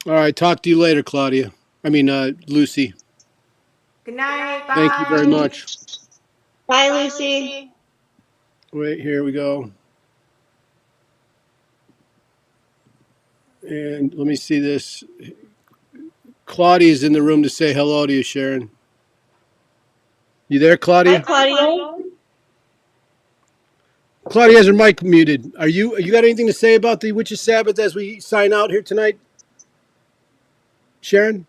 All right. Talk to you later, Claudia. I mean, Lucy. Good night. Bye. Thank you very much. Bye, Lucy. Wait, here we go. And let me see this. Claudia's in the room to say hello to you, Sharon. You there, Claudia? Hi, Claudia. Claudia has her mic muted. You got anything to say about the Witches Sabbath as we sign out here tonight? Sharon?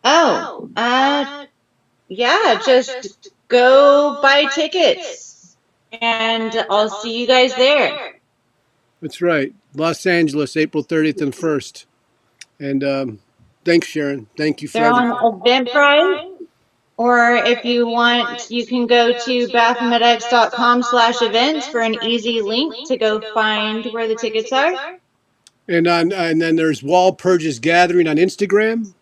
Oh, yeah, just go buy tickets and I'll see you guys there. That's right. Los Angeles, April 30th and 1st. And thanks, Sharon. Thank you for They're everything. on Eventbrite, or if you want, you can go to baphometx.com/events for an easy link to go find where the tickets are. And then there's Walpurgis Gathering on Instagram.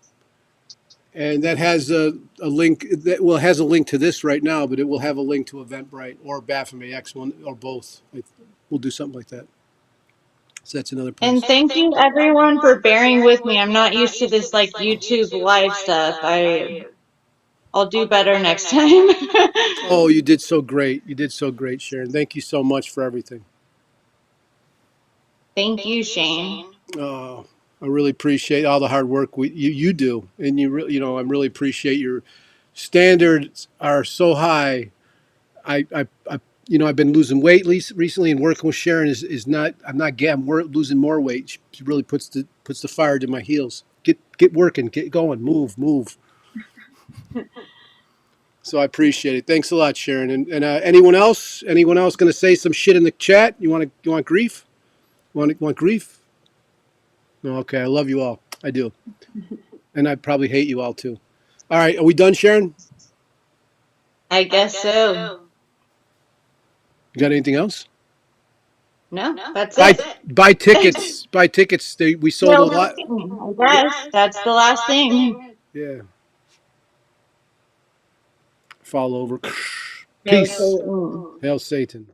And that has a link has a link to this right now, but it will have a link to Eventbrite or Baphomet X, one or both. We'll do something like that. So that's another place. And thank you everyone for bearing with me. I'm not used to this like YouTube live stuff. I'll do better next time. Oh, you did so great. You did so great, Sharon. Thank you so much for everything. Thank you, Shane. Oh, I really appreciate all the hard work you do, and I really appreciate your standards are so high. I've been losing weight recently, and working with Sharon is not. I'm losing more weight. She really puts the fire to my heels. Get working, get going, move. So I appreciate it. Thanks a lot, Sharon. And anyone else going to say some shit in the chat? You want grief? Want grief? No, okay. I love you all. I do, and I probably hate you all too. All right, are we done, Sharon? I guess so. You got anything else? No, that's it. Buy tickets. Buy tickets. We sold a lot. I guess that's the last thing. Yeah. Fall over. Hail Peace. Satan. Hail Satan.